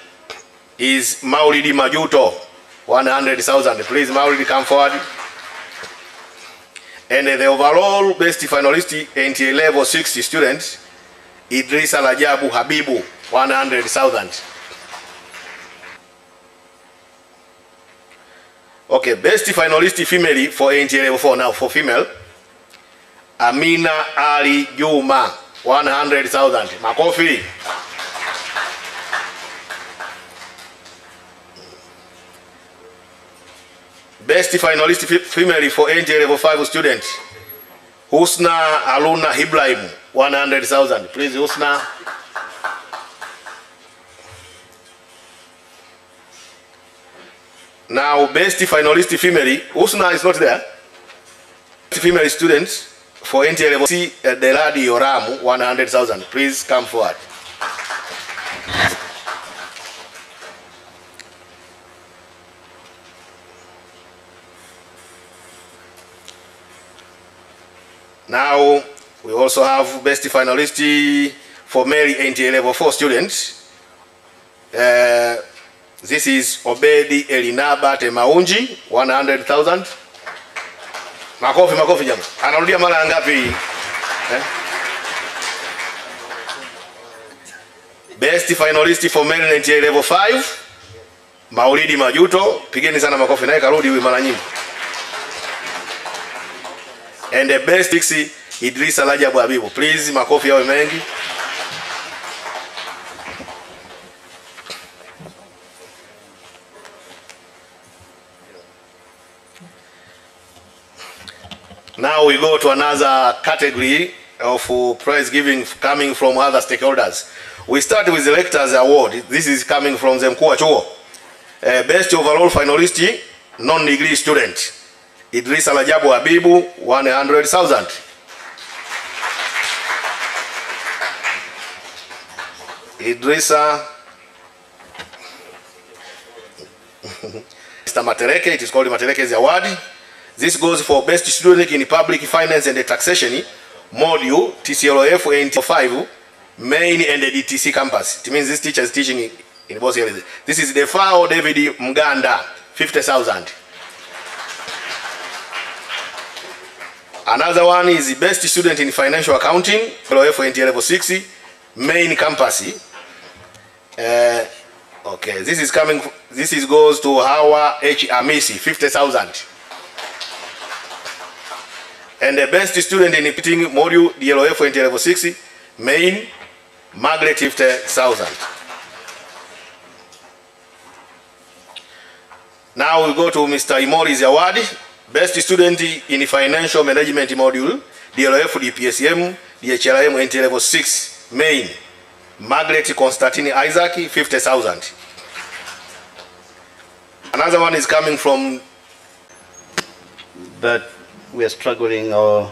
is Maulidi Majuto, 100,000. Please Maulidi come forward. And the overall best finalist NTA level 6 student Idrisa Lajabu Habibu, 100,000. Okay, best finalist female for NTA level 4 now for female. Amina Ali Juma, 100,000. Makofi. Best finalist female for NTA level 5 student. Husna Aluna Ibrahim, 100,000. Please Husna. Now, best finalist female, Husna is not there. Female students for NTA level C, Deladi Yoramu, 100,000. Please come forward. Now, we also have best finalist for male NTA level 4 students, This is Obedi Elinaba Temaunji, 100,000. Makofi jamaa. Anarudia mara ngapi? Best finalist for men NTA level 5, Maulidi Majuto, pigeni sana makofi naye karudi huyu mara nyingi. And the best 6 Idrisa Rajabu Habibu. Please makofi yawe mengi. Now we go to another category of prize giving coming from other stakeholders. We start with the Rector's Award. This is coming from the mkuu wa chuo. Best overall finalist, non-degree student, Idrisa Rajabu Habibu, 100,000. Idrisa Mr. Matereke, it is called Matereke's Award. This goes for best student in public finance and taxation module TCLF 85 main and the DTC campus. It means this teacher is teaching in both areas. This is the Fao David Mganda, 50,000. Another one is the best student in financial accounting, TCLF level 6 main campus. Okay, this is coming. This is goes to Hawa H Amisi, 50,000. And the best student in repeating module DLOF level 6 main, Margaret 50,000. Now we go to Mr. Imori's award, best student in financial management module DLOF DPSM DHLM level 6 main, Margaret Constantine Isaac 50,000. Another one is coming from that we are struggling or